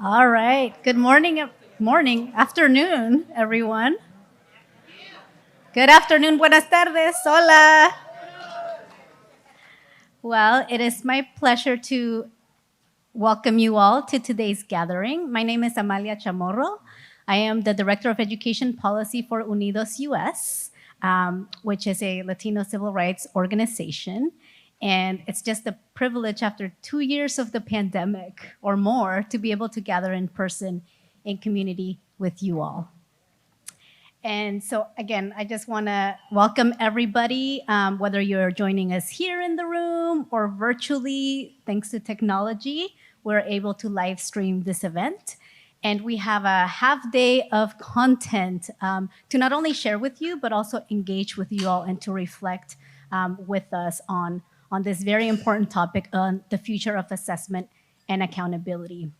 All right. Good afternoon, everyone. Good afternoon, buenas tardes. Hola. Well, it is my pleasure to welcome you all to today's gathering. My name is Amalia Chamorro. I am the Director of Education Policy for UnidosUS, which is a Latino civil rights organization. And it's just a privilege after 2 years of the pandemic or more to be able to gather in person in community with you all. And so, again, I just want to welcome everybody, whether you're joining us here in the room or virtually, thanks to technology, we're able to live stream this event. And we have a half day of content to not only share with you, but also engage with you all and to reflect with us on this very important topic on the future of assessment and accountability.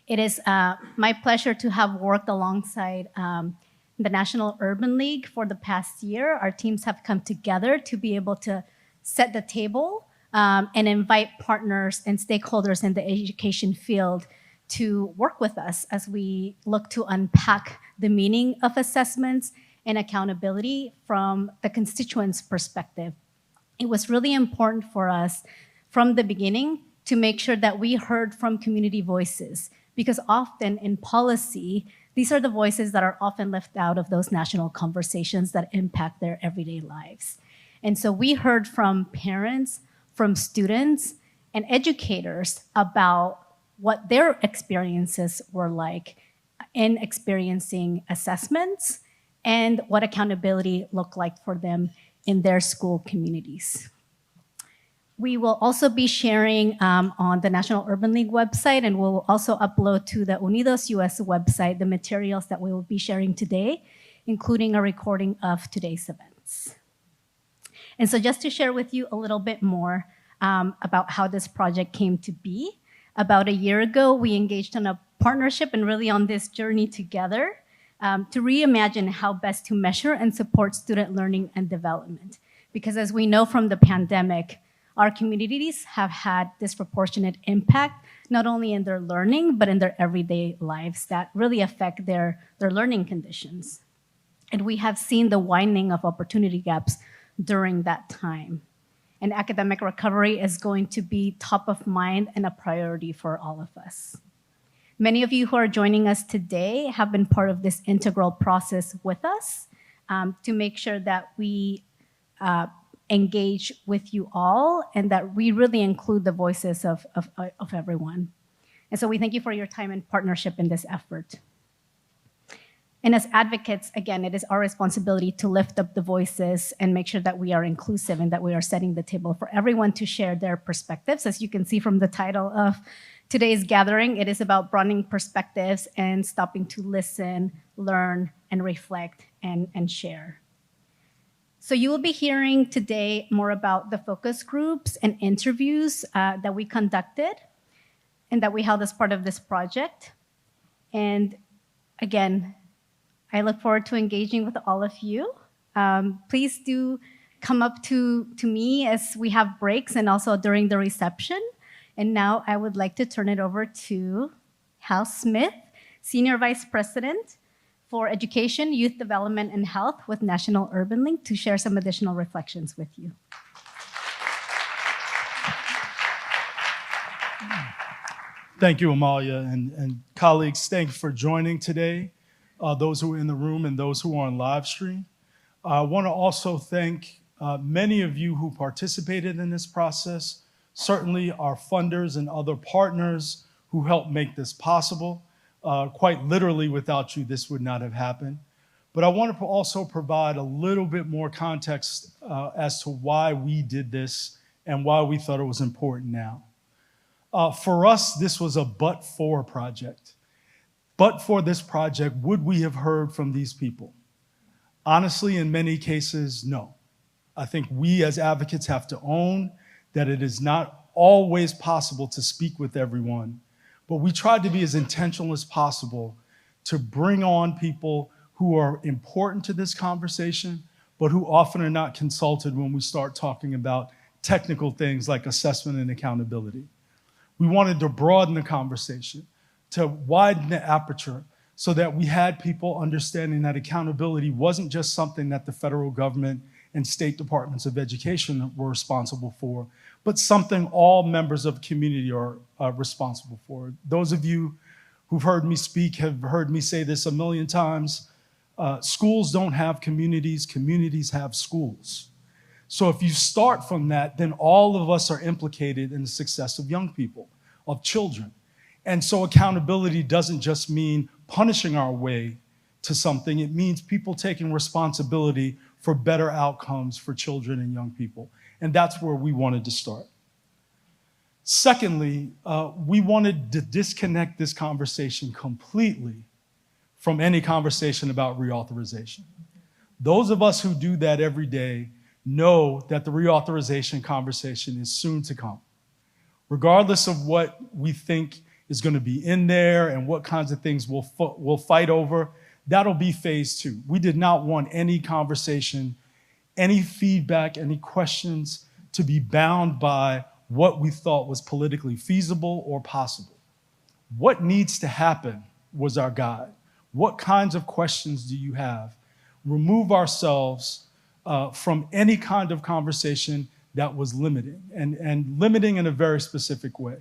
It is my pleasure to have worked alongside the National Urban League for the past year. Our teams have come together to be able to set the table and invite partners and stakeholders in the education field to work with us as we look to unpack the meaning of assessments and accountability from the constituents' perspective. It was really important for us from the beginning to make sure that we heard from community voices, because often in policy, these are the voices that are often left out of those national conversations that impact their everyday lives. And so we heard from parents, from students, and educators about what their experiences were like in experiencing assessments and what accountability looked like for them in their school communities. We will also be sharing on the National Urban League website, and we'll also upload to the UnidosUS website the materials that we will be sharing today, including a recording of today's events. And so just to share with you a little bit more about how this project came to be, about a year ago, we engaged in a partnership and really on this journey together to reimagine how best to measure and support student learning and development. Because as we know from the pandemic, our communities have had disproportionate impact, not only in their learning, but in their everyday lives that really affect their learning conditions. And we have seen the widening of opportunity gaps during that time. And academic recovery is going to be top of mind and a priority for all of us. Many of you who are joining us today have been part of this integral process with us to make sure that we engage with you all and that we really include the voices of everyone. And so we thank you for your time and partnership in this effort. And as advocates, again, it is our responsibility to lift up the voices and make sure that we are inclusive and that we are setting the table for everyone to share their perspectives. As you can see from the title of today's gathering, it is about broadening perspectives and stopping to listen, learn, and reflect and share. So you will be hearing today more about the focus groups and interviews that we conducted and that we held as part of this project. And again, I look forward to engaging with all of you. Please do come up to me as we have breaks and also during the reception. And now I would like to turn it over to Hal Smith, Senior Vice President for Education, Youth Development, and Health with National Urban League, to share some additional reflections with you. Thank you, Amalia, and colleagues, thank you for joining today, those who are in the room and those who are on live stream. I want to also thank many of you who participated in this process, certainly our funders and other partners who helped make this possible. Quite literally, without you, this would not have happened. But I want to also provide a little bit more context as to why we did this and why we thought it was important now. For us, this was a but-for project. But for this project, would we have heard from these people? Honestly, in many cases, no. I think we as advocates have to own that it is not always possible to speak with everyone. But we tried to be as intentional as possible to bring on people who are important to this conversation, but who often are not consulted when we start talking about technical things like assessment and accountability. We wanted to broaden the conversation, to widen the aperture so that we had people understanding that accountability wasn't just something that the federal government and state departments of education were responsible for, but something all members of the community are responsible for. Those of you who've heard me speak have heard me say this a million times. Schools don't have communities, communities have schools. So if you start from that, then all of us are implicated in the success of young people, of children. And so accountability doesn't just mean punishing our way to something. It means people taking responsibility for better outcomes for children and young people. And that's where we wanted to start. Secondly, we wanted to disconnect this conversation completely from any conversation about reauthorization. Those of us who do that every day know that the reauthorization conversation is soon to come. Regardless of what we think is going to be in there and what kinds of things we'll fight over, that'll be phase two. We did not want any conversation, any feedback, any questions to be bound by what we thought was politically feasible or possible. What needs to happen was our guide. What kinds of questions do you have? Remove ourselves from any kind of conversation that was limiting, and limiting in a very specific way.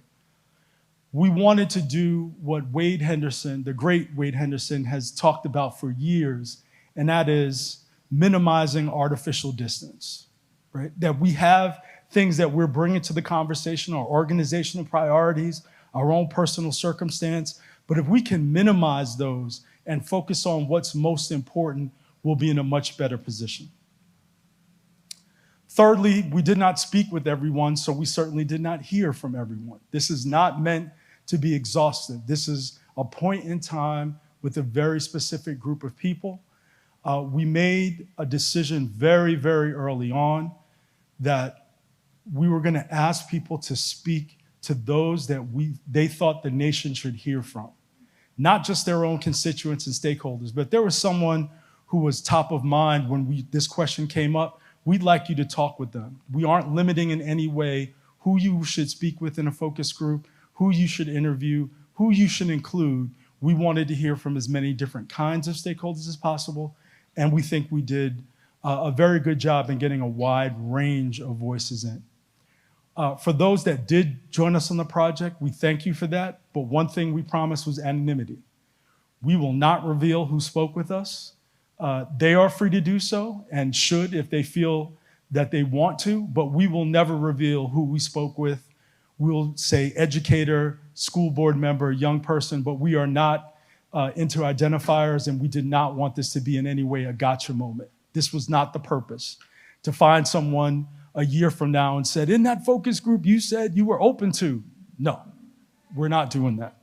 We wanted to do what Wade Henderson, the great Wade Henderson, has talked about for years, and that is minimizing artificial distance, right? That we have things that we're bringing to the conversation, our organizational priorities, our own personal circumstance, but if we can minimize those and focus on what's most important, we'll be in a much better position. Thirdly, we did not speak with everyone, so we certainly did not hear from everyone. This is not meant to be exhaustive. This is a point in time with a very specific group of people. We made a decision very, very early on that we were going to ask people to speak to those that they thought the nation should hear from. Not just their own constituents and stakeholders, but there was someone who was top of mind when this question came up. We'd like you to talk with them. We aren't limiting in any way who you should speak with in a focus group, who you should interview, who you should include. We wanted to hear from as many different kinds of stakeholders as possible, and we think we did a very good job in getting a wide range of voices in. For those that did join us on the project, we thank you for that, but one thing we promised was anonymity. We will not reveal who spoke with us. They are free to do so and should if they feel that they want to, but we will never reveal who we spoke with. We'll say educator, school board member, young person, but we are not into identifiers, and we did not want this to be in any way a gotcha moment. This was not the purpose, to find someone a year from now and said, in that focus group you said you were open to. No, we're not doing that.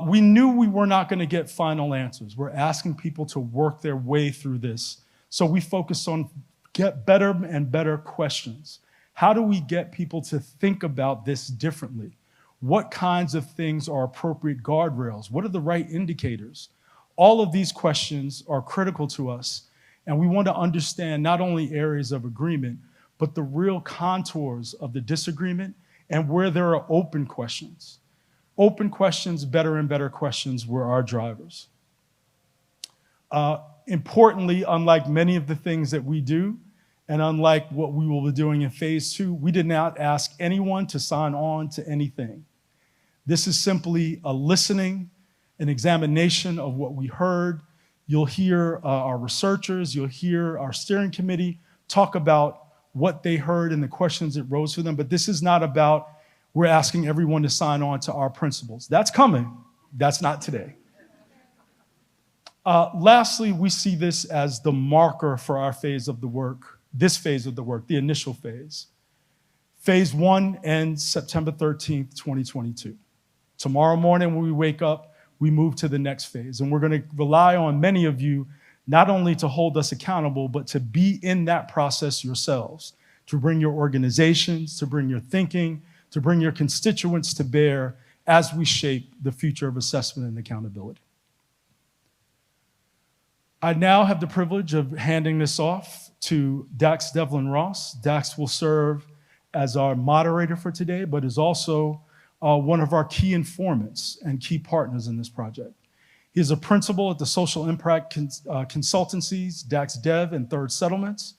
We knew we were not going to get final answers. We're asking people to work their way through this. So we focused on get better and better questions. How do we get people to think about this differently? What kinds of things are appropriate guardrails? What are the right indicators? All of these questions are critical to us, and we want to understand not only areas of agreement, but the real contours of the disagreement and where there are open questions. Open questions, better and better questions were our drivers. Importantly, unlike many of the things that we do, and unlike what we will be doing in phase two, we did not ask anyone to sign on to anything. This is simply a listening, an examination of what we heard. You'll hear our researchers, you'll hear our steering committee talk about what they heard and the questions that rose for them, but this is not about we're asking everyone to sign on to our principles. That's coming. That's not today. Lastly, we see this as the marker for our phase of the work, this phase of the work, the initial phase. Phase one ends September 13th, 2022. Tomorrow morning when we wake up, we move to the next phase. And we're going to rely on many of you not only to hold us accountable, but to be in that process yourselves, to bring your organizations, to bring your thinking, to bring your constituents to bear as we shape the future of assessment and accountability. I now have the privilege of handing this off to Dax Devlin Ross. Dax will serve as our moderator for today, but is also one of our key informants and key partners in this project. He is a principal at the social impact consultancies, Dax Dev and Third Settlements,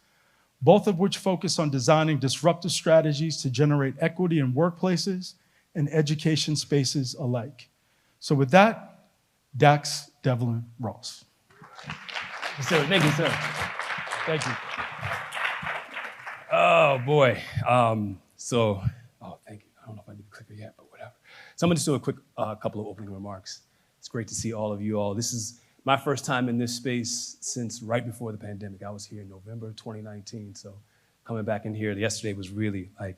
both of which focus on designing disruptive strategies to generate equity in workplaces and education spaces alike. So with that, Dax Devlin Ross. Sir, thank you, sir. Thank you. Oh, boy. Thank you. I don't know if I did the clicker yet, but whatever. So I'm going to just do a quick couple of opening remarks. It's great to see all of you all. This is my first time in this space since right before the pandemic. I was here in November 2019, so coming back in here yesterday was really it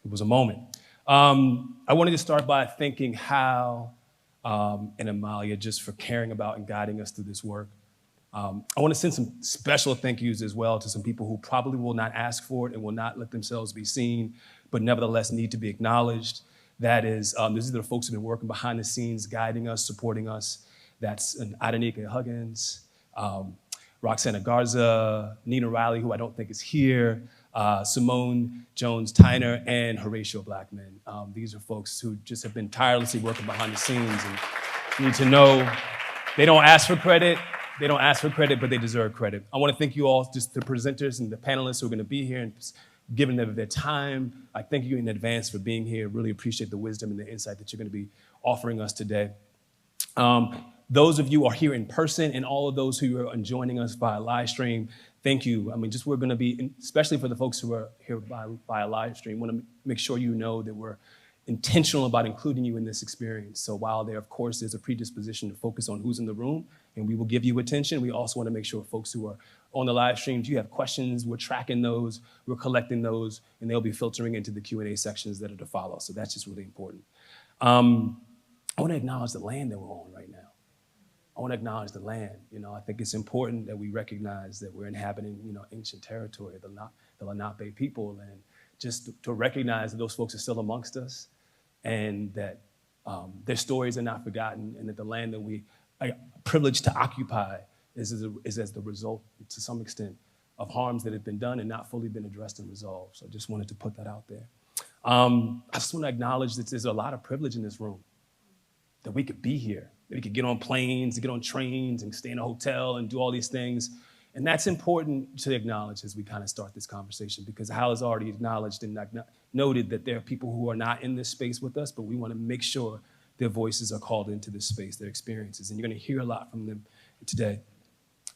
was a moment. I wanted to start by thanking Hal and Amalia just for caring about and guiding us through this work. I want to send some special thank yous as well to some people who probably will not ask for it and will not let themselves be seen, but nevertheless need to be acknowledged. That is, these are the folks who have been working behind the scenes, guiding us, supporting us. That's Adenika Huggins, Roxana Garza, Nina Riley, who I don't think is here, Simone Jones-Tyner, and Horatio Blackman. These are folks who just have been tirelessly working behind the scenes and need to know they don't ask for credit. They don't ask for credit, but they deserve credit. I want to thank you all, just the presenters and the panelists who are going to be here and giving them their time. I thank you in advance for being here. Really appreciate the wisdom and the insight that you're going to be offering us today. Those of you who are here in person and all of those who are joining us via live stream, thank you. I mean, we're going to be, especially for the folks who are here via live stream, want to make sure you know that we're intentional about including you in this experience. So while there, of course, is a predisposition to focus on who's in the room, and we will give you attention, we also want to make sure folks who are on the live streams, you have questions, we're tracking those, we're collecting those, and they'll be filtering into the Q&A sections that are to follow. So that's just really important. I want to acknowledge the land that we're on right now. I want to acknowledge the land. I think it's important that we recognize that we're inhabiting, ancient territory, the Lenape people, and just to recognize that those folks are still amongst us, and that their stories are not forgotten, and that the land that we are privileged to occupy is as the result, to some extent, of harms that have been done and not fully been addressed and resolved. So I just wanted to put that out there. I just want to acknowledge that there's a lot of privilege in this room, that we could be here, that we could get on planes, get on trains, and stay in a hotel and do all these things. And that's important to acknowledge as we kind of start this conversation, because Hal has already acknowledged and noted that there are people who are not in this space with us, but we want to make sure their voices are called into this space, their experiences, and you're going to hear a lot from them today.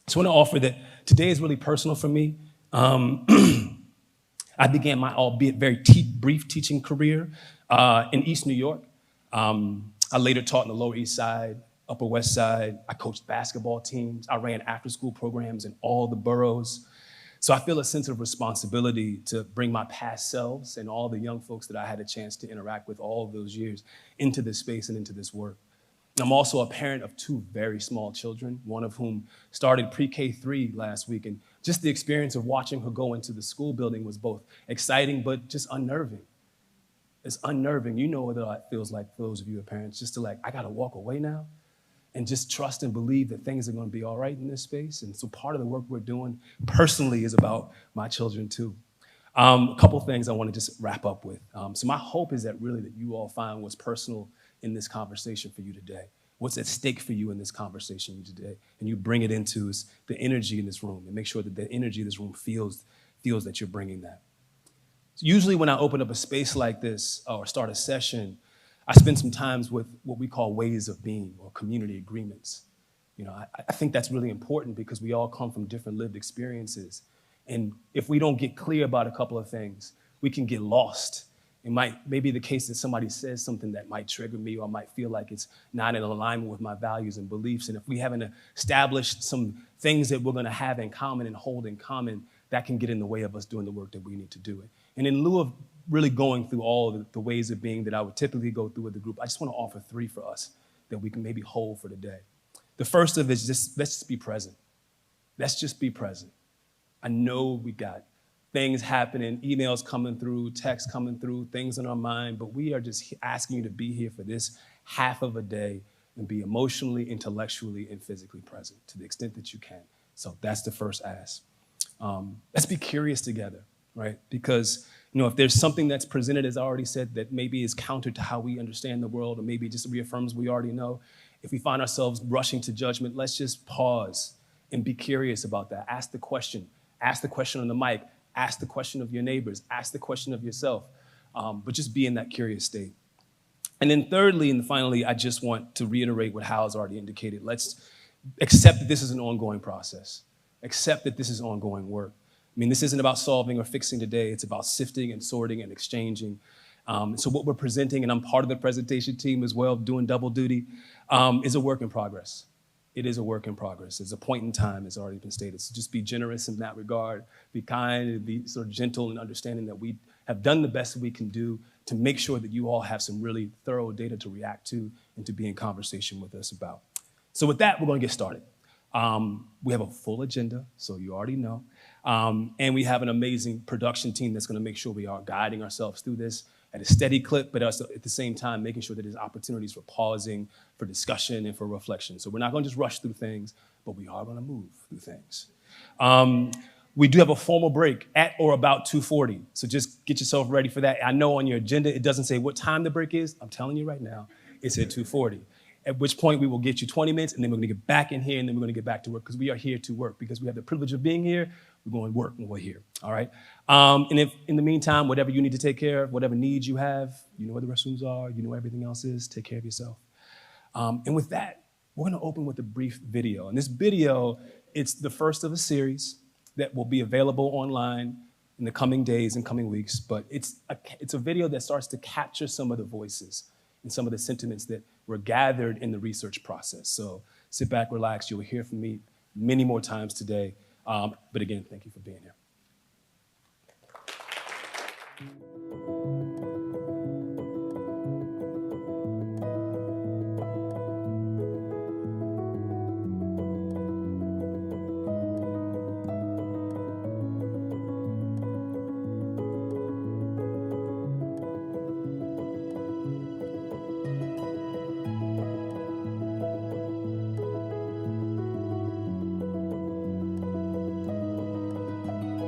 So I want to offer that today is really personal for me. I began my, albeit very brief teaching career in East New York. I later taught in the Lower East Side, Upper West Side. I coached basketball teams. I ran after-school programs in all the boroughs. So I feel a sense of responsibility to bring my past selves and all the young folks that I had a chance to interact with all of those years into this space and into this work. I'm also a parent of two very small children, one of whom started pre-K3 last week. And just the experience of watching her go into the school building was both exciting, but just unnerving. It's unnerving. You know what that feels like for those of you who are parents, just to I gotta walk away now and just trust and believe that things are gonna be all right in this space. And so part of the work we're doing personally is about my children too. A couple things I wanna just wrap up with. So my hope is that really that you all find what's personal in this conversation for you today. What's at stake for you in this conversation today? And you bring it into the energy in this room, and make sure that the energy in this room feels that you're bringing that. So usually when I open up a space like this or start a session, I spend some time with what we call ways of being or community agreements. I think that's really important because we all come from different lived experiences. And if we don't get clear about a couple of things, we can get lost. It might be the case that somebody says something that might trigger me, or I might feel like it's not in alignment with my values and beliefs. And if we haven't established some things that we're going to have in common and hold in common, that can get in the way of us doing the work that we need to do. And in lieu of really going through all the ways of being that I would typically go through with the group, I just want to offer 3 for us that we can maybe hold for today. The first of it is let's just be present. Let's just be present. I know we got things happening, emails coming through, texts coming through, things in our mind, but we are just asking you to be here for this half of a day and be emotionally, intellectually, and physically present to the extent that you can. So that's the first ask. Let's be curious together. right? Because if there's something that's presented, as I already said, that maybe is counter to how we understand the world, or maybe just reaffirms what we already know, if we find ourselves rushing to judgment, let's just pause and be curious about that. Ask the question. Ask the question on the mic. Ask the question of your neighbors. Ask the question of yourself. But just be in that curious state. And then thirdly and finally, I just want to reiterate what Hal has already indicated. Let's accept that this is an ongoing process. Accept that this is ongoing work. I mean, this isn't about solving or fixing today. It's about sifting and sorting and exchanging. So what we're presenting, and I'm part of the presentation team as well, doing double duty, is a work in progress. It is a work in progress. It's a point in time, as already been stated. So just be generous in that regard. Be kind and be sort of gentle in understanding that we have done the best we can do to make sure that you all have some really thorough data to react to and to be in conversation with us about. So with that, we're going to get started. We have a full agenda, so you already know. And we have an amazing production team that's going to make sure we are guiding ourselves through this at a steady clip, but also at the same time making sure that there's opportunities for pausing, for discussion, and for reflection. So we're not going to just rush through things, but we are going to move through things. We do have a formal break at or about 2:40, so just get yourself ready for that. I know on your agenda it doesn't say what time the break is. I'm telling you right now, it's at 2:40. At which point we will get you 20 minutes, and then we're going to get back in here, and then we're going to get back to work, because we are here to work. Because we have the privilege of being here, we're going to work when we're here, all right? And if in the meantime, whatever you need to take care of, whatever needs you have, you know where the restrooms are, you know where everything else is, take care of yourself. And with that, we're going to open with a brief video. And this video, it's the first of a series that will be available online in the coming days and coming weeks. But it's a video that starts to capture some of the voices and some of the sentiments that were gathered in the research process. So sit back, relax. You'll hear from me many more times today. But again, thank you for being here.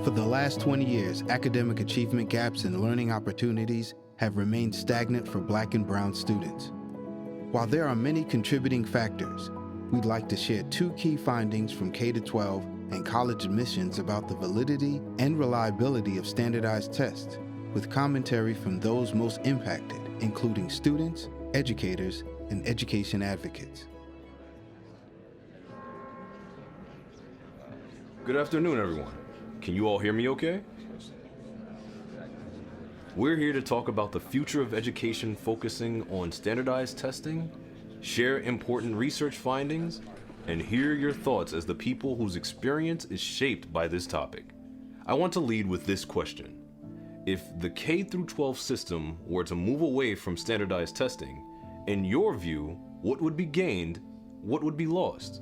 For the last 20 years, academic achievement gaps and learning opportunities have remained stagnant for Black and Brown students. While there are many contributing factors, we'd like to share 2 key findings from K-12 and college admissions about the validity and reliability of standardized tests, with commentary from those most impacted, including students, educators, and education advocates. Good afternoon, everyone. Can you all hear me okay? We're here to talk about the future of education focusing on standardized testing, share important research findings, and hear your thoughts as the people whose experience is shaped by this topic. I want to lead with this question. If the K-12 system were to move away from standardized testing, in your view, what would be gained, what would be lost?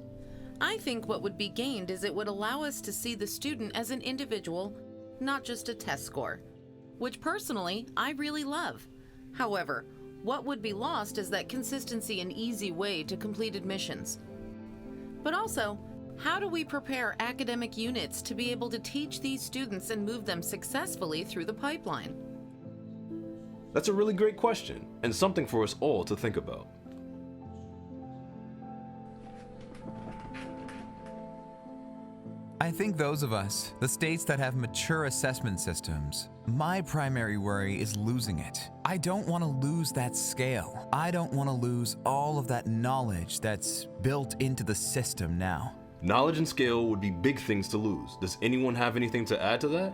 I think what would be gained is it would allow us to see the student as an individual, not just a test score, which personally I really love. However, what would be lost is that consistency and easy way to complete admissions. But also, how do we prepare academic units to be able to teach these students and move them successfully through the pipeline? That's a really great question, and something for us all to think about. I think those of us, the states that have mature assessment systems, my primary worry is losing it. I don't want to lose that scale. I don't want to lose all of that knowledge that's built into the system now. Knowledge and scale would be big things to lose. Does anyone have anything to add to that?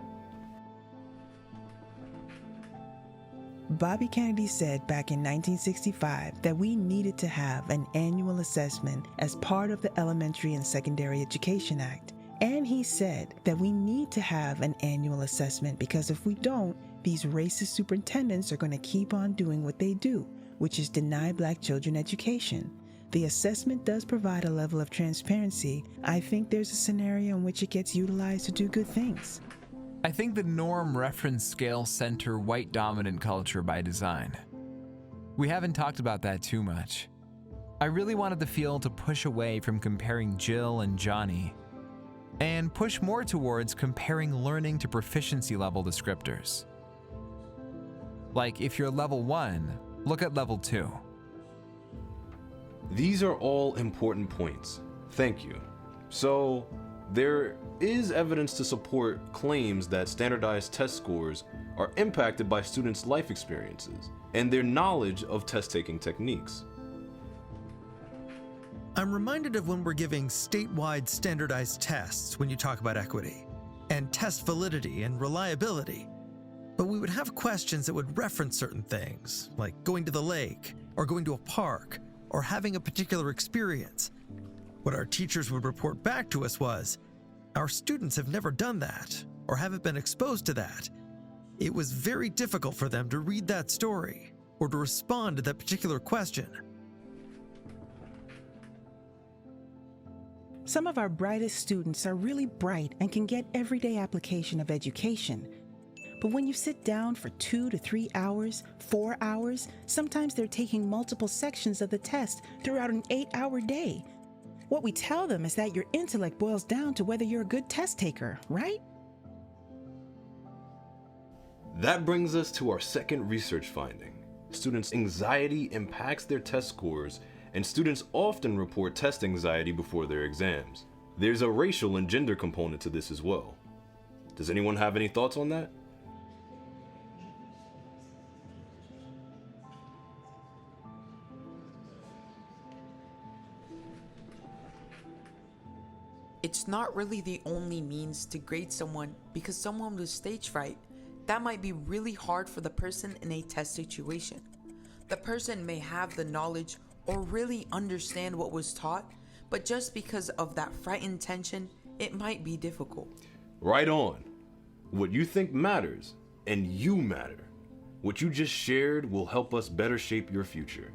Bobby Kennedy said back in 1965 that we needed to have an annual assessment as part of the Elementary and Secondary Education Act. And he said that we need to have an annual assessment because if we don't, these racist superintendents are going to keep on doing what they do, which is deny Black children education. The assessment does provide a level of transparency. I think there's a scenario in which it gets utilized to do good things. I think the norm reference scale center white dominant culture by design. We haven't talked about that too much. I really wanted the field to push away from comparing Jill and Johnny and push more towards comparing learning to proficiency level descriptors. Like if you're level 1, look at level 2. These are all important points. Thank you. So, there is evidence to support claims that standardized test scores are impacted by students' life experiences and their knowledge of test-taking techniques. I'm reminded of when we're giving statewide standardized tests when you talk about equity, and test validity and reliability. But we would have questions that would reference certain things, like going to the lake, or going to a park, or having a particular experience. What our teachers would report back to us was, our students have never done that, or haven't been exposed to that. It was very difficult for them to read that story, or to respond to that particular question. Some of our brightest students are really bright and can get everyday application of education. But when you sit down for 2 to 3 hours, 4 hours, sometimes they're taking multiple sections of the test throughout an 8-hour day. What we tell them is that your intellect boils down to whether you're a good test taker, right? That brings us to our second research finding. Students' anxiety impacts their test scores, and students often report test anxiety before their exams. There's a racial and gender component to this as well. Does anyone have any thoughts on that? It's not really the only means to grade someone, because someone with stage fright, that might be really hard for the person in a test situation. The person may have the knowledge or really understand what was taught, but just because of that frightened tension, it might be difficult. Right on. What you think matters, and you matter. What you just shared will help us better shape your future.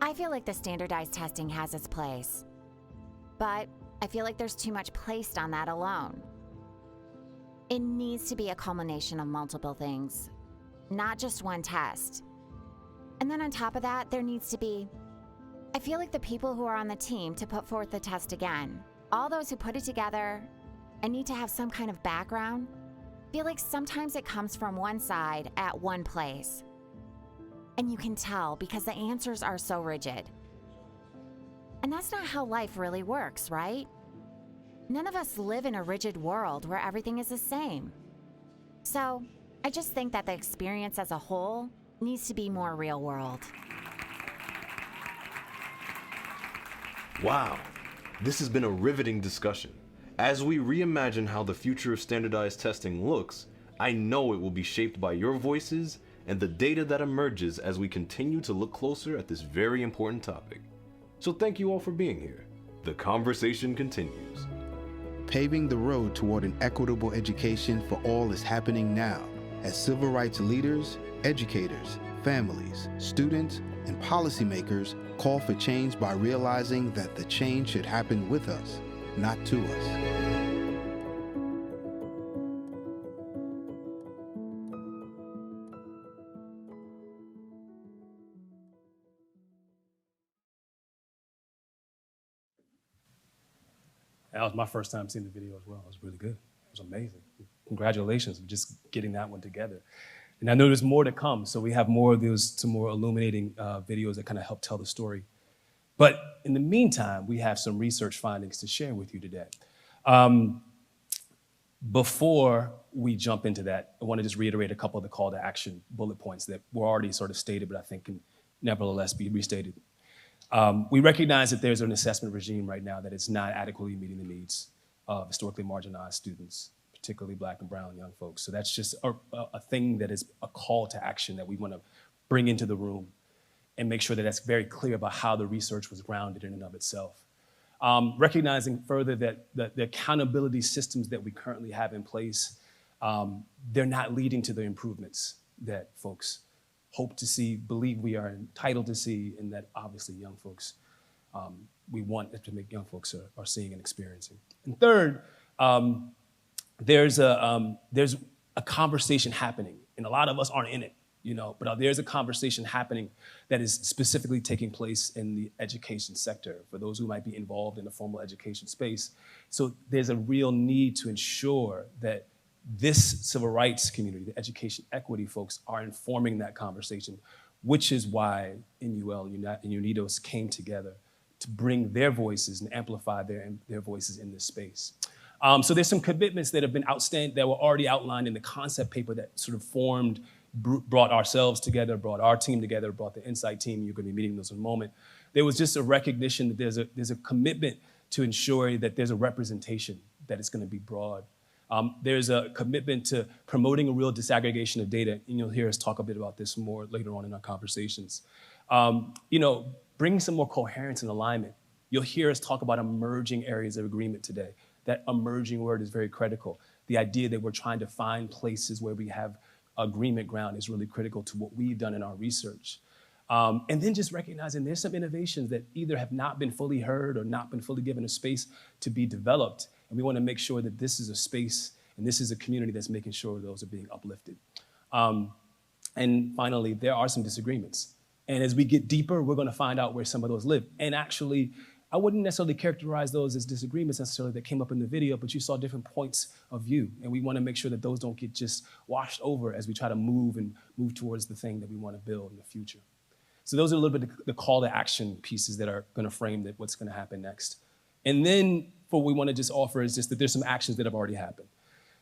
I feel like the standardized testing has its place, but I feel like there's too much placed on that alone. It needs to be a culmination of multiple things, not just one test. And then on top of that, there needs to be, I feel like the people who are on the team to put forth the test again, all those who put it together and need to have some kind of background, feel like sometimes it comes from one side at one place. And you can tell because the answers are so rigid. And that's not how life really works, right? None of us live in a rigid world where everything is the same. So I just think that the experience as a whole needs to be more real world. Wow, this has been a riveting discussion. As we reimagine how the future of standardized testing looks, I know it will be shaped by your voices and the data that emerges as we continue to look closer at this very important topic. So thank you all for being here. The conversation continues. Paving the road toward an equitable education for all is happening now, as civil rights leaders, educators, families, students, and policymakers call for change by realizing that the change should happen with us, not to us. That was my first time seeing the video as well. It was really good. It was amazing. Congratulations for just getting that one together. And I know there's more to come, so we have more of those some more illuminating videos that kind of help tell the story. But in the meantime, we have some research findings to share with you today. Before we jump into that, I want to just reiterate a couple of the call to action bullet points that were already sort of stated, but I think can nevertheless be restated. We recognize that there's an assessment regime right now that is not adequately meeting the needs of historically marginalized students, particularly Black and brown young folks. So that's just a thing that is a call to action that we want to bring into the room and make sure that that's very clear about how the research was grounded in and of itself. Recognizing further that the accountability systems that we currently have in place, they're not leading to the improvements that folks hope to see, believe we are entitled to see, and that obviously young folks, we want to make young folks are seeing and experiencing. And third, there's a conversation happening, and a lot of us aren't in it, But there's a conversation happening that is specifically taking place in the education sector for those who might be involved in the formal education space. So there's a real need to ensure that this civil rights community, the education equity folks, are informing that conversation, which is why NUL and UNIDOS came together to bring their voices and amplify their voices in this space. So there's some commitments that have been outstanding, that were already outlined in the concept paper that sort of brought ourselves together, brought our team together, brought the Insight team. You're going to be meeting those in a moment. There was just a recognition that there's a commitment to ensure that there's a representation that is going to be broad. There's a commitment to promoting a real disaggregation of data, and you'll hear us talk a bit about this more later on in our conversations. Bringing some more coherence and alignment. You'll hear us talk about emerging areas of agreement today. That emerging word is very critical. The idea that we're trying to find places where we have agreement ground is really critical to what we've done in our research. And then just recognizing there's some innovations that either have not been fully heard or not been fully given a space to be developed. And we want to make sure that this is a space and this is a community that's making sure those are being uplifted. And finally, there are some disagreements. And as we get deeper, we're going to find out where some of those live. And actually, I wouldn't necessarily characterize those as disagreements necessarily that came up in the video, but you saw different points of view. And we want to make sure that those don't get just washed over as we try to move towards the thing that we want to build in the future. So those are a little bit the call to action pieces that are going to frame what's going to happen next. And then what we want to just offer is just that there's some actions that have already happened.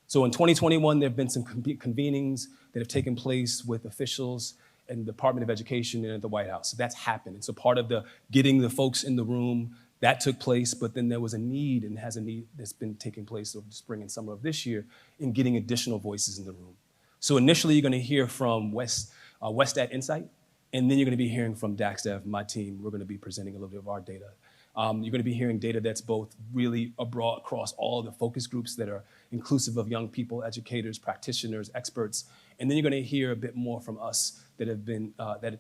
So in 2021, there have been some convenings that have taken place with officials in the Department of Education and at the White House. So that's happened. And so part of the getting the folks in the room, that took place, but then there was a need and has a need that's been taking place over the spring and summer of this year in getting additional voices in the room. So initially, you're gonna hear from WestStat Insight, and then you're gonna be hearing from DACSTEV, my team. We're gonna be presenting a little bit of our data. You're gonna be hearing data that's both really abroad across all the focus groups that are inclusive of young people, educators, practitioners, experts. And then you're gonna hear a bit more from us that have been,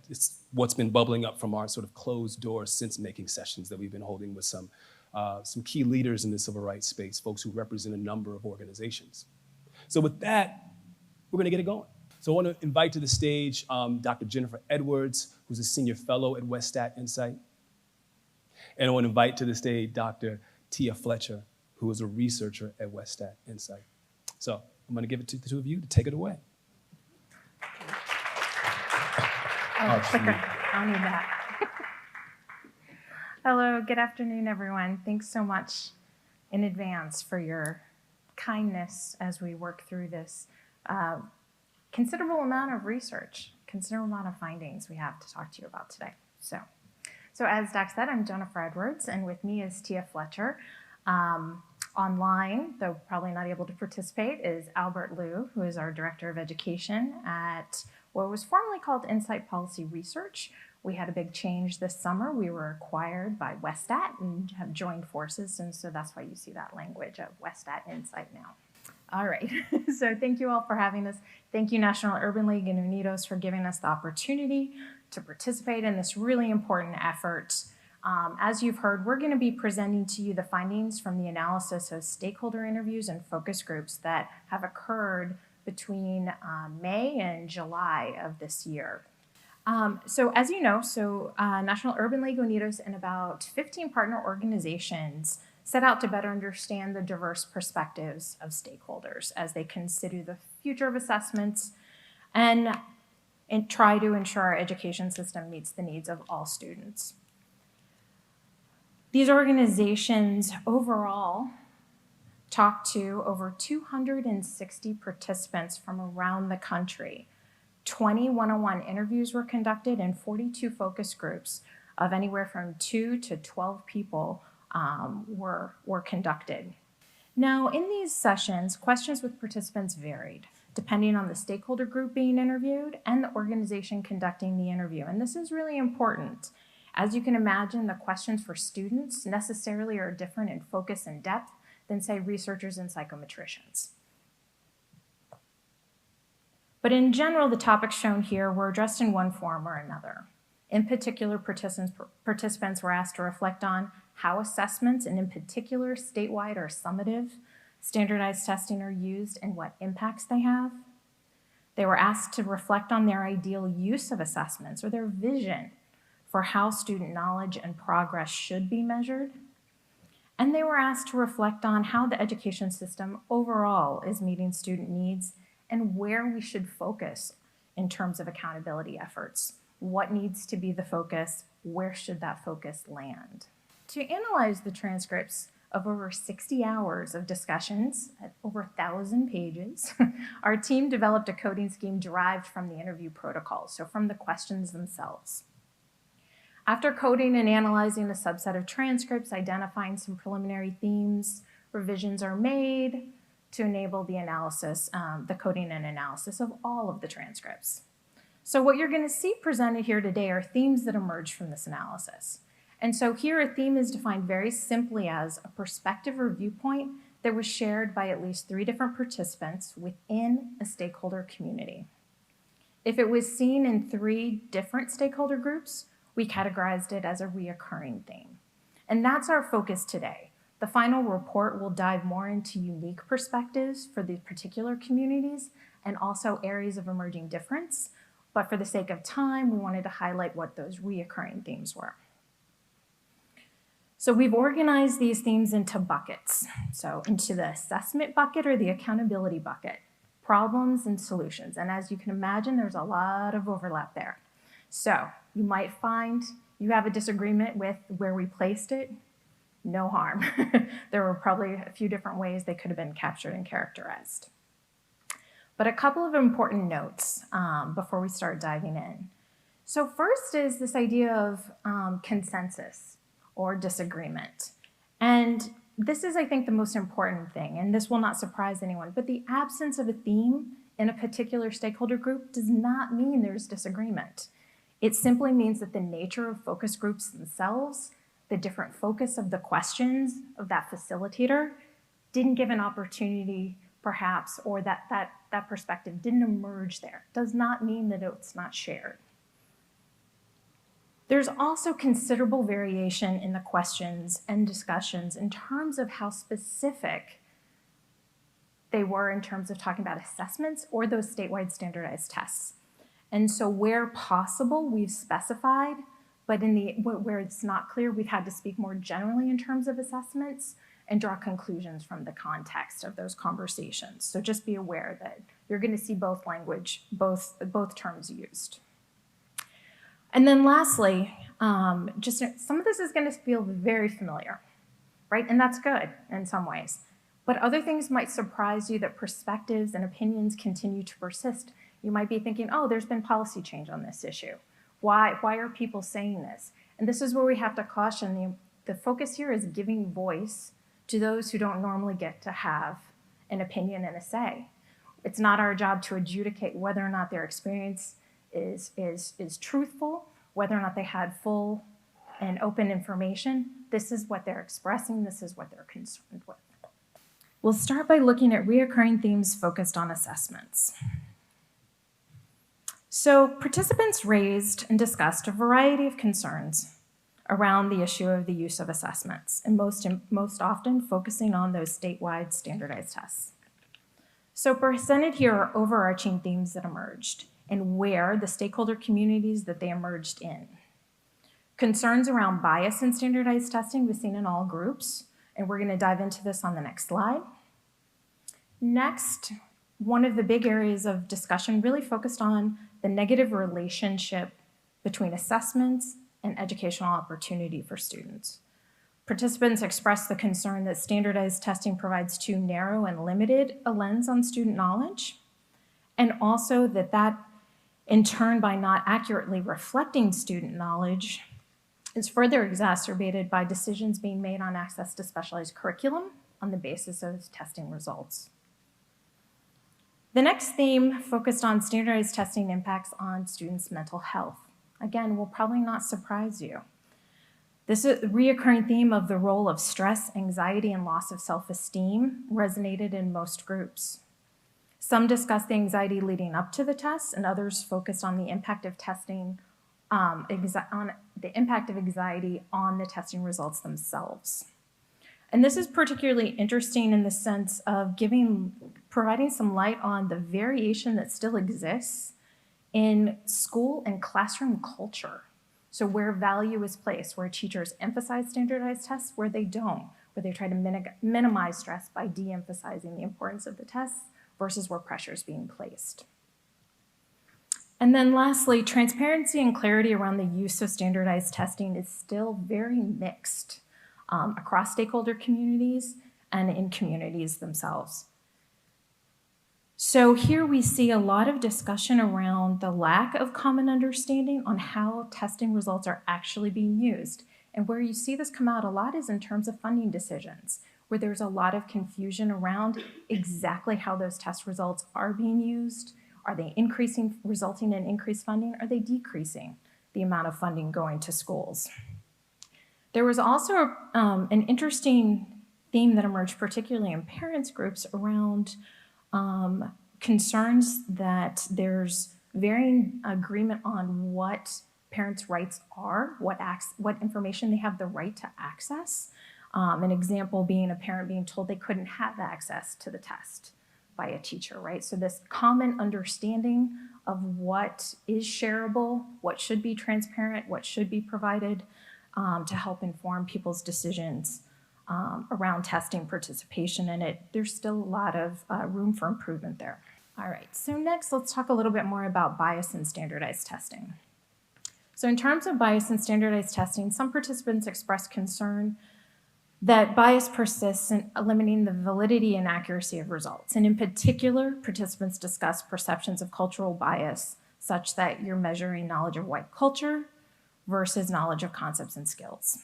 it's what's been bubbling up from our sort of closed door sense-making sessions that we've been holding with some key leaders in the civil rights space, folks who represent a number of organizations. So with that, we're gonna get it going. So I wanna invite to the stage Dr. Jennifer Edwards, who's a senior fellow at WestStat Insight. And I want to invite to the stage Dr. Tia Fletcher, who is a researcher at WestStat Insight. So I'm going to give it to the two of you to take it away. Clicker. I'll need that. Hello, good afternoon, everyone. Thanks so much in advance for your kindness as we work through this considerable amount of research, considerable amount of findings we have to talk to you about today. So as Doc said, I'm Jennifer Edwards, and with me is Tia Fletcher. Online, though probably not able to participate, is Albert Liu, who is our Director of Education at what was formerly called Insight Policy Research. We had a big change this summer. We were acquired by WestStat and have joined forces, and so that's why you see that language of WestStat Insight now. All right, so thank you all for having us. Thank you, National Urban League and UNIDOS, for giving us the opportunity to participate in this really important effort. As you've heard, we're going to be presenting to you the findings from the analysis of stakeholder interviews and focus groups that have occurred between May and July of this year. So as you know, National Urban League, UNIDOS, and about 15 partner organizations set out to better understand the diverse perspectives of stakeholders as they consider the future of assessments and try to ensure our education system meets the needs of all students. These organizations overall talked to over 260 participants from around the country. 20 one-on-one interviews were conducted and 42 focus groups of anywhere from 2 to 12 people were conducted. Now, in these sessions, questions with participants varied, depending on the stakeholder group being interviewed and the organization conducting the interview. And this is really important. As you can imagine, the questions for students necessarily are different in focus and depth than, say, researchers and psychometricians. But in general, the topics shown here were addressed in one form or another. In particular, participants were asked to reflect on how assessments, and in particular statewide or summative standardized testing, are used and what impacts they have. They were asked to reflect on their ideal use of assessments or their vision for how student knowledge and progress should be measured. And they were asked to reflect on how the education system overall is meeting student needs and where we should focus in terms of accountability efforts. What needs to be the focus? Where should that focus land? To analyze the transcripts of over 60 hours of discussions at over 1,000 pages, our team developed a coding scheme derived from the interview protocols, so from the questions themselves. After coding and analyzing a subset of transcripts, identifying some preliminary themes, revisions are made to enable the analysis, the coding and analysis of all of the transcripts. So what you're going to see presented here today are themes that emerge from this analysis. And so here a theme is defined very simply as a perspective or viewpoint that was shared by at least 3 different participants within a stakeholder community. If it was seen in 3 different stakeholder groups, we categorized it as a reoccurring theme. And that's our focus today. The final report will dive more into unique perspectives for these particular communities and also areas of emerging difference. But for the sake of time, we wanted to highlight what those reoccurring themes were. So we've organized these themes into buckets. So into the assessment bucket or the accountability bucket, problems and solutions. And as you can imagine, there's a lot of overlap there. So you might find you have a disagreement with where we placed it. No harm. There were probably a few different ways they could have been captured and characterized. But a couple of important notes before we start diving in. So first is this idea of consensus or disagreement. And this is, I think, the most important thing, and this will not surprise anyone, but the absence of a theme in a particular stakeholder group does not mean there's disagreement. It simply means that the nature of focus groups themselves, the different focus of the questions of that facilitator, didn't give an opportunity perhaps, or that perspective didn't emerge there. Does not mean that it's not shared. There's also considerable variation in the questions and discussions in terms of how specific they were in terms of talking about assessments or those statewide standardized tests. And so where possible, we've specified, but where it's not clear, we've had to speak more generally in terms of assessments and draw conclusions from the context of those conversations. So just be aware that you're going to see both language, both terms used. And then lastly, just some of this is going to feel very familiar, right? And that's good in some ways. But other things might surprise you that perspectives and opinions continue to persist. You might be thinking, oh, there's been policy change on this issue. Why are people saying this? And this is where we have to caution. The focus here is giving voice to those who don't normally get to have an opinion and a say. It's not our job to adjudicate whether or not their experience is truthful, whether or not they had full and open information. This is what they're expressing. This is what they're concerned with. We'll start by looking at reoccurring themes focused on assessments. So participants raised and discussed a variety of concerns around the issue of the use of assessments, and most often focusing on those statewide standardized tests. So presented here are overarching themes that emerged and where the stakeholder communities that they emerged in. Concerns around bias in standardized testing was seen in all groups, and we're going to dive into this on the next slide. Next, one of the big areas of discussion really focused on the negative relationship between assessments and educational opportunity for students. Participants expressed the concern that standardized testing provides too narrow and limited a lens on student knowledge, and also that in turn, by not accurately reflecting student knowledge, is further exacerbated by decisions being made on access to specialized curriculum on the basis of testing results. The next theme focused on standardized testing impacts on students' mental health. Again, will probably not surprise you. This is a reoccurring theme of the role of stress, anxiety, and loss of self-esteem resonated in most groups. Some discussed the anxiety leading up to the test, and others focused on the impact of testing, on the impact of anxiety on the testing results themselves. And this is particularly interesting in the sense of giving providing some light on the variation that still exists in school and classroom culture. So where value is placed, where teachers emphasize standardized tests, where they don't, where they try to minimize stress by de-emphasizing the importance of the tests versus where pressure is being placed. And then lastly, transparency and clarity around the use of standardized testing is still very mixed across stakeholder communities and in communities themselves. So here we see a lot of discussion around the lack of common understanding on how testing results are actually being used. And where you see this come out a lot is in terms of funding decisions, where there's a lot of confusion around exactly how those test results are being used. Are they increasing, resulting in increased funding? Are they decreasing the amount of funding going to schools? There was also an interesting theme that emerged, particularly in parents groups, around concerns that there's varying agreement on what parents' rights are, what information they have the right to access. An example being a parent being told they couldn't have access to the test by a teacher, right? So this common understanding of what is shareable, what should be transparent, what should be provided to help inform people's decisions around testing participation in it. There's still a lot of room for improvement there. All right, so next let's talk a little bit more about bias in standardized testing. So in terms of bias in standardized testing, some participants expressed concern that bias persists in limiting the validity and accuracy of results. And in particular, participants discussed perceptions of cultural bias, such that you're measuring knowledge of white culture versus knowledge of concepts and skills.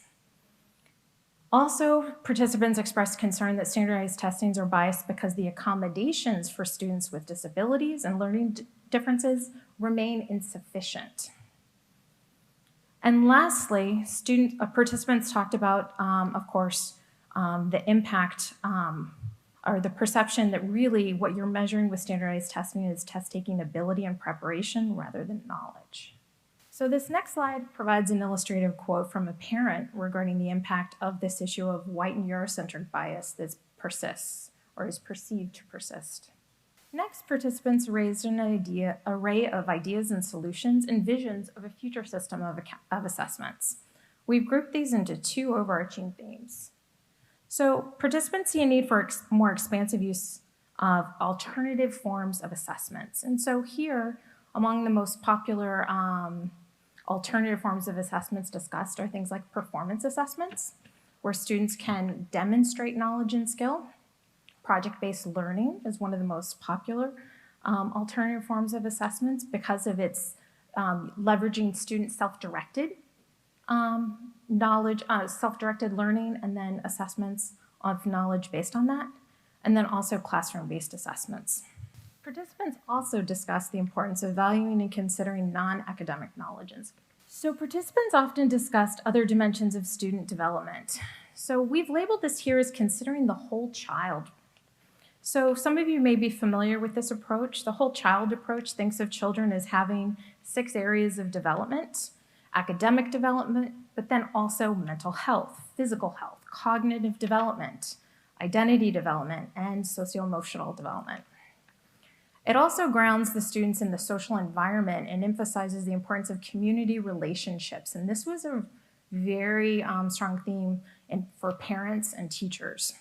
Also, participants expressed concern that standardized testings are biased because the accommodations for students with disabilities and learning differences remain insufficient. And lastly, participants talked about, of course, the impact or the perception that really what you're measuring with standardized testing is test-taking ability and preparation rather than knowledge. So this next slide provides an illustrative quote from a parent regarding the impact of this issue of white and Eurocentric bias that persists or is perceived to persist. Next, participants raised an array of ideas and solutions and visions of a future system of assessments. We've grouped these into two overarching themes. So participants see a need for more expansive use of alternative forms of assessments. And so here, among the most popular alternative forms of assessments discussed are things like performance assessments, where students can demonstrate knowledge and skill. Project-based learning is one of the most popular alternative forms of assessments because of its leveraging student self-directed knowledge, self-directed learning, and then assessments of knowledge based on that, and then also classroom-based assessments. Participants also discussed the importance of valuing and considering non-academic knowledge. So participants often discussed other dimensions of student development. So we've labeled this here as considering the whole child. So some of you may be familiar with this approach. The whole child approach thinks of children as having 6 areas of development: academic development, but then also mental health, physical health, cognitive development, identity development, and socio-emotional development. It also grounds the students in the social environment and emphasizes the importance of community relationships. And this was a very strong theme for parents and teachers.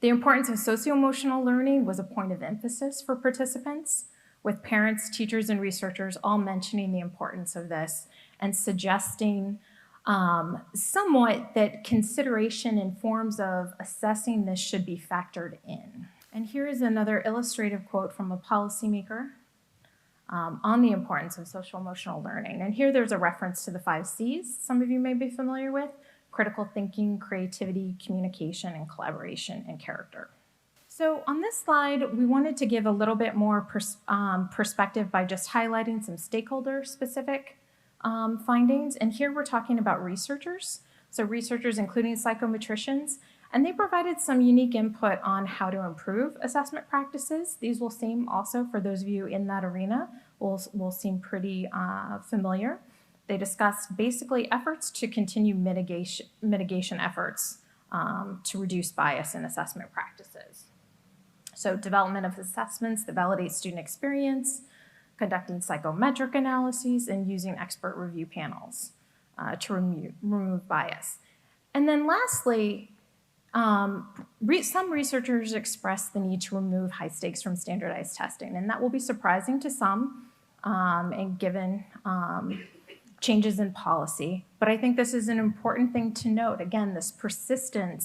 The importance of socio-emotional learning was a point of emphasis for participants, with parents, teachers, and researchers all mentioning the importance of this and suggesting somewhat that consideration in forms of assessing this should be factored in. And here is another illustrative quote from a policymaker on the importance of social-emotional learning. And here there's a reference to the 5 C's some of you may be familiar with: critical thinking, creativity, communication, and collaboration, and character. So on this slide, we wanted to give a little bit more perspective by just highlighting some stakeholder-specific findings. And here we're talking about researchers. So researchers including psychometricians, and they provided some unique input on how to improve assessment practices. These will seem also, for those of you in that arena, will seem pretty familiar. They discussed basically efforts to continue mitigation efforts to reduce bias in assessment practices. So development of assessments that validate student experience, conducting psychometric analyses, and using expert review panels to remove bias. And then lastly, some researchers express the need to remove high stakes from standardized testing, and that will be surprising to some, and given changes in policy. But I think this is an important thing to note. Again, this persistent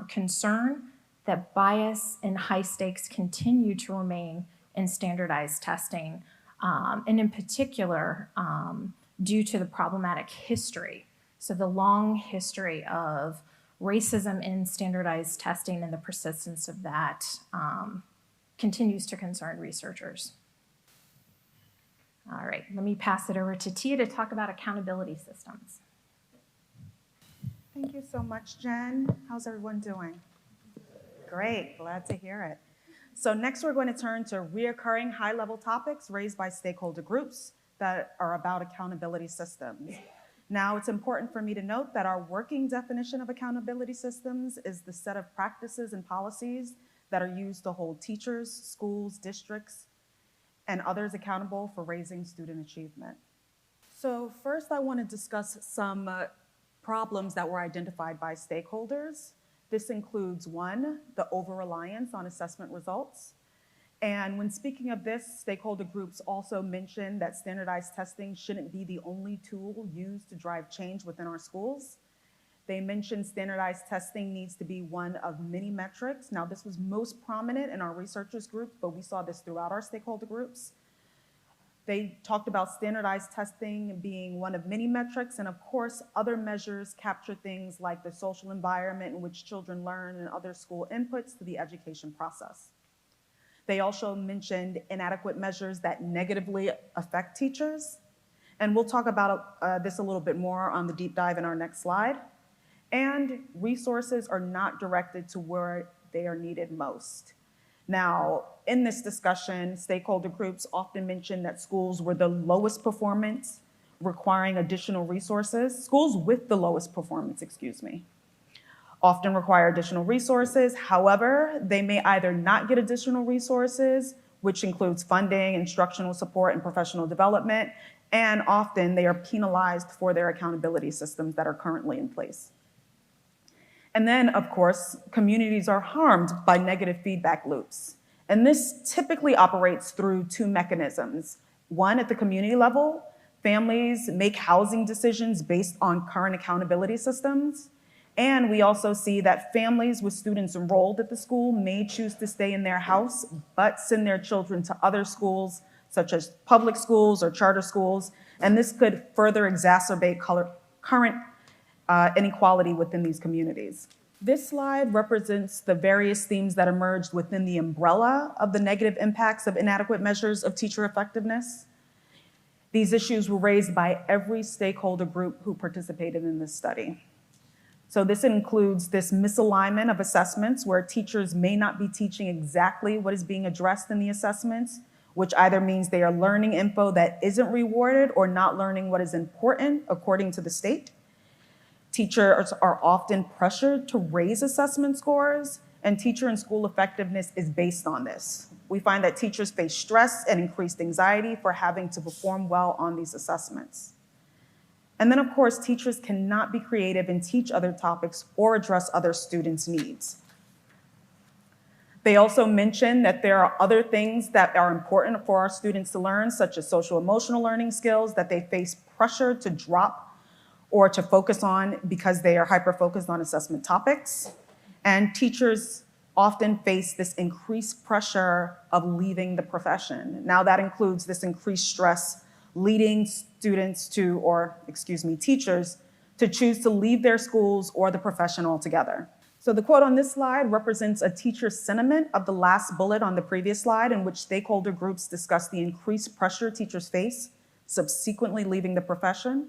concern that bias and high stakes continue to remain in standardized testing, and in particular, due to the problematic history. So the long history of racism in standardized testing and the persistence of that continues to concern researchers. All right, let me pass it over to Tia to talk about accountability systems. Thank you so much, Jen. How's everyone doing? Great, glad to hear it. So next we're going to turn to reoccurring high-level topics raised by stakeholder groups that are about accountability systems. Now, it's important for me to note that our working definition of accountability systems is the set of practices and policies that are used to hold teachers, schools, districts, and others accountable for raising student achievement. So first, I want to discuss some problems that were identified by stakeholders. This includes one, the over-reliance on assessment results. And when speaking of this, stakeholder groups also mentioned that standardized testing shouldn't be the only tool used to drive change within our schools. They mentioned standardized testing needs to be one of many metrics. Now, this was most prominent in our researchers group, but we saw this throughout our stakeholder groups. They talked about standardized testing being one of many metrics, and of course, other measures capture things like the social environment in which children learn and other school inputs to the education process. They also mentioned inadequate measures that negatively affect teachers, and we'll talk about this a little bit more on the deep dive in our next slide. And resources are not directed to where they are needed most. Now, in this discussion, stakeholder groups often mention that schools were the lowest performance, requiring additional resources. Schools with the lowest performance, often require additional resources. However, they may either not get additional resources, which includes funding, instructional support, and professional development, and often they are penalized for their accountability systems that are currently in place. And then, of course, communities are harmed by negative feedback loops. And this typically operates through two mechanisms. One, at the community level, families make housing decisions based on current accountability systems. And we also see that families with students enrolled at the school may choose to stay in their house, but send their children to other schools, such as public schools or charter schools. And this could further exacerbate current inequality within these communities. This slide represents the various themes that emerged within the umbrella of the negative impacts of inadequate measures of teacher effectiveness. These issues were raised by every stakeholder group who participated in this study. So this includes this misalignment of assessments where teachers may not be teaching exactly what is being addressed in the assessments, which either means they are learning info that isn't rewarded or not learning what is important according to the state. Teachers are often pressured to raise assessment scores, and teacher and school effectiveness is based on this. We find that teachers face stress and increased anxiety for having to perform well on these assessments. And then, of course, teachers cannot be creative and teach other topics or address other students' needs. They also mentioned that there are other things that are important for our students to learn, such as social emotional learning skills that they face pressure to drop or to focus on because they are hyper-focused on assessment topics. And teachers often face this increased pressure of leaving the profession. Now that includes this increased stress leading students to, teachers to choose to leave their schools or the profession altogether. So the quote on this slide represents a teacher's sentiment of the last bullet on the previous slide, in which stakeholder groups discuss the increased pressure teachers face, subsequently leaving the profession.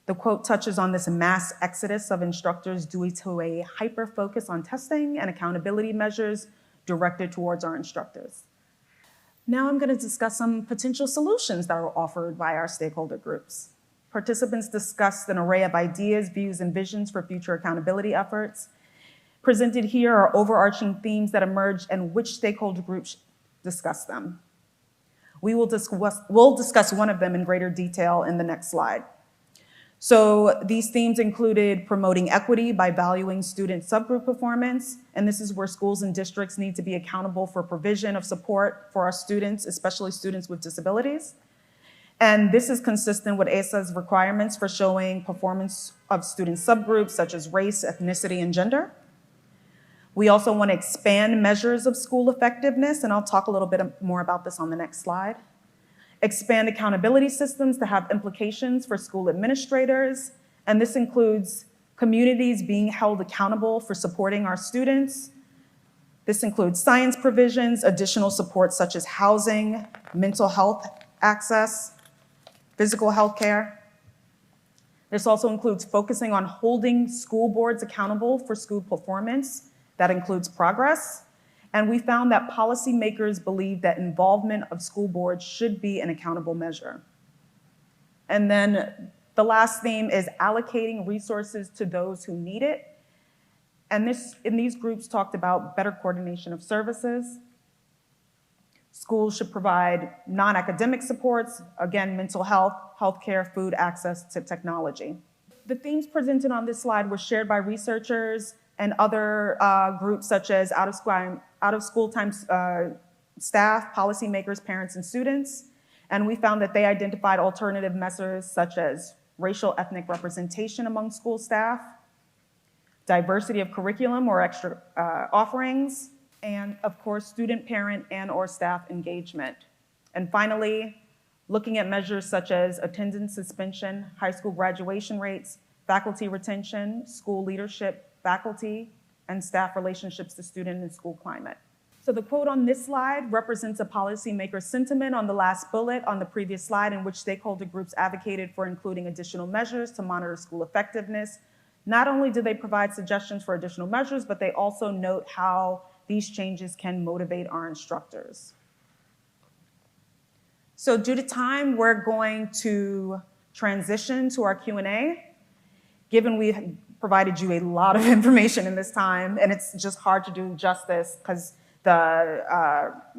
The quote touches on this mass exodus of instructors due to a hyper-focus on testing and accountability measures directed towards our instructors. Now I'm going to discuss some potential solutions that were offered by our stakeholder groups. Participants discussed an array of ideas, views, and visions for future accountability efforts. Presented here are overarching themes that emerge and which stakeholder groups discuss them. We'll discuss one of them in greater detail in the next slide. So these themes included promoting equity by valuing student subgroup performance, and this is where schools and districts need to be accountable for provision of support for our students, especially students with disabilities. And this is consistent with ASA's requirements for showing performance of student subgroups such as race, ethnicity, and gender. We also want to expand measures of school effectiveness, and I'll talk a little bit more about this on the next slide. Expand accountability systems to have implications for school administrators, and this includes communities being held accountable for supporting our students. This includes science provisions, additional support such as housing, mental health access, physical health care. This also includes focusing on holding school boards accountable for school performance. That includes progress. And we found that policymakers believe that involvement of school boards should be an accountable measure. And then the last theme is allocating resources to those who need it. And these groups talked about better coordination of services. Schools should provide non-academic supports, again, mental health, healthcare, food, access to technology. The themes presented on this slide were shared by researchers and other groups such as out-of-school time staff, policymakers, parents, and students. And we found that they identified alternative measures such as racial ethnic representation among school staff, diversity of curriculum or extra offerings, and of course, student, parent, and/or staff engagement. And finally, looking at measures such as attendance suspension, high school graduation rates, faculty retention, school leadership, faculty, and staff relationships to student and school climate. So the quote on this slide represents a policymaker's sentiment on the last bullet on the previous slide, in which stakeholder groups advocated for including additional measures to monitor school effectiveness. Not only do they provide suggestions for additional measures, but they also note how these changes can motivate our instructors. So due to time, we're going to transition to our Q&A. Given we've provided you a lot of information in this time, and it's just hard to do justice because the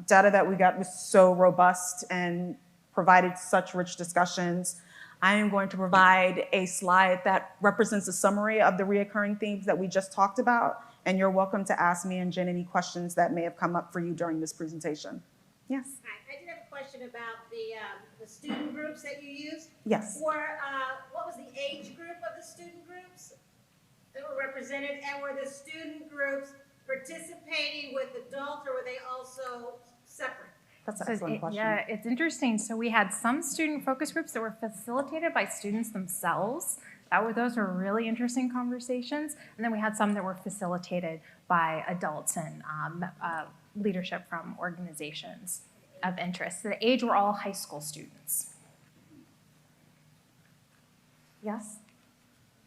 data that we got was so robust and provided such rich discussions, I am going to provide a slide that represents a summary of the reoccurring themes that we just talked about, and you're welcome to ask me and Jen any questions that may have come up for you during this presentation. Yes? Hi, I did have a question about the student groups that you used. Yes. What was the age group of the student groups that were represented, and were the student groups participating with adults, or were they also separate? That's an excellent question. Yeah, it's interesting. So we had some student focus groups that were facilitated by students themselves. Those were really interesting conversations. And then we had some that were facilitated by adults and leadership from organizations of interest. So the age were all high school students. Yes?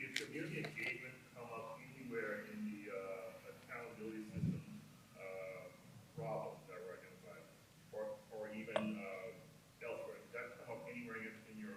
Did community engagement come up anywhere in the accountability system problems that were identified, or even elsewhere? Did that come up anywhere in your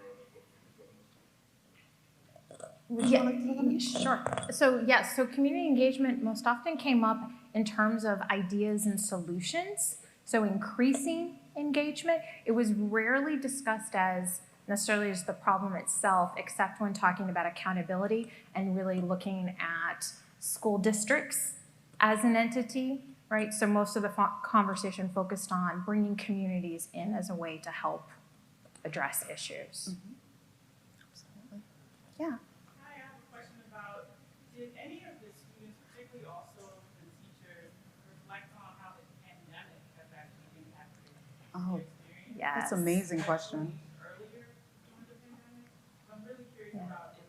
Sure. So yes, so community engagement most often came up in terms of ideas and solutions. So increasing engagement, it was rarely discussed as necessarily as the problem itself, except when talking about accountability and really looking at school districts as an entity, right? So most of the conversation focused on bringing communities in as a way to help address issues. Mm-hmm. Absolutely. Yeah. Hi, I have a question about, did any of the students, particularly also the teachers, reflect on how the pandemic has actually impacted their experience? Yes. That's an amazing question. Earlier during the pandemic? I'm really curious about if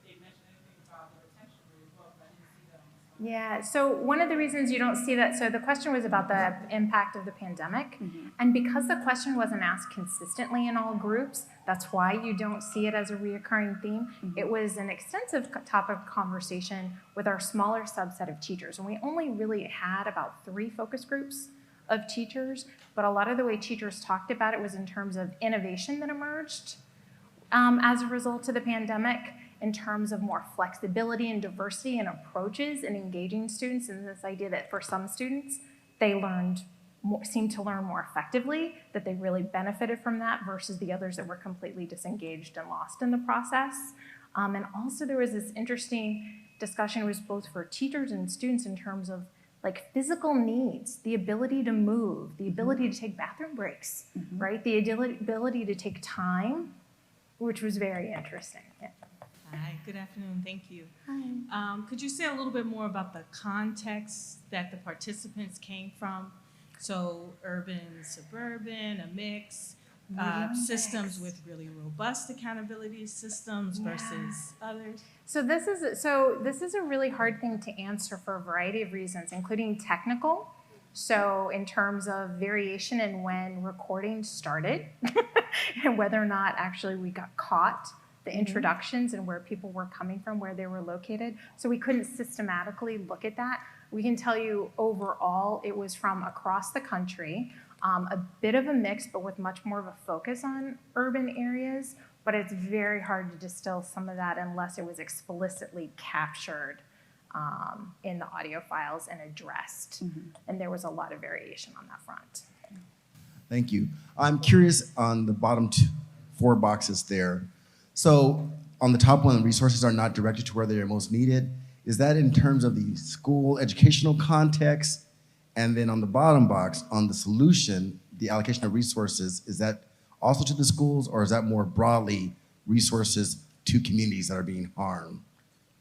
they mentioned anything about the retention rate as well, because I didn't see that on the slide. Yeah, so one of the reasons you don't see that, so the question was about the impact of the pandemic, and because the question wasn't asked consistently in all groups, that's why you don't see it as a reoccurring theme. It was an extensive topic of conversation with our smaller subset of teachers, and we only really had about 3 focus groups of teachers, but a lot of the way teachers talked about it was in terms of innovation that emerged as a result of the pandemic, in terms of more flexibility and diversity and approaches in engaging students, and this idea that for some students, they seemed to learn more effectively, that they really benefited from that versus the others that were completely disengaged and lost in the process. And also there was this interesting discussion, was both for teachers and students in terms of like physical needs, the ability to move, the ability to take bathroom breaks, right? The ability to take time, which was very interesting. Yeah. Hi, good afternoon, thank you. Hi. Could you say a little bit more about the context that the participants came from? So urban, suburban, a mix, systems with really robust accountability systems versus others? So this is a really hard thing to answer for a variety of reasons, including technical. So in terms of variation in when recording started and whether or not actually we got caught, the introductions and where people were coming from, where they were located. So we couldn't systematically look at that. We can tell you overall it was from across the country, a bit of a mix, but with much more of a focus on urban areas. But it's very hard to distill some of that unless it was explicitly captured in the audio files and addressed. And there was a lot of variation on that front. Thank you. I'm curious on the bottom 4 boxes there. So on the top one, resources are not directed to where they are most needed. Is that in terms of the school educational context? And then on the bottom box, on the solution, the allocation of resources, is that also to the schools, or is that more broadly resources to communities that are being harmed?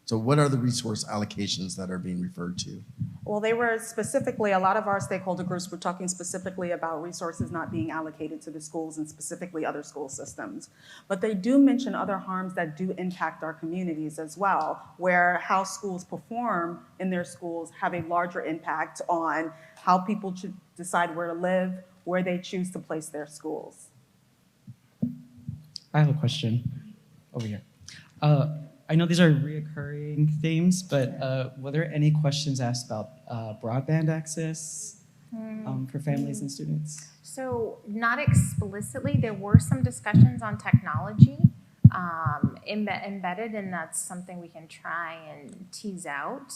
So what are the resource allocations that are being referred to? Well, they were specifically, a lot of our stakeholder groups were talking specifically about resources not being allocated to the schools and specifically other school systems. But they do mention other harms that do impact our communities as well, where how schools perform in their schools have a larger impact on how people should decide where to live, where they choose to place their schools. I have a question over here. I know these are reoccurring themes, but were there any questions asked about broadband access for families and students? So not explicitly, there were some discussions on technology embedded, and that's something we can try and tease out,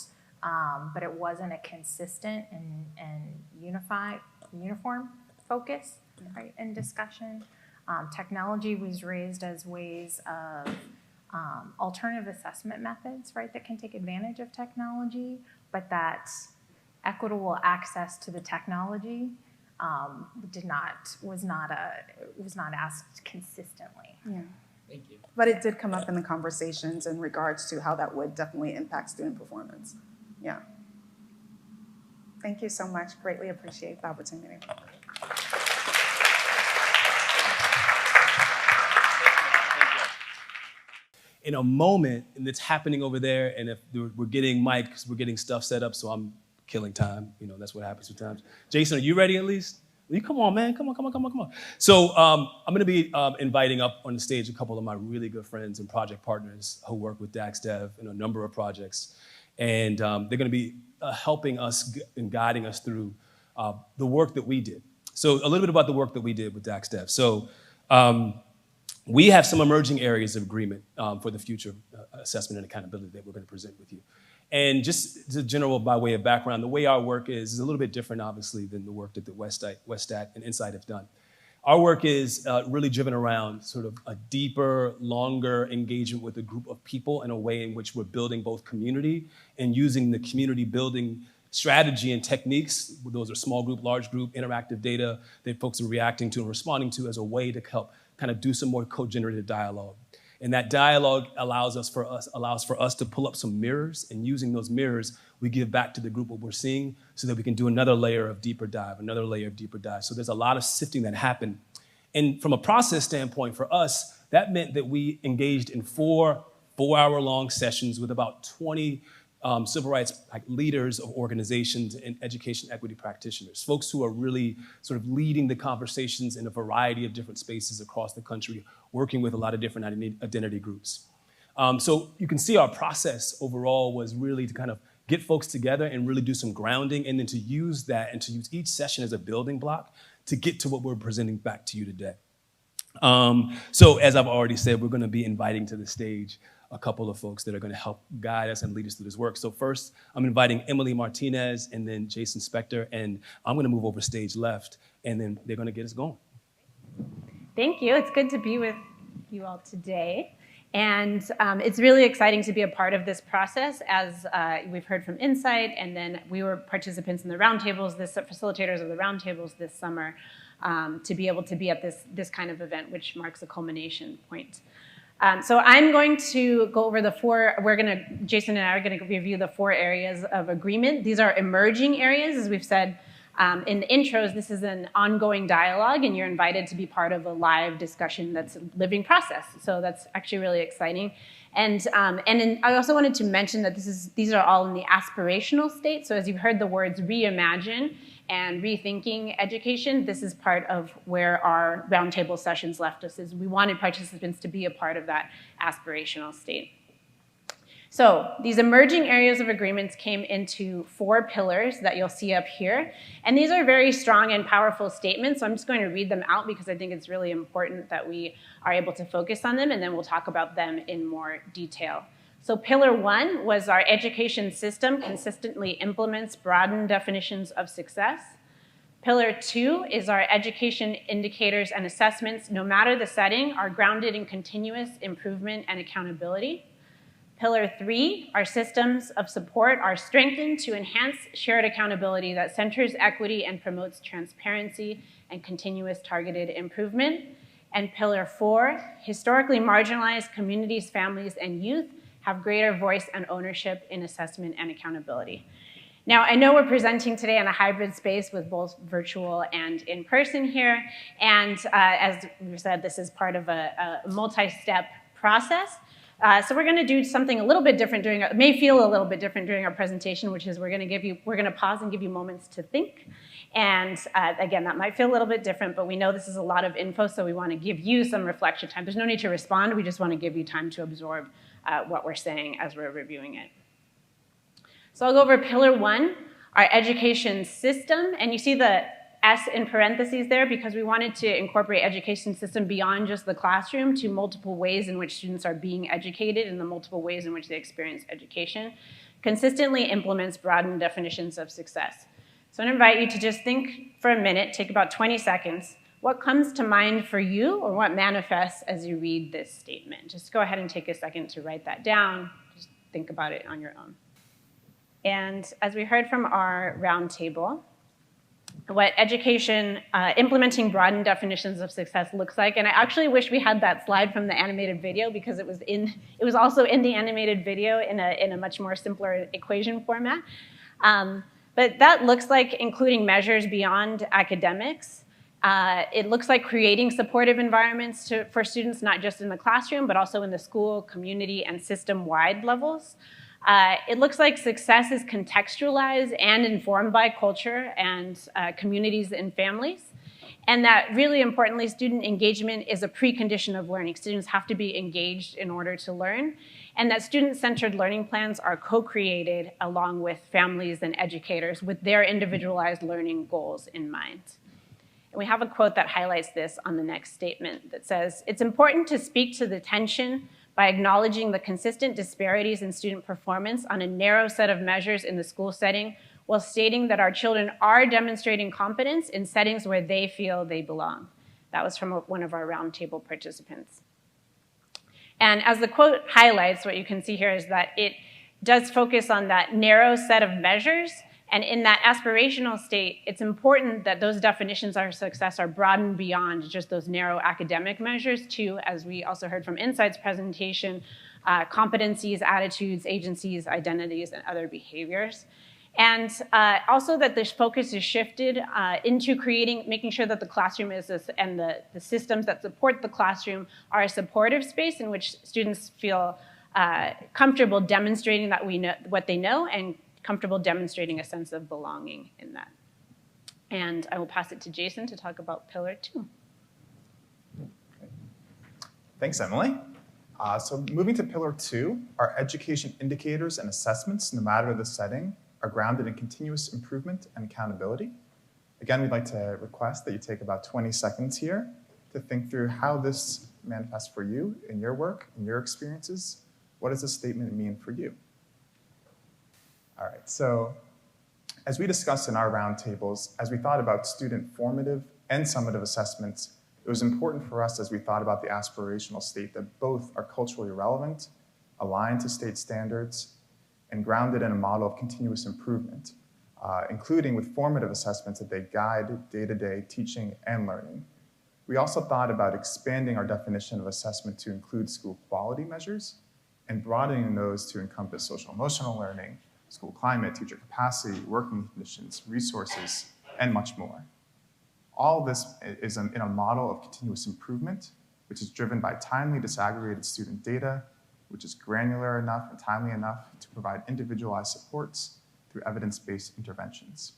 but it wasn't a consistent and uniform focus, right, in discussion. Technology was raised as ways of alternative assessment methods, right, that can take advantage of technology, but that equitable access to the technology was not asked consistently. Yeah. Thank you. But it did come up in the conversations in regards to how that would definitely impact student performance. Yeah. Thank you so much. Greatly appreciate the opportunity. In a moment, and it's happening over there, and if we're getting mics, we're getting stuff set up, so I'm killing time. You know, that's what happens sometimes. Jason, are you ready at least? Come on, man. Come on. So I'm going to be inviting up on the stage a couple of my really good friends and project partners who work with DaxDev in a number of projects. And they're going to be helping us and guiding us through the work that we did. So a little bit about the work that we did with DaxDev. So we have some emerging areas of agreement for the future assessment and accountability that we're going to present with you. And just as general by way of background, the way our work is a little bit different, obviously, than the work that the Westat and Insight have done. Our work is really driven around sort of a deeper, longer engagement with a group of people in a way in which we're building both community and using the community building strategy and techniques. Those are small group, large group, interactive data that folks are reacting to and responding to as a way to help kind of do some more co-generated dialogue. And that dialogue allows for us to pull up some mirrors, and using those mirrors, we give back to the group what we're seeing so that we can do another layer of deeper dive. So there's a lot of sifting that happened. And from a process standpoint for us, that meant that we engaged in four hour-long sessions with about 20 civil rights leaders of organizations and education equity practitioners, folks who are really sort of leading the conversations in a variety of different spaces across the country, working with a lot of different identity groups. So you can see our process overall was really to kind of get folks together and really do some grounding, and then to use that and to use each session as a building block to get to what we're presenting back to you today. So as I've already said, we're going to be inviting to the stage a couple of folks that are going to help guide us and lead us through this work. So first, I'm inviting Emily Martinez and then Jason Spector, and I'm going to move over stage left, and then they're going to get us going. Thank you. It's good to be with you all today. And it's really exciting to be a part of this process, as we've heard from Insight, and then we were participants in the roundtables, facilitators of the roundtables this summer, to be able to be at this kind of event, which marks a culmination point. So I'm going to go over Jason and I are going to review the 4 areas of agreement. These are emerging areas, as we've said in the intros. This is an ongoing dialogue, and you're invited to be part of a live discussion that's a living process. So that's actually really exciting. And I also wanted to mention that these are all in the aspirational state. So as you've heard the words reimagine and rethinking education, this is part of where our roundtable sessions left us, is we wanted participants to be a part of that aspirational state. So these emerging areas of agreements came into 4 pillars that you'll see up here. And these are very strong and powerful statements. So I'm just going to read them out because I think it's really important that we are able to focus on them, and then we'll talk about them in more detail. So pillar 1 was our education system consistently implements broadened definitions of success. Pillar 2 is our education indicators and assessments, no matter the setting, are grounded in continuous improvement and accountability. Pillar 3, our systems of support are strengthened to enhance shared accountability that centers equity and promotes transparency and continuous targeted improvement. And pillar 4, historically marginalized communities, families, and youth have greater voice and ownership in assessment and accountability. Now, I know we're presenting today in a hybrid space with both virtual and in person here. And as we said, this is part of a multi-step process. So we're going to do something a little bit different it may feel a little bit different during our presentation, which is we're going to pause and give you moments to think. And again, that might feel a little bit different, but we know this is a lot of info, so we want to give you some reflection time. There's no need to respond. We just want to give you time to absorb what we're saying as we're reviewing it. So I'll go over pillar 1, our education system. And you see the S in parentheses there because we wanted to incorporate education system beyond just the classroom to multiple ways in which students are being educated and the multiple ways in which they experience education. Consistently implements broadened definitions of success. So I'm going to invite you to just think for a minute, take about 20 seconds. What comes to mind for you or what manifests as you read this statement? Just go ahead and take a second to write that down. Just think about it on your own. And as we heard from our roundtable, what education, implementing broadened definitions of success looks like. And I actually wish we had that slide from the animated video because it was also in the animated video in a much more simpler equation format. But that looks like including measures beyond academics. It looks like creating supportive environments for students, not just in the classroom, but also in the school, community, and system-wide levels. It looks like success is contextualized and informed by culture and communities and families. And that really importantly, student engagement is a precondition of learning. Students have to be engaged in order to learn. And that student-centered learning plans are co-created along with families and educators with their individualized learning goals in mind. And we have a quote that highlights this on the next statement that says, "It's important to speak to the tension by acknowledging the consistent disparities in student performance on a narrow set of measures in the school setting, while stating that our children are demonstrating competence in settings where they feel they belong." That was from one of our roundtable participants. And as the quote highlights, what you can see here is that it does focus on that narrow set of measures. And in that aspirational state, it's important that those definitions of success are broadened beyond just those narrow academic measures to, as we also heard from Insight's presentation, competencies, attitudes, agencies, identities, and other behaviors. And also that this focus is shifted into making sure that the classroom and the systems that support the classroom are a supportive space in which students feel comfortable demonstrating that we know what they know and comfortable demonstrating a sense of belonging in that. And I will pass it to Jason to talk about pillar 2. Thanks, Emily. So moving to pillar 2, our education indicators and assessments, no matter the setting, are grounded in continuous improvement and accountability. Again, we'd like to request that you take about 20 seconds here to think through how this manifests for you in your work, in your experiences, what does this statement mean for you? All right, so as we discussed in our roundtables, as we thought about student formative and summative assessments, it was important for us as we thought about the aspirational state that both are culturally relevant, aligned to state standards, and grounded in a model of continuous improvement, including with formative assessments that they guide day-to-day teaching and learning. We also thought about expanding our definition of assessment to include school quality measures and broadening those to encompass social emotional learning, school climate, teacher capacity, working conditions, resources, and much more. All of this is in a model of continuous improvement, which is driven by timely disaggregated student data, which is granular enough and timely enough to provide individualized supports through evidence-based interventions.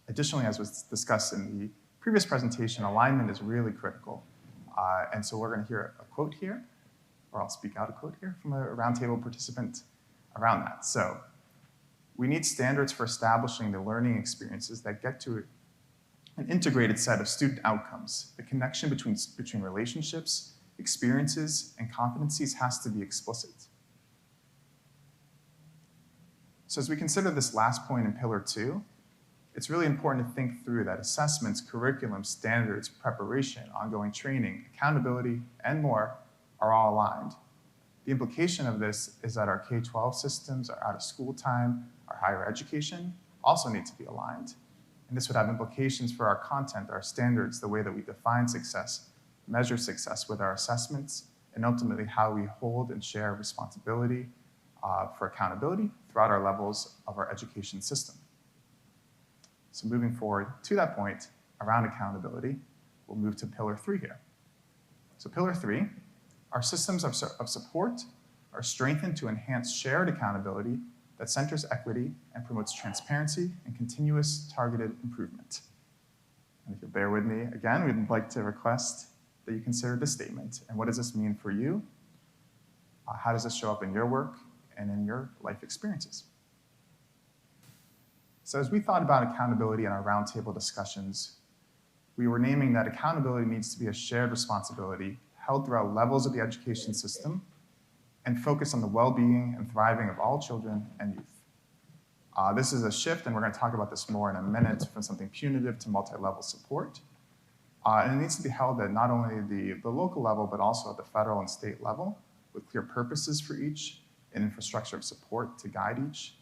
Additionally, as was discussed in the previous presentation, alignment is really critical. And so we're going to hear a quote here, or I'll speak out a quote here from a roundtable participant around that. So, we need standards for establishing the learning experiences that get to an integrated set of student outcomes. The connection between relationships, experiences, and competencies has to be explicit. So as we consider this last point in Pillar 2, it's really important to think through that assessments, curriculum, standards, preparation, ongoing training, accountability, and more are all aligned. The implication of this is that our K-12 systems, our out-of-school time, our higher education also need to be aligned. And this would have implications for our content, our standards, the way that we define success, measure success with our assessments, and ultimately how we hold and share responsibility for accountability throughout our levels of our education system. So moving forward to that point around accountability, we'll move to Pillar 3 here. So Pillar 3, our systems of support are strengthened to enhance shared accountability that centers equity and promotes transparency and continuous targeted improvement. And if you'll bear with me, again, we'd like to request that you consider this statement. And what does this mean for you? How does this show up in your work and in your life experiences? So as we thought about accountability in our roundtable discussions, we were naming that accountability needs to be a shared responsibility held throughout levels of the education system and focus on the well-being and thriving of all children and youth. This is a shift, and we're going to talk about this more in a minute, from something punitive to multi-level support. And it needs to be held at not only the local level, but also at the federal and state level, with clear purposes for each, and infrastructure of support to guide each,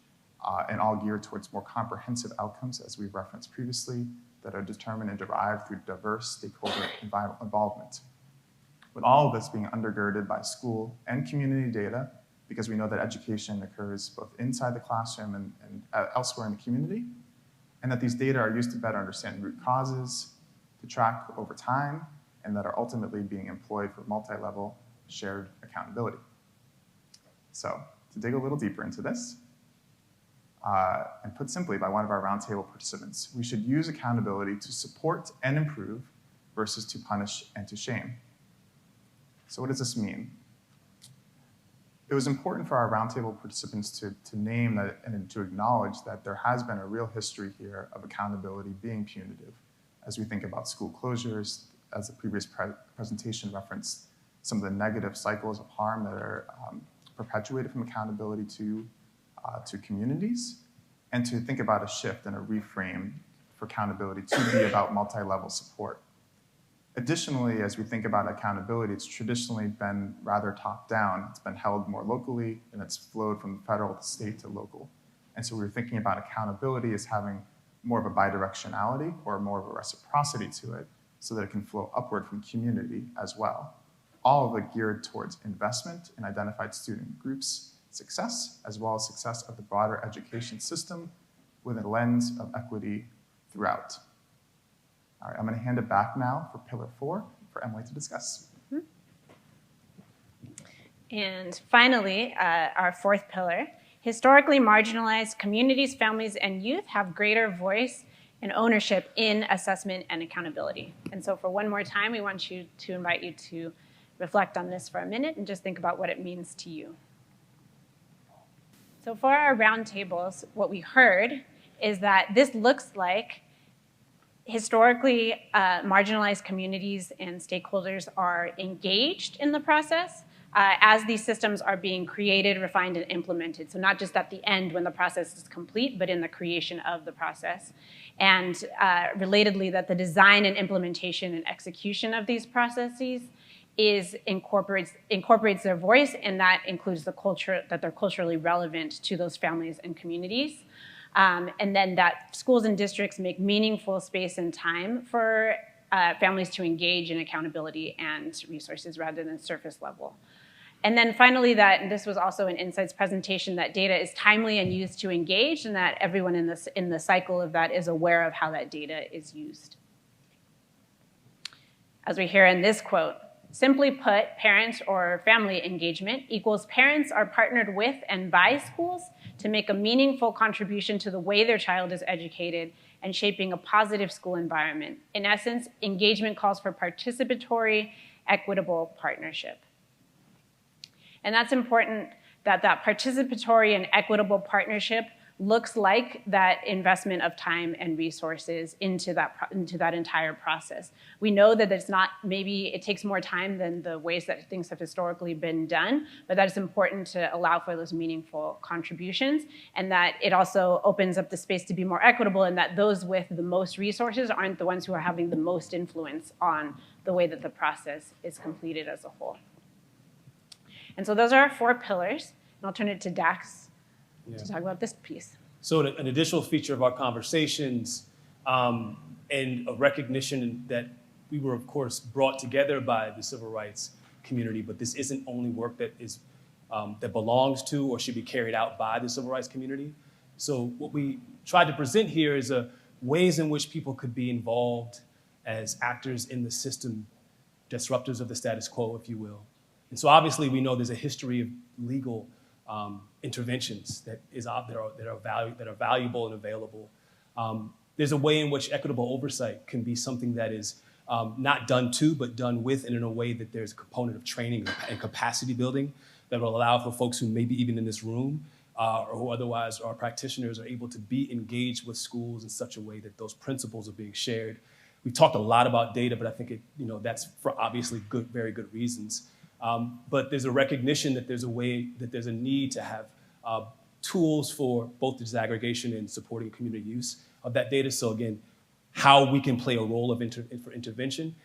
and all geared towards more comprehensive outcomes, as we've referenced previously, that are determined and derived through diverse stakeholder involvement. With all of this being undergirded by school and community data, because we know that education occurs both inside the classroom and elsewhere in the community, and that these data are used to better understand root causes, to track over time, and that are ultimately being employed for multi-level shared accountability. So, to dig a little deeper into this, and put simply by one of our roundtable participants, we should use accountability to support and improve versus to punish and to shame. So what does this mean? It was important for our roundtable participants to name that and to acknowledge that there has been a real history here of accountability being punitive. As we think about school closures, as the previous presentation referenced, some of the negative cycles of harm that are perpetuated from accountability to communities, and to think about a shift and a reframe for accountability to be about multi-level support. Additionally, as we think about accountability, it's traditionally been rather top-down. It's been held more locally, and it's flowed from federal to state to local. And so we were thinking about accountability as having more of a bidirectionality or more of a reciprocity to it, so that it can flow upward from community as well. All of it geared towards investment in identified student groups' success, as well as success of the broader education system with a lens of equity throughout. All right, I'm going to hand it back now for Pillar 4 for Emily to discuss. And finally, our fourth pillar, historically marginalized communities, families, and youth have greater voice and ownership in assessment and accountability. And so for one more time, we want to invite you to reflect on this for a minute and just think about what it means to you. So for our roundtables, what we heard is that this looks like historically marginalized communities and stakeholders are engaged in the process, as these systems are being created, refined, and implemented. So not just at the end when the process is complete, but in the creation of the process. And relatedly, that the design and implementation and execution of these processes incorporates their voice, and that includes the culture, that they're culturally relevant to those families and communities. And then that schools and districts make meaningful space and time for families to engage in accountability and resources rather than surface level. And then finally, that, and this was also in Insight's presentation, that data is timely and used to engage, and that everyone in the cycle of that is aware of how that data is used. As we hear in this quote, simply put, parent or family engagement equals parents are partnered with and by schools to make a meaningful contribution to the way their child is educated and shaping a positive school environment. In essence, engagement calls for participatory, equitable partnership. And that's important, that that participatory and equitable partnership looks like that investment of time and resources into that entire process. We know that it's not, maybe it takes more time than the ways that things have historically been done, but that it's important to allow for those meaningful contributions, and that it also opens up the space to be more equitable, and that those with the most resources aren't the ones who are having the most influence on the way that the process is completed as a whole. And so those are our 4 pillars, and I'll turn it to Dax to talk about this piece. So an additional feature of our conversations and a recognition that we were, of course, brought together by the civil rights community, but this isn't only work that is that belongs to or should be carried out by the civil rights community. So what we tried to present here is ways in which people could be involved as actors in the system, disruptors of the status quo, if you will. And so obviously we know there's a history of legal interventions that are valuable and available. There's a way in which equitable oversight can be something that is not done to, but done with, and in a way that there's a component of training and capacity building that will allow for folks who maybe even in this room or who otherwise are practitioners are able to be engaged with schools in such a way that those principles are being shared. We've talked a lot about data, but I think that's for obviously very good reasons. But there's a recognition that there's a need to have tools for both the disaggregation and supporting community use of that data. So again, how we can play a role for intervention.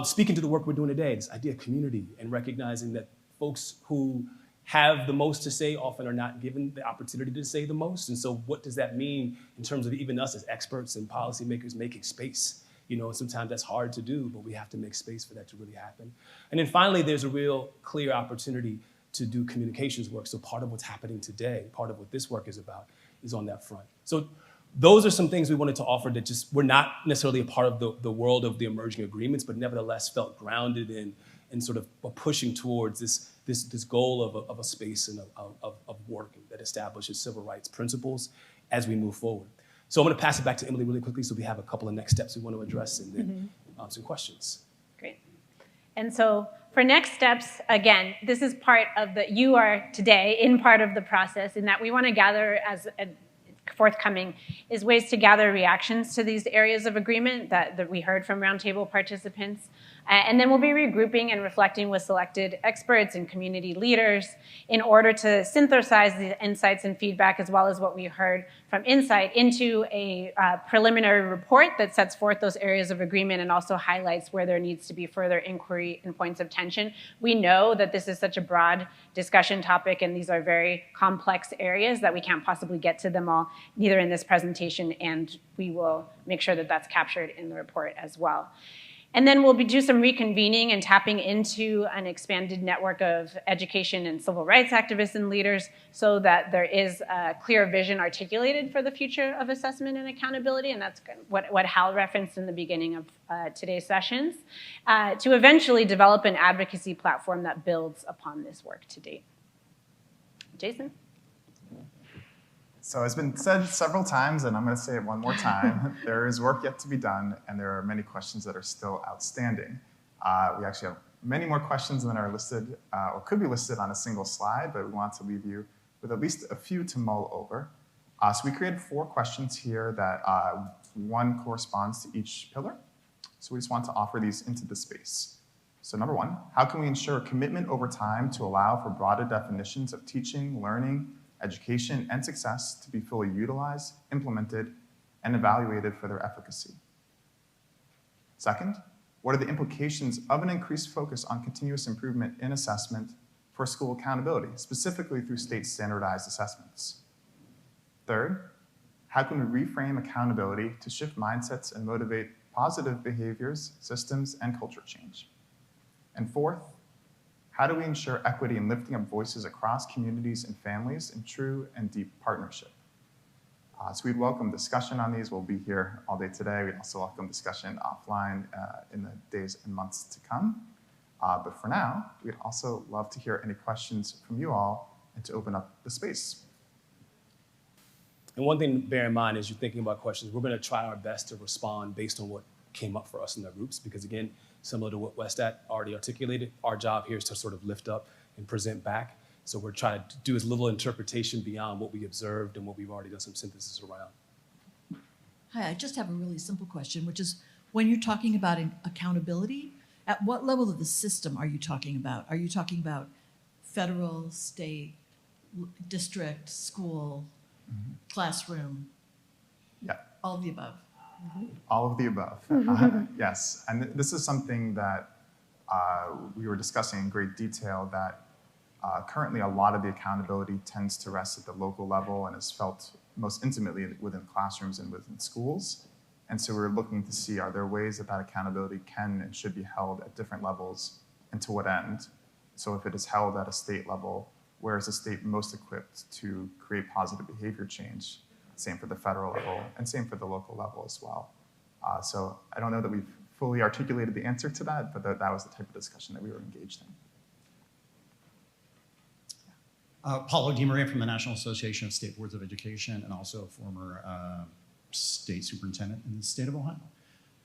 Speaking to the work we're doing today, this idea of community and recognizing that folks who have the most to say often are not given the opportunity to say the most. And so what does that mean in terms of even us as experts and policymakers making space? Sometimes that's hard to do, but we have to make space for that to really happen. And then finally, there's a real clear opportunity to do communications work. So part of what's happening today, part of what this work is about, is on that front. So those are some things we wanted to offer that just were not necessarily a part of the world of the emerging agreements, but nevertheless felt grounded in sort of pushing towards this goal of a space and of work that establishes civil rights principles as we move forward. So I'm going to pass it back to Emily really quickly so we have a couple of next steps we want to address and then some questions. Great. And so for next steps, again, this is part of you are today in part of the process in that we want to gather as forthcoming is ways to gather reactions to these areas of agreement that we heard from Roundtable participants. And then we'll be regrouping and reflecting with selected experts and community leaders in order to synthesize the insights and feedback as well as what we heard from Insight into a preliminary report that sets forth those areas of agreement and also highlights where there needs to be further inquiry and points of tension. We know that this is such a broad discussion topic and these are very complex areas that we can't possibly get to them all, neither in this presentation, and we will make sure that that's captured in the report as well. And then we'll do some reconvening and tapping into an expanded network of education and civil rights activists and leaders so that there is a clear vision articulated for the future of assessment and accountability, and that's what Hal referenced in the beginning of today's sessions, to eventually develop an advocacy platform that builds upon this work to date. Jason? So it's been said several times, and I'm going to say it one more time. There is work yet to be done, and there are many questions that are still outstanding. We actually have many more questions than are listed or could be listed on a single slide, but we want to leave you with at least a few to mull over. So we created 4 questions here that one corresponds to each pillar. So we just want to offer these into the space. So number one, how can we ensure a commitment over time to allow for broader definitions of teaching, learning, education, and success to be fully utilized, implemented, and evaluated for their efficacy? Second, what are the implications of an increased focus on continuous improvement in assessment for school accountability, specifically through state standardized assessments? Third, how can we reframe accountability to shift mindsets and motivate positive behaviors, systems, and culture change? And fourth, how do we ensure equity in lifting up voices across communities and families in true and deep partnership? So we'd welcome discussion on these. We'll be here all day today. We'd also welcome discussion offline in the days and months to come. But for now, we'd also love to hear any questions from you all and to open up the space. And one thing to bear in mind as you're thinking about questions, we're going to try our best to respond based on what came up for us in the groups, because again, similar to what Westat already articulated, our job here is to sort of lift up and present back. So we're trying to do as little interpretation beyond what we observed and what we've already done some synthesis around. Hi, I just have a really simple question, which is when you're talking about accountability, at what level of the system are you talking about? Are you talking about federal, state, district, school, classroom? Yeah. All of the above. All of the above. Yes, and this is something that we were discussing in great detail, that currently a lot of the accountability tends to rest at the local level and is felt most intimately within classrooms and within schools. And so we're looking to see, are there ways that that accountability can and should be held at different levels, and to what end? So if it is held at a state level, where is the state most equipped to create positive behavior change? Same for the federal level, and same for the local level as well. So I don't know that we've fully articulated the answer to that, but that was the type of discussion that we were engaged in. Paulo DiMaria from the National Association of State Boards of Education, and also a former state superintendent in the state of Ohio.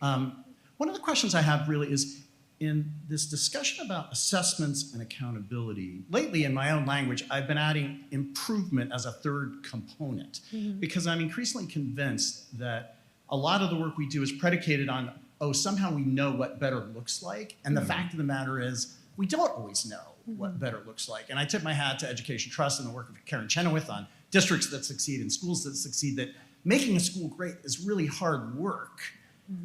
One of the questions I have really is, in this discussion about assessments and accountability, lately in my own language, I've been adding improvement as a third component, because I'm increasingly convinced that a lot of the work we do is predicated on, oh, somehow we know what better looks like. And the fact of the matter is, we don't always know what better looks like. And I tip my hat to Education Trust and the work of Karen Chenoweth on districts that succeed and schools that succeed, that making a school great is really hard work.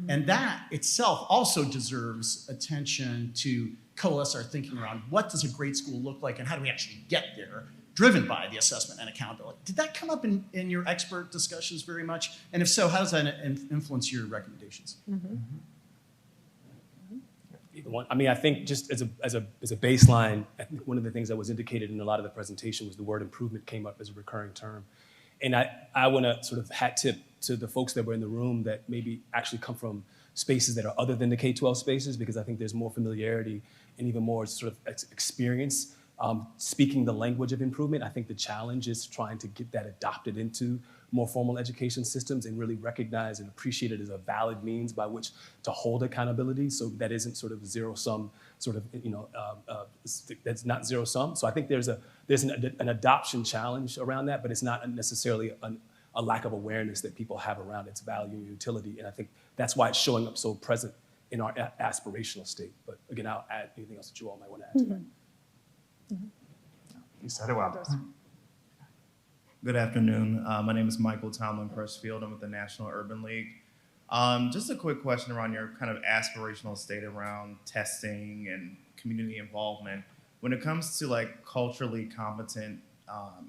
And that itself also deserves attention to coalesce our thinking around what does a great school look like and how do we actually get there, driven by the assessment and accountability. Did that come up in your expert discussions very much? And if so, how does that influence your recommendations? I mean, I think just as a baseline, I think one of the things that was indicated in a lot of the presentation was the word improvement came up as a recurring term. And I want to sort of hat tip to the folks that were in the room that maybe actually come from spaces that are other than the K-12 spaces, because I think there's more familiarity and even more sort of experience speaking the language of improvement. I think the challenge is trying to get that adopted into more formal education systems and really recognize and appreciate it as a valid means by which to hold accountability, so that isn't sort of zero-sum, sort of, that's not zero-sum. So I think there's an adoption challenge around that, but it's not necessarily a lack of awareness that people have around its value and utility. And I think that's why it's showing up so present in our aspirational state. But again, I'll add anything else that you all might want to add to that. You said it well. Good afternoon. My name is Michael Tomlin Pressfield. I'm with the National Urban League. Just a quick question around your kind of aspirational state around testing and community involvement. When it comes to like culturally competent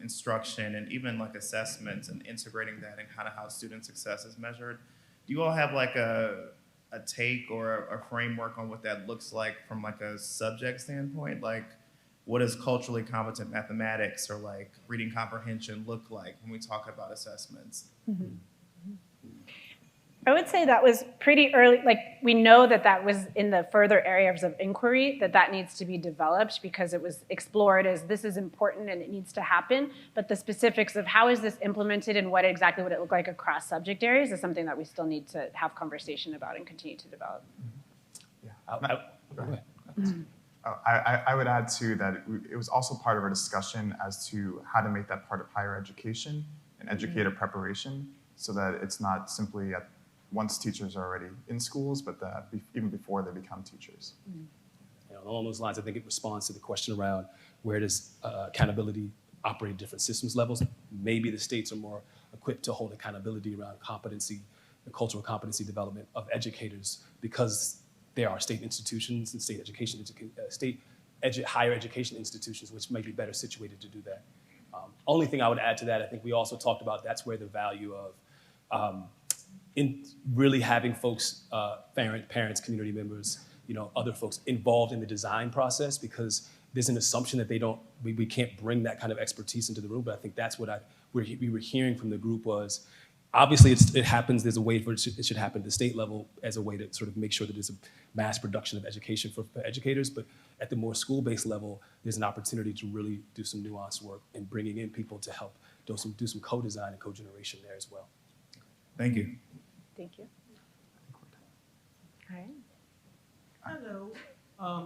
instruction and even like assessments and integrating that in kind of how student success is measured, do you all have like a take or a framework on what that looks like from like a subject standpoint? Like, what does culturally competent mathematics or like reading comprehension look like when we talk about assessments? I would say that was pretty early. Like, we know that was in the further areas of inquiry, that needs to be developed, because it was explored as this is important and it needs to happen. But the specifics of how is this implemented and what exactly would it look like across subject areas is something that we still need to have conversation about and continue to develop. Go ahead. I would add too that it was also part of our discussion as to how to make that part of higher education and educator preparation, so that it's not simply once teachers are already in schools, but that even before they become teachers. Along those lines, I think it responds to the question around where does accountability operate at different systems levels. Maybe the states are more equipped to hold accountability around competency, the cultural competency development of educators, because there are state institutions and higher education institutions which may be better situated to do that. Only thing I would add to that, I think we also talked about that's where the value of in really having folks, parents, community members, other folks involved in the design process, because there's an assumption that we can't bring that kind of expertise into the room. But I think that's what we were hearing from the group was, obviously it happens, there's a way for it should happen at the state level as a way to sort of make sure that there's a mass production of education for educators. But at the more school-based level, there's an opportunity to really do some nuanced work and bringing in people to help do some co-design and co-generation there as well. Thank you. Thank you. All right. Hello,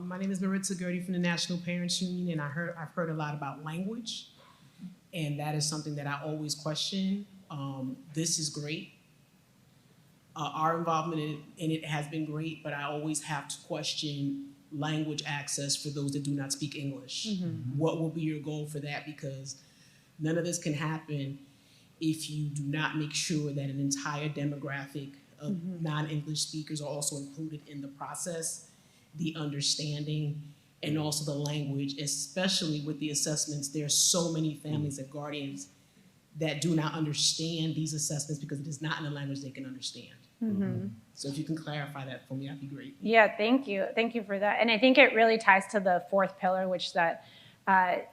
my name is Maritza Gertie from the National Parents Union, and I've heard a lot about language, and that is something that I always question. This is great. Our involvement in it has been great, but I always have to question language access for those that do not speak English. Mm-hmm. What will be your goal for that? Because none of this can happen if you do not make sure that an entire demographic of non-English speakers are also included in the process, the understanding, and also the language, especially with the assessments. There are so many families and guardians that do not understand these assessments because it is not in a language they can understand. Mm-hmm. So if you can clarify that for me, that'd be great. Yeah, thank you. Thank you for that. And I think it really ties to the fourth pillar, which that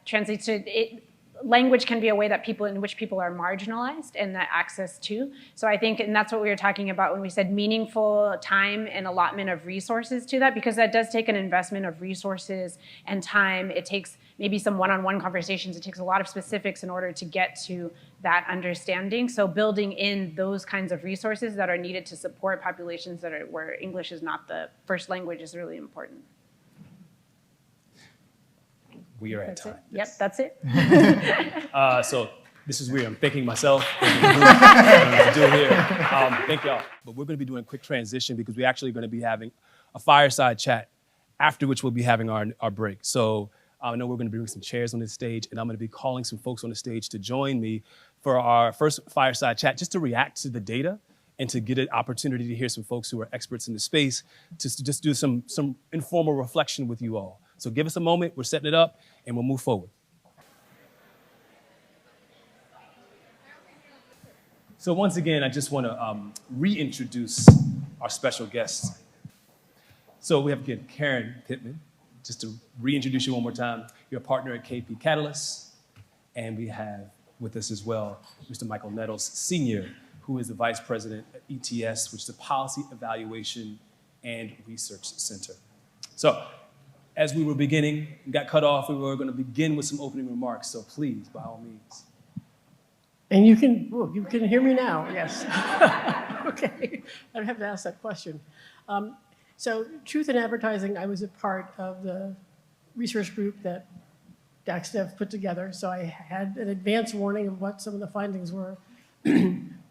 translates to language can be a way that in which people are marginalized and that access to. So I think, and that's what we were talking about when we said meaningful time and allotment of resources to that, because that does take an investment of resources and time. It takes maybe some one-on-one conversations. It takes a lot of specifics in order to get to that understanding. So building in those kinds of resources that are needed to support populations where English is not the first language is really important. We are at time. Yep, that's it. So this is weird. I'm thanking myself. To do it here. Thank y'all. But we're going to be doing a quick transition because we're actually going to be having a fireside chat, after which we'll be having our break. So I know we're going to bring some chairs on this stage, and I'm going to be calling some folks on the stage to join me for our first fireside chat, just to react to the data and to get an opportunity to hear some folks who are experts in the space, to just do some informal reflection with you all. So give us a moment, we're setting it up, and we'll move forward. So once again, I just want to reintroduce our special guests. So we have again Karen Pittman. Just to reintroduce you one more time, you're a partner at KP Catalyst, and we have with us as well Mr. Michael Nettles, Senior, who is the Vice President at ETS, which is the Policy Evaluation and Research Center. So as we were beginning, got cut off, we were going to begin with some opening remarks, so please, by all means. And you can hear me now, yes. Okay, I don't have to ask that question. So Truth in Advertising, I was a part of the research group that DACSTEF put together, so I had an advance warning of what some of the findings were.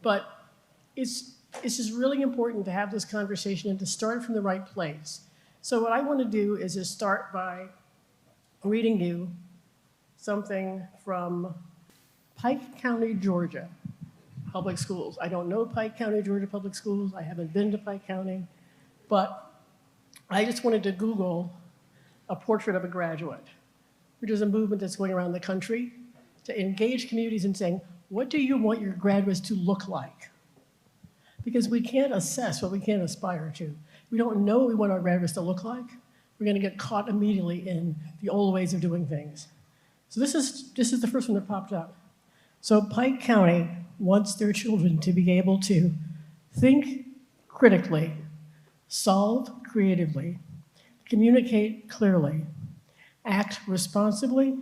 But it's just really important to have this conversation and to start from the right place. So what I want to do is just start by reading you something from Pike County, Georgia Public Schools. I don't know Pike County, Georgia Public Schools. I haven't been to Pike County, but I just wanted to Google a portrait of a graduate, which is a movement that's going around the country to engage communities in saying, what do you want your graduates to look like? Because we can't assess what we can't aspire to. We don't know what we want our graduates to look like. We're going to get caught immediately in the old ways of doing things. So this is the first one that popped up. So Pike County wants their children to be able to think critically, solve creatively, communicate clearly, act responsibly,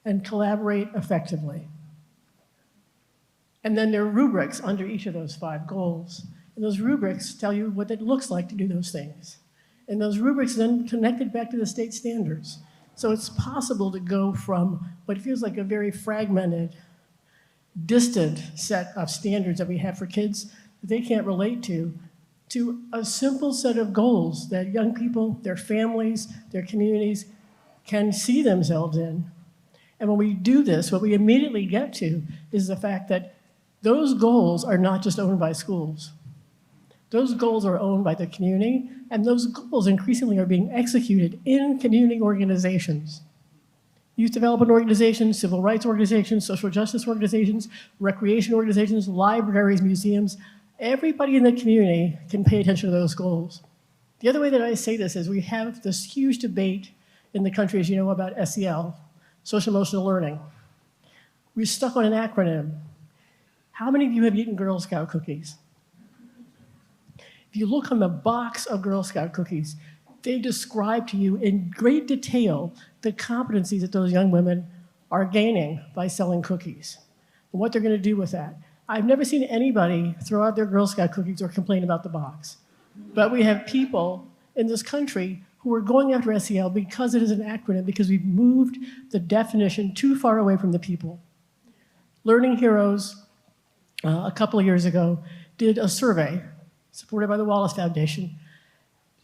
and collaborate effectively. And then there are rubrics under each of those 5 goals. And those rubrics tell you what it looks like to do those things. And those rubrics then connected back to the state standards. So it's possible to go from what feels like a very fragmented, distant set of standards that we have for kids that they can't relate to to a simple set of goals that young people, their families, their communities can see themselves in. And when we do this, what we immediately get to is the fact that those goals are not just owned by schools. Those goals are owned by the community, and those goals increasingly are being executed in community organizations. Youth development organizations, civil rights organizations, social justice organizations, recreation organizations, libraries, museums. Everybody in the community can pay attention to those goals. The other way that I say this is we have this huge debate in the country, as you know, about SEL, social emotional learning. We're stuck on an acronym. How many of you have eaten Girl Scout cookies? If you look on the box of Girl Scout cookies, they describe to you in great detail the competencies that those young women are gaining by selling cookies and what they're going to do with that. I've never seen anybody throw out their Girl Scout cookies or complain about the box. But we have people in this country who are going after SEL because it is an acronym, because we've moved the definition too far away from the people. Learning Heroes, a couple of years ago, did a survey supported by the Wallace Foundation.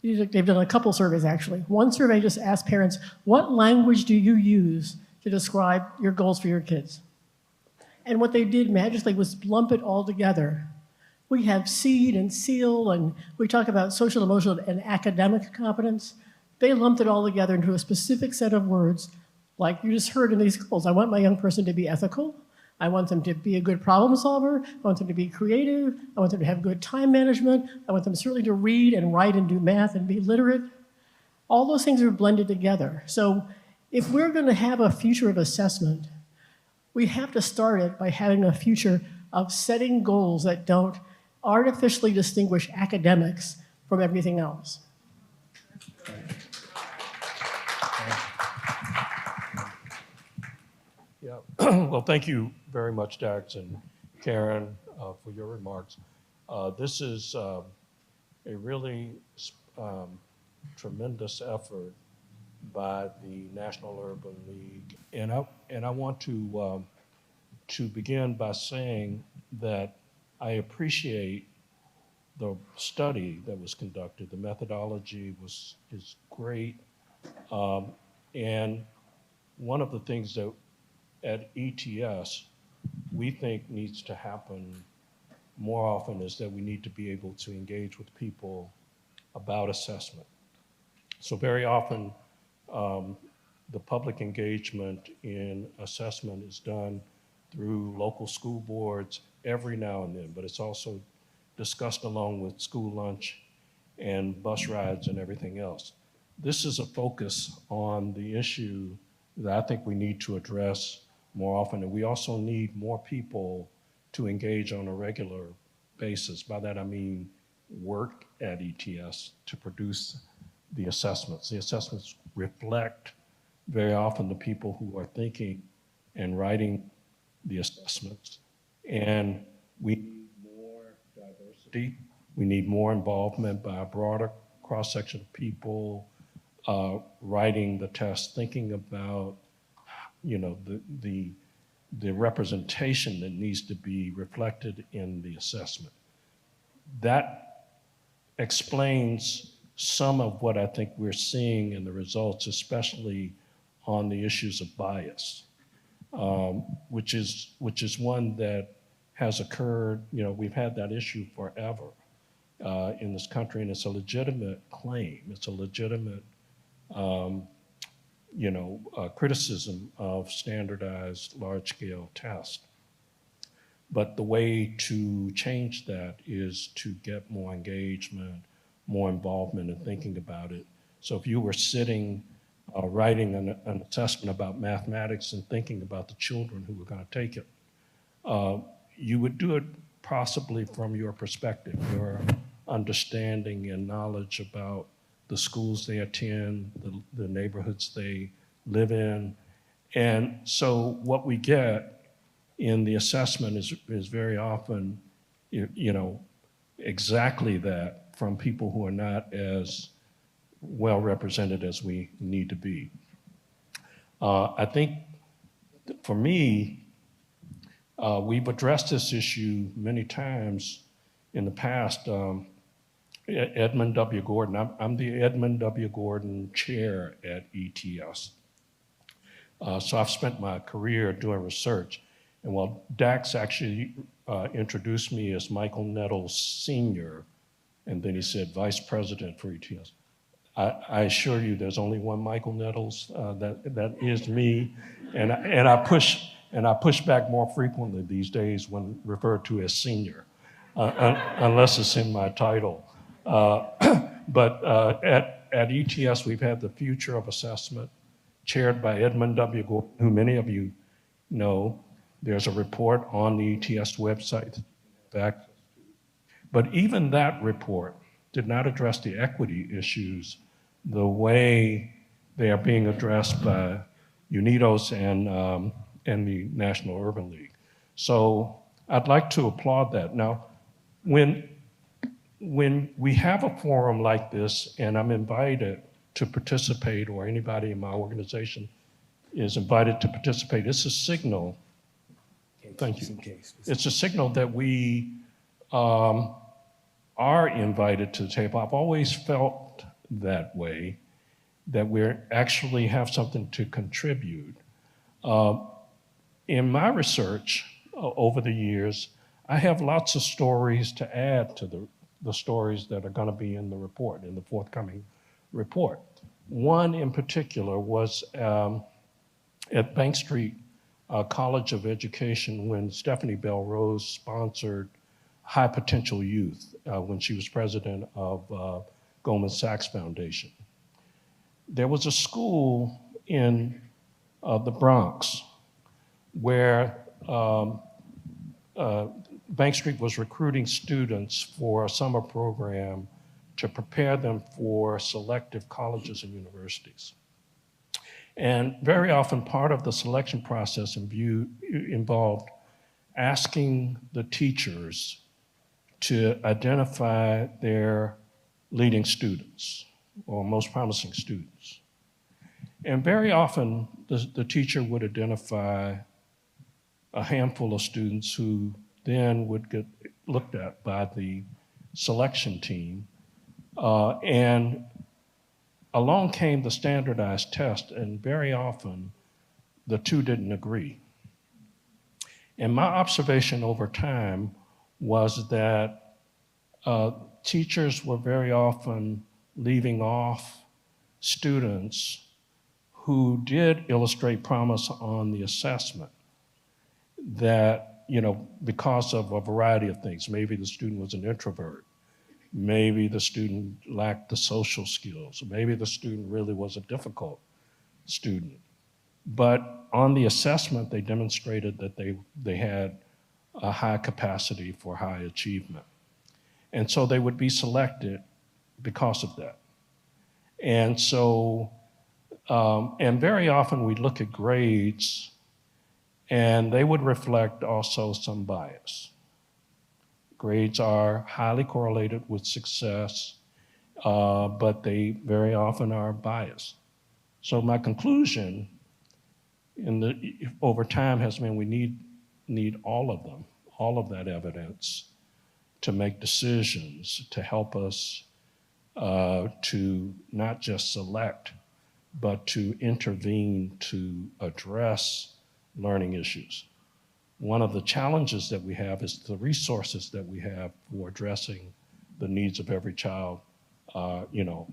They've done a couple surveys, actually. One survey just asked parents, what language do you use to describe your goals for your kids? And what they did magically was lump it all together. We have SEED and SEAL, and we talk about social, emotional, and academic competence. They lumped it all together into a specific set of words, like you just heard in these goals. I want my young person to be ethical. I want them to be a good problem solver. I want them to be creative. I want them to have good time management. I want them certainly to read and write and do math and be literate. All those things are blended together. So if we're going to have a future of assessment, we have to start it by having a future of setting goals that don't artificially distinguish academics from everything else. Yeah, well, thank you very much, Dax and Karen, for your remarks. This is a really tremendous effort by the National Urban League. And I want to begin by saying that I appreciate the study that was conducted. The methodology is great. And one of the things that at ETS we think needs to happen more often is that we need to be able to engage with people about assessment. So very often the public engagement in assessment is done through local school boards every now and then, but it's also discussed along with school lunch and bus rides and everything else. This is a focus on the issue that I think we need to address more often, and we also need more people to engage on a regular basis. By that I mean work at ETS to produce the assessments. The assessments reflect very often the people who are thinking and writing the assessments. And we need more diversity. We need more involvement by a broader cross-section of people writing the test, thinking about the representation that needs to be reflected in the assessment. That explains some of what I think we're seeing in the results, especially on the issues of bias, which is one that has occurred. We've had that issue forever in this country, and it's a legitimate claim. It's a legitimate criticism of standardized large-scale tests. But the way to change that is to get more engagement, more involvement in thinking about it. So if you were sitting writing an assessment about mathematics and thinking about the children who were going to take it, you would do it possibly from your perspective, your understanding and knowledge about the schools they attend, the neighborhoods they live in. And so what we get in the assessment is very often, exactly that from people who are not as well represented as we need to be. I think for me, we've addressed this issue many times in the past. Edmund W. Gordon. I'm the Edmund W. Gordon Chair at ETS. So I've spent my career doing research. And while Dax actually introduced me as Michael Nettles Sr., and then he said Vice President for ETS, I assure you there's only one Michael Nettles. That is me. And I push back more frequently these days when referred to as Senior, unless it's in my title. But at ETS, we've had the Future of Assessment, chaired by Edmund W. Gordon, who many of you know. There's a report on the ETS website. But even that report did not address the equity issues the way they are being addressed by UNIDOS and the National Urban League. So I'd like to applaud that. Now, when we have a forum like this and I'm invited to participate, or anybody in my organization is invited to participate, it's a signal. Thank you. It's a signal that we are invited to the table. I've always felt that way, that we actually have something to contribute. In my research over the years, I have lots of stories to add to the stories that are going to be in the report, in the forthcoming report. One in particular was at Bank Street College of Education when Stephanie Bell Rose sponsored High Potential Youth when she was president of Goldman Sachs Foundation. There was a school in the Bronx where Bank Street was recruiting students for a summer program to prepare them for selective colleges and universities. And very often part of the selection process involved asking the teachers to identify their leading students or most promising students. And very often the teacher would identify a handful of students who then would get looked at by the selection team. And along came the standardized test, and very often the two didn't agree. And my observation over time was that teachers were very often leaving off students who did illustrate promise on the assessment, that, because of a variety of things. Maybe the student was an introvert. Maybe the student lacked the social skills. Maybe the student really was a difficult student. But on the assessment, they demonstrated that they had a high capacity for high achievement. And so they would be selected because of that. And so, and very often we look at grades and they would reflect also some bias. Grades are highly correlated with success, but they very often are biased. So my conclusion over time has been we need all of them, all of that evidence to make decisions to help us to not just select, but to intervene to address learning issues. One of the challenges that we have is the resources that we have for addressing the needs of every child, don't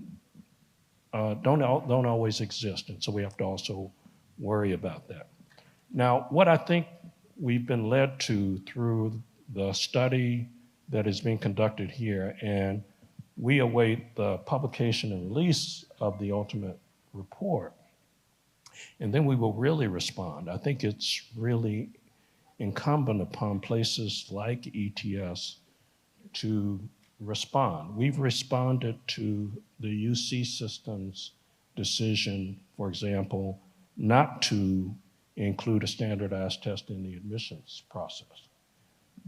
always exist. And so we have to also worry about that. Now, what I think we've been led to through the study that is being conducted here, and we await the publication and release of the ultimate report, and then we will really respond. I think it's really incumbent upon places like ETS to respond. We've responded to the UC system's decision, for example, not to include a standardized test in the admissions process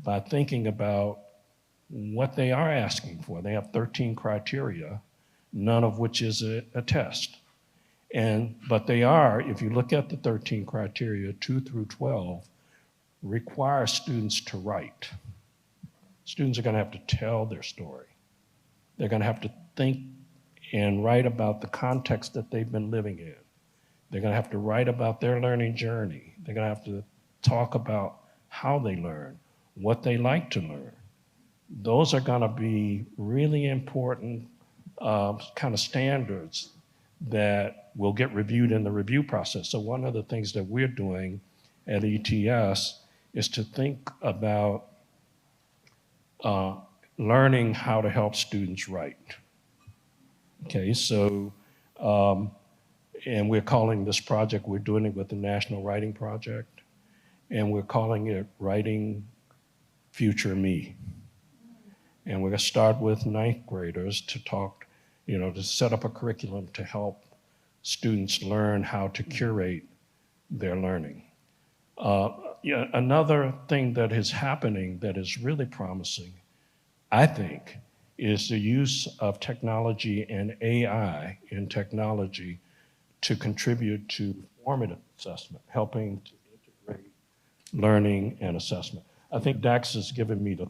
by thinking about what they are asking for. They have 13 criteria, none of which is a test. But they are, if you look at the 13 criteria, 2 through 12, require students to write. Students are going to have to tell their story. They're going to have to think and write about the context that they've been living in. They're going to have to write about their learning journey. They're going to have to talk about how they learn, what they like to learn. Those are going to be really important kind of standards that will get reviewed in the review process. So one of the things that we're doing at ETS is to think about learning how to help students write. Okay, so, and we're calling this project, we're doing it with the National Writing Project, and we're calling it Writing Future Me. And we're gonna start with ninth graders to talk, to set up a curriculum to help students learn how to curate their learning. Another thing that is happening that is really promising, I think, is the use of technology and AI in technology to contribute to formative assessment, helping to integrate learning and assessment. I think Dax has given me the,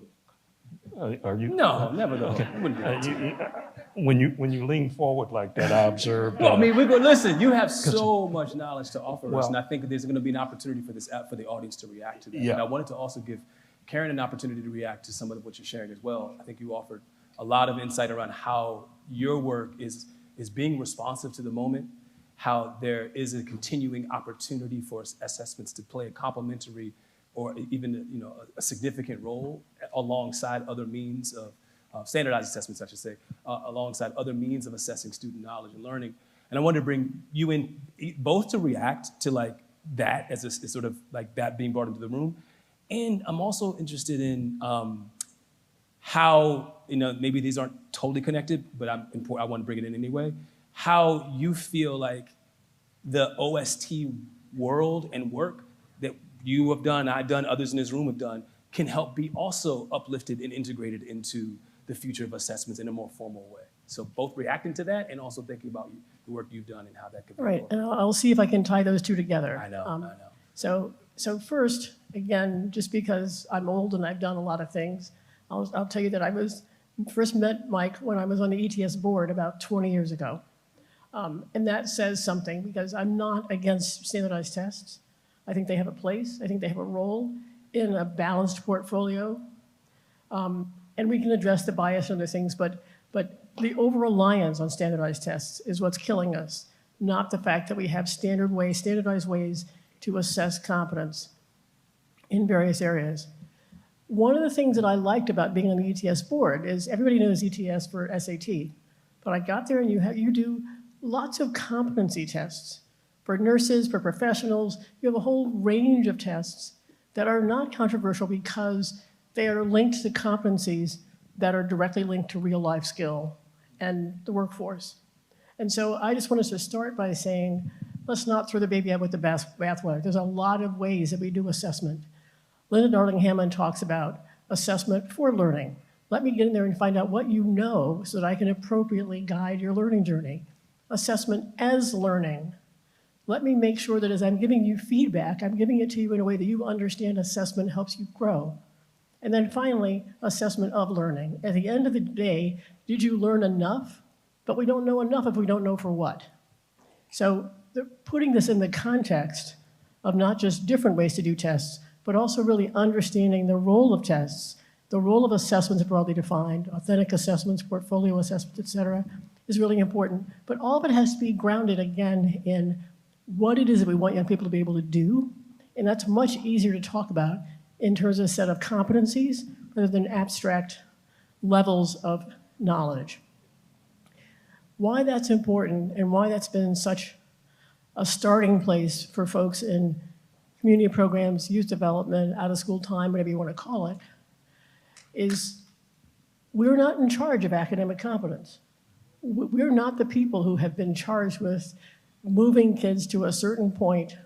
are you? No, never though. Okay. Wouldn't do that. When you lean forward like that, I observed. Well, I mean, listen, you have so much knowledge to offer us, Well, and I think there's going to be an opportunity for for the audience to react to that. Yeah. And I wanted to also give Karen an opportunity to react to some of what you're sharing as well. I think you offered a lot of insight around how your work is being responsive to the moment, how there is a continuing opportunity for assessments to play a complementary or even a significant role alongside other means of standardized assessments, I should say, alongside other means of assessing student knowledge and learning. And I wanted to bring you in both to react to like that as a sort of like that being brought into the room. And I'm also interested in how, maybe these aren't totally connected, but I want to bring it in anyway, how you feel like the OST world and work that you have done, I've done, others in this room have done, can help be also uplifted and integrated into the future of assessments in a more formal way. So both reacting to that and also thinking about the work you've done and how that could be. Right, and I'll see if I can tie those two together. I know. So first, again, just because I'm old and I've done a lot of things, I'll tell you that I first met Mike when I was on the ETS board about 20 years ago. And that says something because I'm not against standardized tests. I think they have a place. I think they have a role in a balanced portfolio. And we can address the bias and other things, but the over-reliance on standardized tests is what's killing us, not the fact that we have standardized ways to assess competence in various areas. One of the things that I liked about being on the ETS board is everybody knows ETS for SAT, but I got there and you do lots of competency tests for nurses, for professionals. You have a whole range of tests that are not controversial because they are linked to competencies that are directly linked to real life skill and the workforce. And so I just want us to start by saying, let's not throw the baby out with the bathwater. There's a lot of ways that we do assessment. Linda Darling-Hammond talks about assessment for learning. Let me get in there and find out what you know so that I can appropriately guide your learning journey. Assessment as learning. Let me make sure that as I'm giving you feedback, I'm giving it to you in a way that you understand assessment helps you grow. And then finally, assessment of learning. At the end of the day, did you learn enough? But we don't know enough if we don't know for what. So putting this in the context of not just different ways to do tests, but also really understanding the role of tests, the role of assessments broadly defined, authentic assessments, portfolio assessments, et cetera, is really important. But all of it has to be grounded, again, in what it is that we want young people to be able to do. And that's much easier to talk about in terms of a set of competencies rather than abstract levels of knowledge. Why that's important and why that's been such a starting place for folks in community programs, youth development, out of school time, whatever you want to call it, is we're not in charge of academic competence. We're not the people who have been charged with moving kids to a certain point,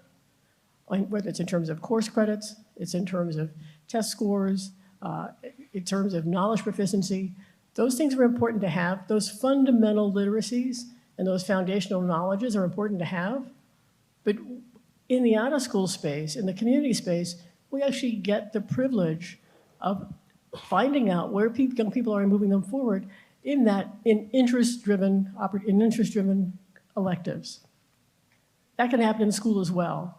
whether it's in terms of course credits, it's in terms of test scores, in terms of knowledge proficiency. Those things are important to have. Those fundamental literacies and those foundational knowledges are important to have. But in the out-of-school space, in the community space, we actually get the privilege of finding out where young people are and moving them forward in interest-driven electives. That can happen in school as well.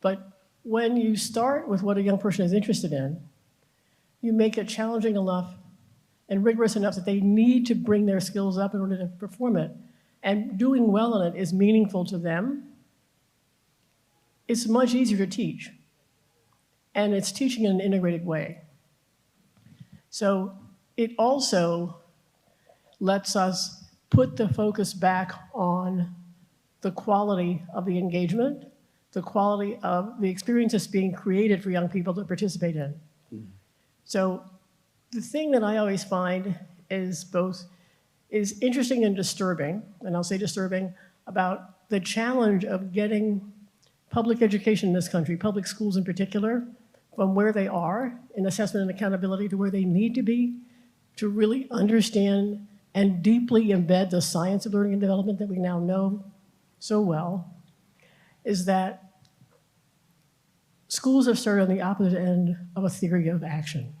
But when you start with what a young person is interested in, you make it challenging enough and rigorous enough that they need to bring their skills up in order to perform it. And doing well in it is meaningful to them. It's much easier to teach. And it's teaching in an integrated way. So it also lets us put the focus back on the quality of the engagement, the quality of the experiences being created for young people to participate in. So the thing that I always find is interesting and disturbing, and I'll say disturbing, about the challenge of getting public education in this country, public schools in particular, from where they are in assessment and accountability to where they need to be to really understand and deeply embed the science of learning and development that we now know so well, is that schools have started on the opposite end of a theory of action.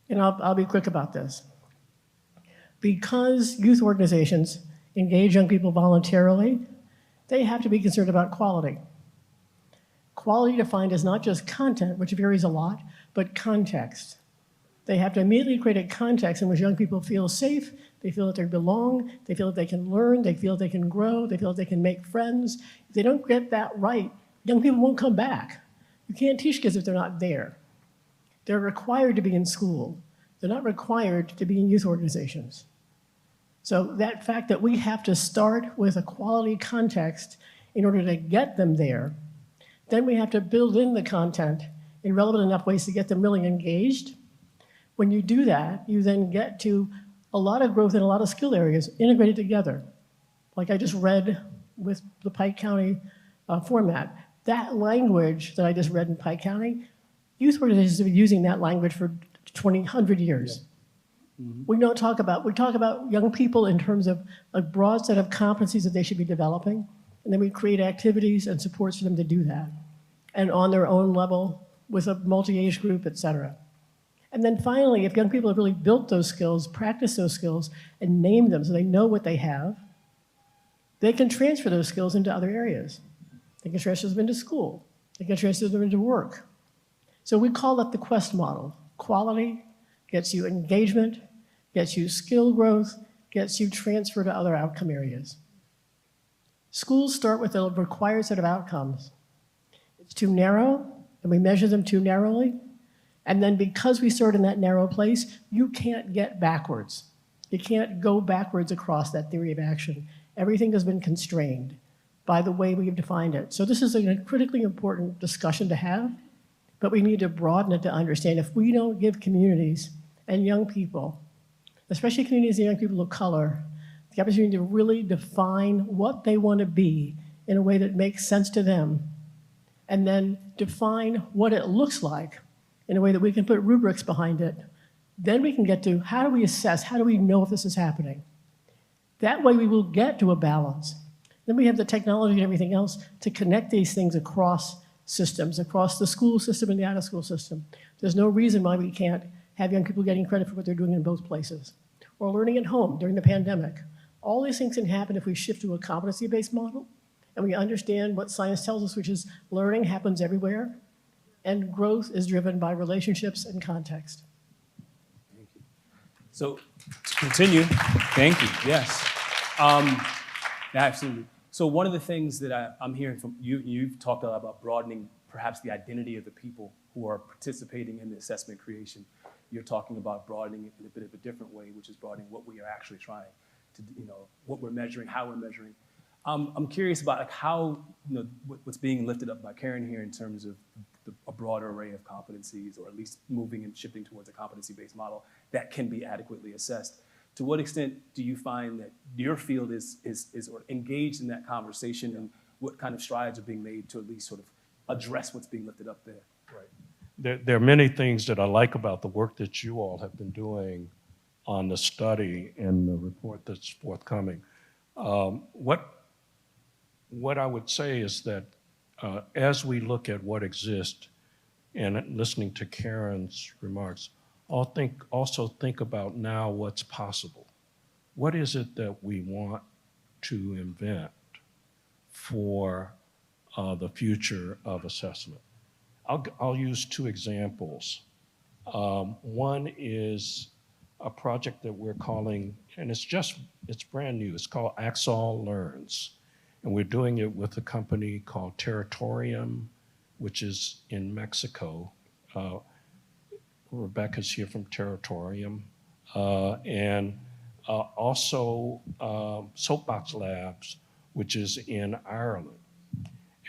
And I'll be quick about this. Because youth organizations engage young people voluntarily, they have to be concerned about quality. Quality defined as not just content, which varies a lot, but context. They have to immediately create a context in which young people feel safe, they feel that they belong, they feel that they can learn, they feel that they can grow, they feel that they can make friends. If they don't get that right, young people won't come back. You can't teach kids if they're not there. They're required to be in school. They're not required to be in youth organizations. So that fact that we have to start with a quality context in order to get them there, then we have to build in the content in relevant enough ways to get them really engaged. When you do that, you then get to a lot of growth in a lot of skill areas integrated together. Like I just read with the Pike County format. That language that I just read in Pike County, youth organizations have been using that language for 100 years. We talk about young people in terms of a broad set of competencies that they should be developing, and then we create activities and supports for them to do that, and on their own level with a multi-age group, et cetera. And then finally, if young people have really built those skills, practiced those skills, and named them so they know what they have, they can transfer those skills into other areas. They can transfer them into school. They can transfer them into work. So we call that the QUEST model. Quality gets you engagement, gets you skill growth, gets you transfer to other outcome areas. Schools start with a required set of outcomes. It's too narrow, and we measure them too narrowly. And then because we start in that narrow place, you can't get backwards. You can't go backwards across that theory of action. Everything has been constrained by the way we've defined it. So this is a critically important discussion to have, but we need to broaden it to understand if we don't give communities and young people, especially communities and young people of color, the opportunity to really define what they want to be in a way that makes sense to them, and then define what it looks like in a way that we can put rubrics behind it, then we can get to how do we assess, how do we know if this is happening? That way we will get to a balance. Then we have the technology and everything else to connect these things across systems, across the school system and the out-of-school system. There's no reason why we can't have young people getting credit for what they're doing in both places. Or learning at home during the pandemic. All these things can happen if we shift to a competency-based model and we understand what science tells us, which is learning happens everywhere and growth is driven by relationships and context. Thank you. So to continue, thank you, yes. Absolutely. So one of the things that I'm hearing from you, you've talked a lot about broadening perhaps the identity of the people who are participating in the assessment creation. You're talking about broadening it in a bit of a different way, which is broadening what we are actually trying to, what we're measuring, how we're measuring. I'm curious about like how, what's being lifted up by Karen here in terms of a broader array of competencies, or at least moving and shifting towards a competency-based model that can be adequately assessed. To what extent do you find that your field is or engaged in that conversation, and what kind of strides are being made to at least sort of address what's being lifted up there? Right. There are many things that I like about the work that you all have been doing on the study and the report that's forthcoming. What I would say is that as we look at what exists, and listening to Karen's remarks, also think about now what's possible. What is it that we want to invent for the future of assessment? I'll use two examples. One is a project that we're calling, and it's brand new, it's called Axol Learns. And we're doing it with a company called Territorium, which is in Mexico. Rebecca's here from Territorium. And also Soapbox Labs, which is in Ireland.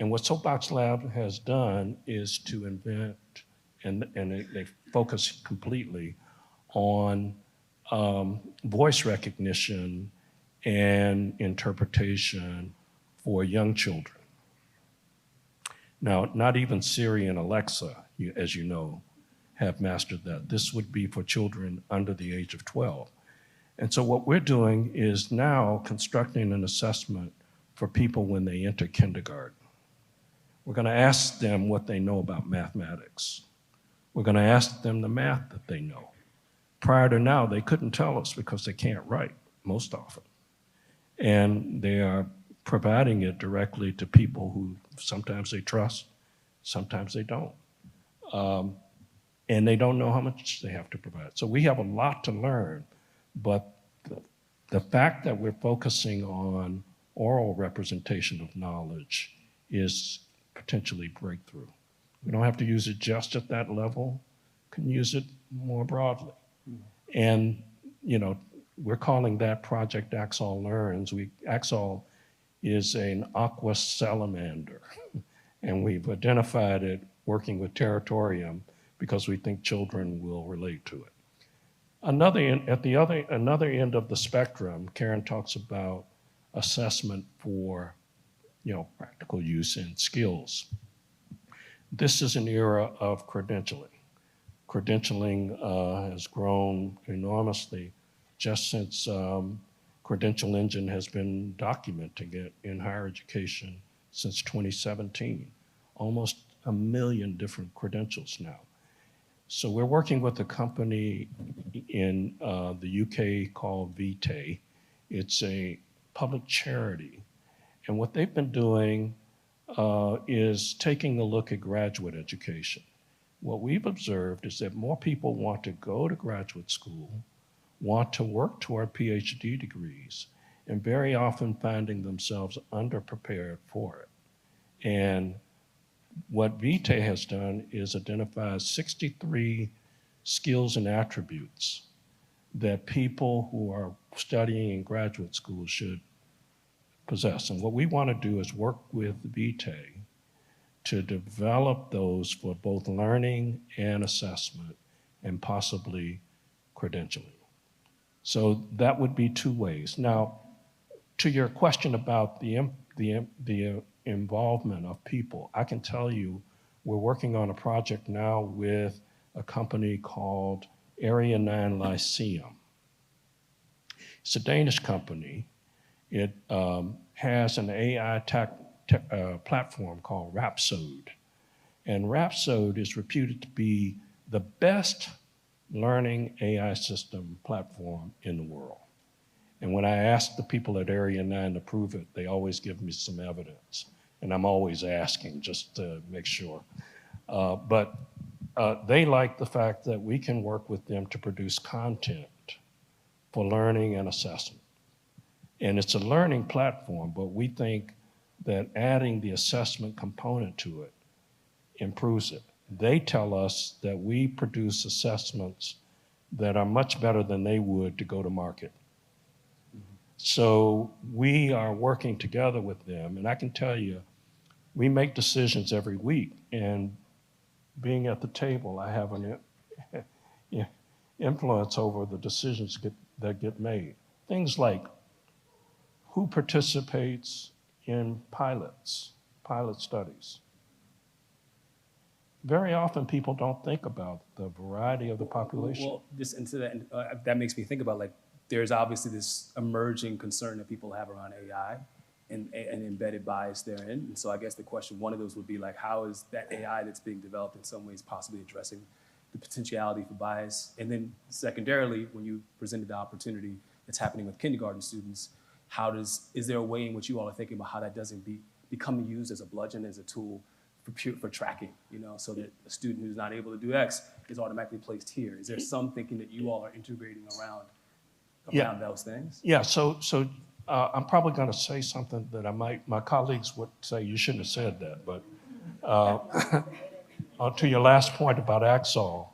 And what Soapbox Lab has done is to invent, and they focus completely on voice recognition and interpretation for young children. Now, not even Siri and Alexa, as you know, have mastered that. This would be for children under the age of 12. And so what we're doing is now constructing an assessment for people when they enter kindergarten. We're going to ask them what they know about mathematics. We're going to ask them the math that they know. Prior to now, they couldn't tell us because they can't write most often. And they are providing it directly to people who sometimes they trust, sometimes they don't. And they don't know how much they have to provide. So we have a lot to learn, but the fact that we're focusing on oral representation of knowledge is potentially breakthrough. We don't have to use it just at that level, can use it more broadly. And, you know, we're calling that Project Axol Learns. Axol is an aqua salamander, and we've identified it working with Territorium because we think children will relate to it. Another end of the spectrum, Karen talks about assessment for, you know, practical use and skills. This is an era of credentialing. Credentialing has grown enormously just since Credential Engine has been documenting it in higher education since 2017. Almost 1 million different credentials now. So we're working with a company in the UK called Vitae. It's a public charity. And what they've been doing is taking a look at graduate education. What we've observed is that more people want to go to graduate school, want to work toward PhD degrees, and very often finding themselves underprepared for it. And what Vitae has done is identify 63 skills and attributes that people who are studying in graduate school should possess. And what we want to do is work with Vitae to develop those for both learning and assessment and possibly credentialing. So that would be two ways. Now, to your question about the involvement of people, I can tell you we're working on a project now with a company called Area 9 Lyceum. It's a Danish company. It has an AI platform called Rhapsode. And Rhapsode is reputed to be the best learning AI system platform in the world. And when I ask the people at Area 9 to prove it, they always give me some evidence. And I'm always asking just to make sure. But they like the fact that we can work with them to produce content for learning and assessment. And it's a learning platform, but we think that adding the assessment component to it improves it. They tell us that we produce assessments that are much better than they would to go to market. So we are working together with them, and I can tell you, we make decisions every week, and being at the table, I have an influence over the decisions that get made. Things like who participates in pilot studies. Very often people don't think about the variety of the population. Well, just into that, that makes me think about, like, there's obviously this emerging concern that people have around AI and embedded bias therein. And so I guess the question, one of those would be like, how is that AI that's being developed in some ways possibly addressing the potentiality for bias. And then secondarily, when you presented the opportunity that's happening with kindergarten students, is there a way in which you all are thinking about how that doesn't become used as a bludgeon, as a tool for tracking, so that a student who's not able to do X is automatically placed here? Is there some thinking that you all are integrating around those things? Yeah, so I'm probably going to say something that my colleagues would say you shouldn't have said that, but to your last point about Axol,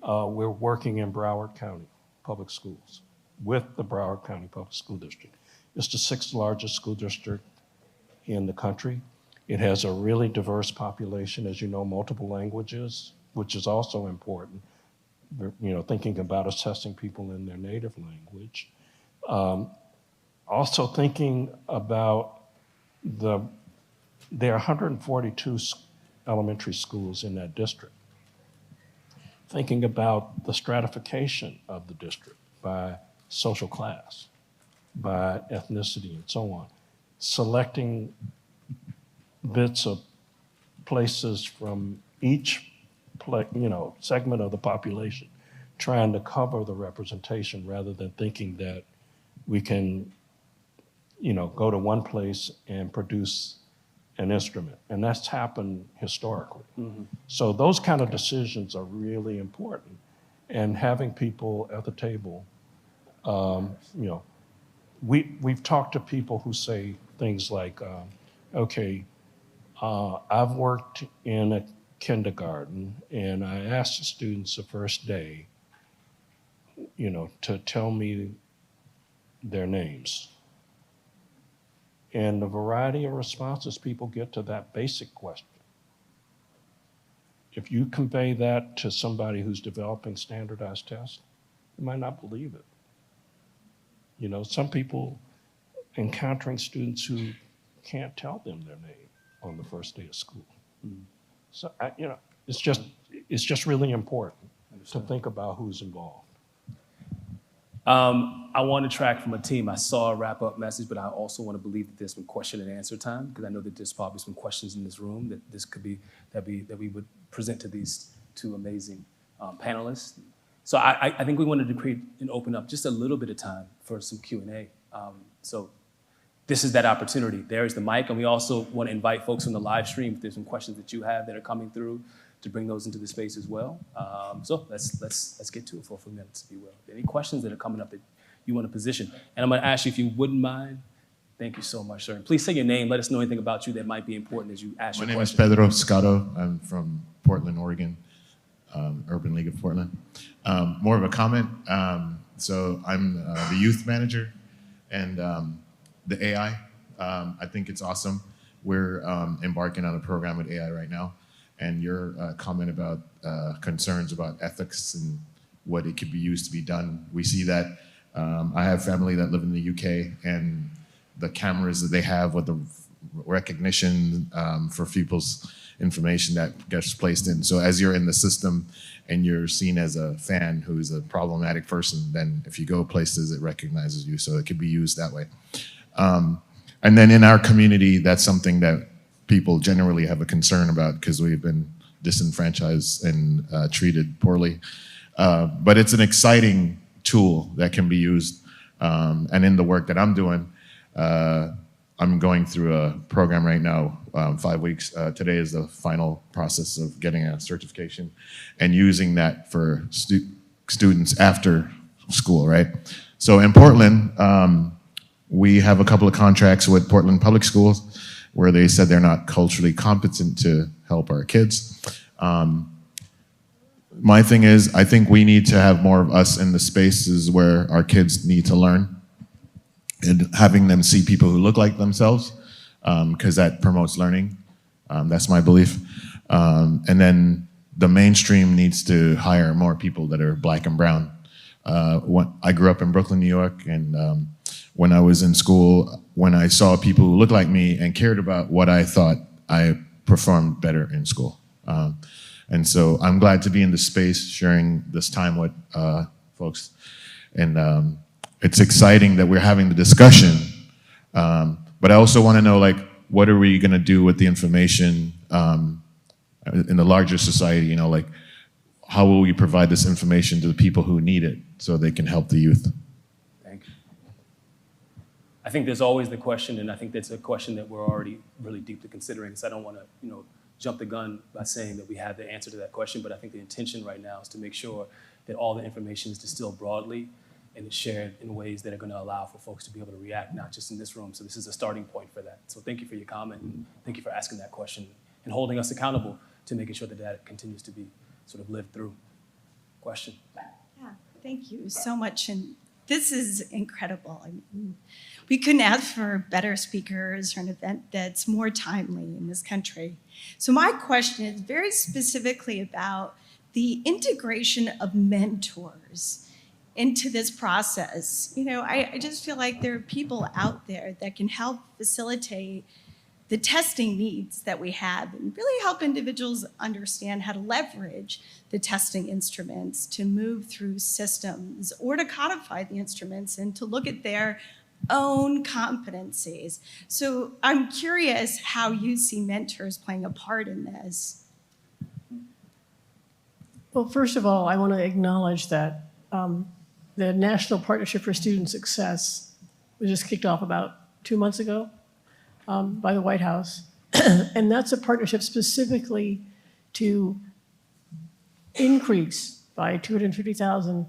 we're working in Broward County Public Schools with the Broward County Public School District. It's the 6th largest school district in the country. It has a really diverse population, as you know, multiple languages, which is also important. Thinking about assessing people in their native language. Also thinking about there are 142 elementary schools in that district. Thinking about the stratification of the district by social class, by ethnicity, and so on. Selecting bits of places from each segment of the population, trying to cover the representation rather than thinking that we can go to one place and produce an instrument. And that's happened historically. Mm-hmm. So those kind of decisions are really important. And having people at the table, we've talked to people who say things like, I've worked in a kindergarten and I asked the students the first day, to tell me their names. And the variety of responses people get to that basic question. If you convey that to somebody who's developing standardized tests, they might not believe it. Some people encountering students who can't tell them their name on the first day of school. Mm-hmm. So, it's just really important to think about who's involved. I want to track from a team. I saw a wrap-up message, but I also want to believe that there's some question and answer time, because I know that there's probably some questions in this room that we would present to these two amazing panelists. So I think we wanted to create and open up just a little bit of time for some Q&A. So this is that opportunity. There's the mic, and we also want to invite folks from the live stream, if there's some questions that you have that are coming through, to bring those into the space as well. So let's get to it for a few minutes, if you will. Any questions that are coming up that you want to position? And I'm going to ask you if you wouldn't mind. Thank you so much, sir. And please say your name. Let us know anything about you that might be important as you ask your question. My name is Pedro Scotto. I'm from Portland, Oregon, Urban League of Portland. More of a comment. So I'm the youth manager and the AI. I think it's awesome. We're embarking on a program with AI right now. And your comment about concerns about ethics and what it could be used to be done, we see that. I have family that live in the UK, and the cameras that they have with the recognition for people's information that gets placed in. So as you're in the system and you're seen as a fan who's a problematic person, then if you go places, it recognizes you. So it could be used that way. And then in our community, that's something that people generally have a concern about because we've been disenfranchised and treated poorly. But it's an exciting tool that can be used. And in the work that I'm doing, I'm going through a program right now, 5 weeks. Today is the final process of getting a certification and using that for students after school, right? So in Portland, we have a couple of contracts with Portland Public Schools where they said they're not culturally competent to help our kids. My thing is, I think we need to have more of us in the spaces where our kids need to learn and having them see people who look like themselves, because that promotes learning. That's my belief. And then the mainstream needs to hire more people that are Black and brown. I grew up in Brooklyn, New York, and when I was in school, when I saw people who looked like me and cared about what I thought, I performed better in school. And so I'm glad to be in this space, sharing this time with folks. And it's exciting that we're having the discussion. But I also want to know, like, what are we going to do with the information in the larger society? You know, like, how will we provide this information to the people who need it so they can help the youth? Thank you. I think there's always the question, and I think that's a question that we're already really deeply considering, so I don't want to, jump the gun by saying that we have the answer to that question, but I think the intention right now is to make sure that all the information is distilled broadly and is shared in ways that are going to allow for folks to be able to react, not just in this room. So this is a starting point for that. So thank you for your comment, and thank you for asking that question and holding us accountable to making sure that that continues to be sort of lived through. Question? Yeah, thank you so much. And this is incredible. I mean, we couldn't ask for better speakers or an event that's more timely in this country. So my question is very specifically about the integration of mentors into this process. I just feel like there are people out there that can help facilitate the testing needs that we have and really help individuals understand how to leverage the testing instruments to move through systems or to codify the instruments and to look at their own competencies. So I'm curious how you see mentors playing a part in this. Well, first of all, I want to acknowledge that the National Partnership for Student Success was just kicked off about 2 months ago by the White House. And that's a partnership specifically to increase by 250,000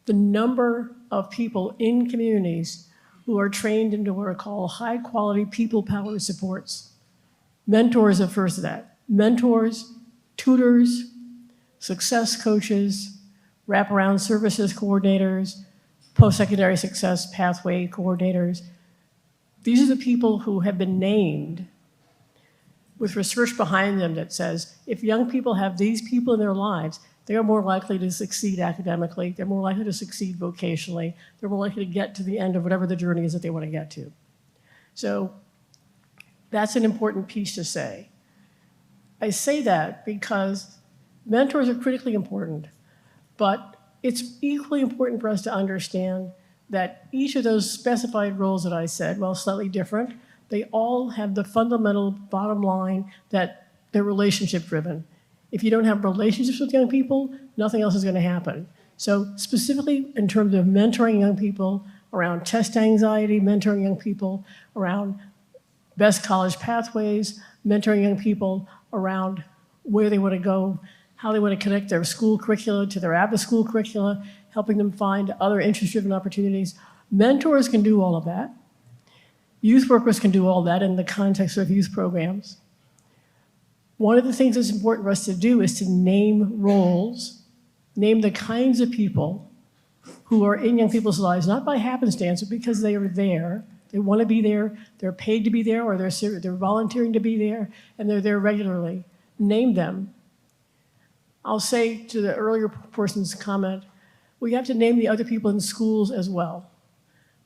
the number of people in communities who are trained into what are called high-quality people-powered supports. Mentors are first of that. Mentors, tutors, success coaches, wraparound services coordinators, post-secondary success pathway coordinators. These are the people who have been named with research behind them that says if young people have these people in their lives, they are more likely to succeed academically, they're more likely to succeed vocationally, they're more likely to get to the end of whatever the journey is that they want to get to. So that's an important piece to say. I say that because mentors are critically important, but it's equally important for us to understand that each of those specified roles that I said, while slightly different, they all have the fundamental bottom line that they're relationship driven. If you don't have relationships with young people, nothing else is going to happen. So specifically in terms of mentoring young people around test anxiety, mentoring young people around best college pathways, mentoring young people around where they want to go, how they want to connect their school curricula to their after-school curricula, helping them find other interest-driven opportunities. Mentors can do all of that. Youth workers can do all that in the context of youth programs. One of the things that's important for us to do is to name roles, name the kinds of people who are in young people's lives, not by happenstance, but because they are there. They want to be there, they're paid to be there, or they're volunteering to be there, and they're there regularly. Name them. I'll say to the earlier person's comment, we have to name the other people in schools as well.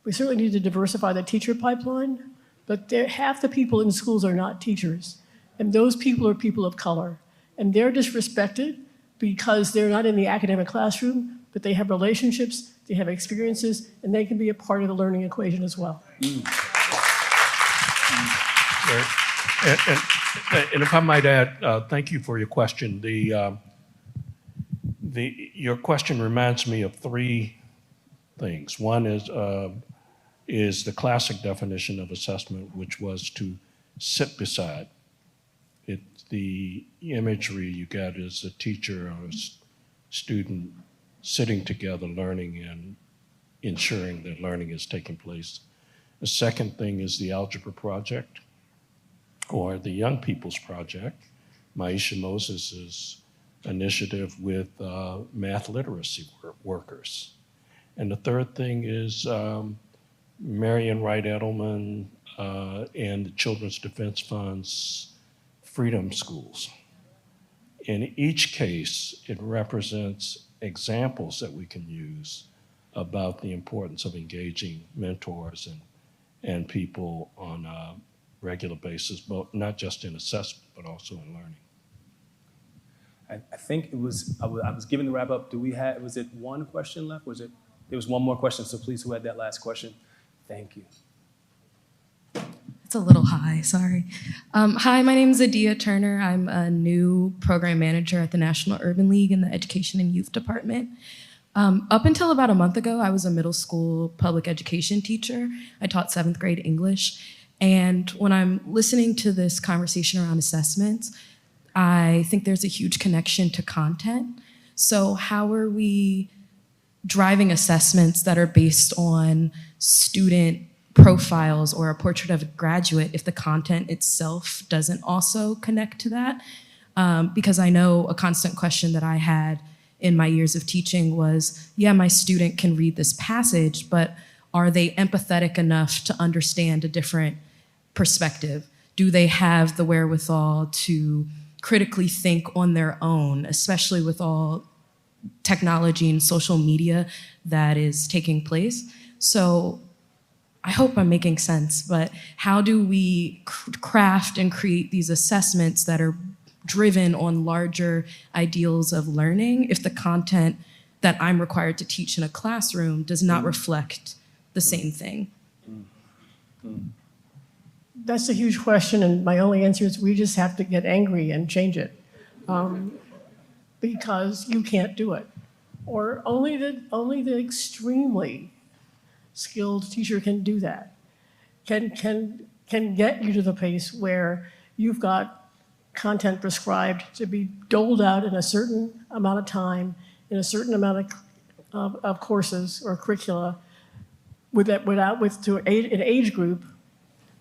We certainly need to diversify the teacher pipeline, but half the people in schools are not teachers. And those people are people of color. And they're disrespected because they're not in the academic classroom, but they have relationships, they have experiences, and they can be a part of the learning equation as well. And if I might add, thank you for your question. Your question reminds me of three things. One is the classic definition of assessment, which was to sit beside. The imagery you get is a teacher or a student sitting together, learning and ensuring that learning is taking place. The second thing is the algebra project or the young people's project, Maisha Moses' initiative with math literacy workers. And the third thing is Marian Wright Edelman and the Children's Defense Fund's Freedom Schools. In each case, it represents examples that we can use about the importance of engaging mentors and people on a regular basis, but not just in assessment, but also in learning. I think it was, I was giving the wrap up. Was it one question left? There was one more question, so please, who had that last question? Thank you. It's a little high, sorry. Hi, my name is Adia Turner. I'm a new program manager at the National Urban League in the Education and Youth Department. Up until about a month ago, I was a middle school public education teacher. I taught 7th grade English. And when I'm listening to this conversation around assessments, I think there's a huge connection to content. So how are we driving assessments that are based on student profiles or a portrait of a graduate if the content itself doesn't also connect to that? Because I know a constant question that I had in my years of teaching was, yeah, my student can read this passage, but are they empathetic enough to understand a different perspective? Do they have the wherewithal to critically think on their own, especially with all technology and social media that is taking place? So I hope I'm making sense, but how do we craft and create these assessments that are driven on larger ideals of learning if the content that I'm required to teach in a classroom does not reflect the same thing? That's a huge question, and my only answer is we just have to get angry and change it, because you can't do it, or only the extremely skilled teacher can do that. Can get you to the place where you've got content prescribed to be doled out in a certain amount of time, in a certain amount of courses or curricula, to an age group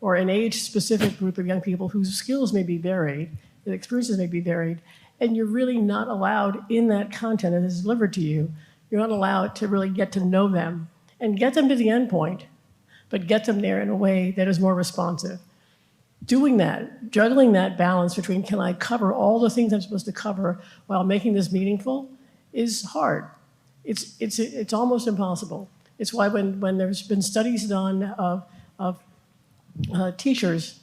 or an age-specific group of young people whose skills may be varied, and experiences may be varied, and you're really not allowed in that content that is delivered to you, you're not allowed to really get to know them and get them to the end point, but get them there in a way that is more responsive. Doing that, juggling that balance between can I cover all the things I'm supposed to cover while making this meaningful is hard. It's almost impossible. It's why when there's been studies done of teachers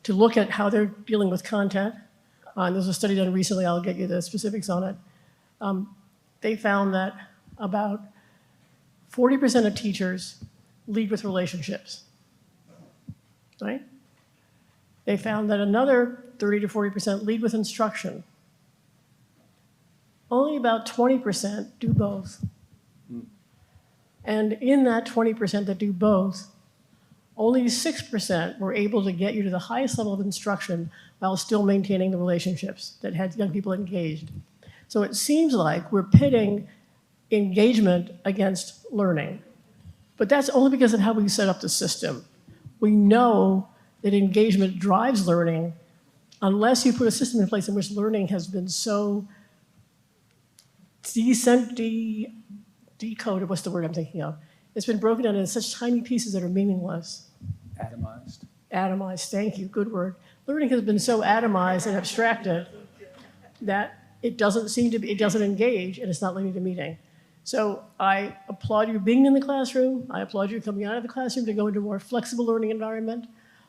to look at how they're dealing with content, there's a study done recently, I'll get you the specifics on it. They found that about 40% of teachers lead with relationships, right? They found that another 30 to 40% lead with instruction. Only about 20% do both. And in that 20% that do both, only 6% were able to get you to the highest level of instruction while still maintaining the relationships that had young people engaged. So it seems like we're pitting engagement against learning. But that's only because of how we set up the system. We know that engagement drives learning unless you put a system in place in which learning has been so decoded, what's the word I'm thinking of? It's been broken down into such tiny pieces that are meaningless. Atomized. Atomized, thank you, good word. Learning has been so atomized and abstracted that it doesn't engage, and it's not leading to meaning. So I applaud you being in the classroom. I applaud you coming out of the classroom to go into a more flexible learning environment.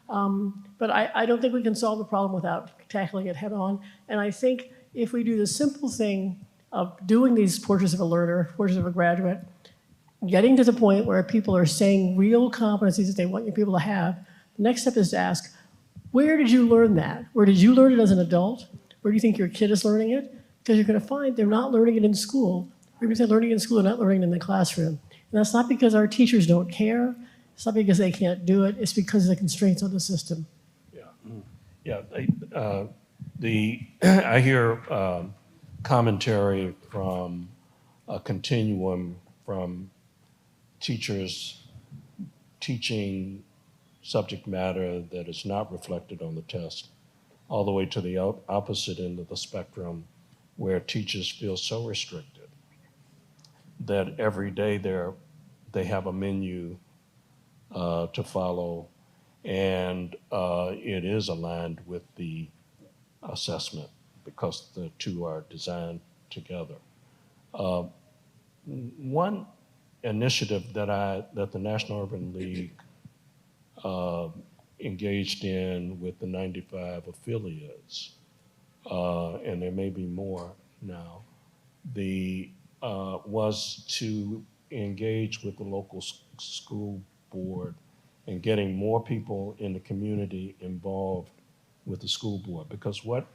But I don't think we can solve the problem without tackling it head on. And I think if we do the simple thing of doing these portraits of a learner, portraits of a graduate, getting to the point where people are saying real competencies that they want your people to have, the next step is to ask, where did you learn that? Where did you learn it as an adult? Where do you think your kid is learning it? Because you're going to find they're not learning it in school. We're learning in school and not learning it in the classroom. And that's not because our teachers don't care. It's not because they can't do it. It's because of the constraints on the system. I hear commentary from a continuum from teachers teaching subject matter that is not reflected on the test, all the way to the opposite end of the spectrum, where teachers feel so restricted that every day they have a menu to follow, and it is aligned with the assessment because the two are designed together. One initiative that the National Urban League engaged in with the 95 affiliates, and there may be more now, was to engage with the local school board and getting more people in the community involved with the school board, because what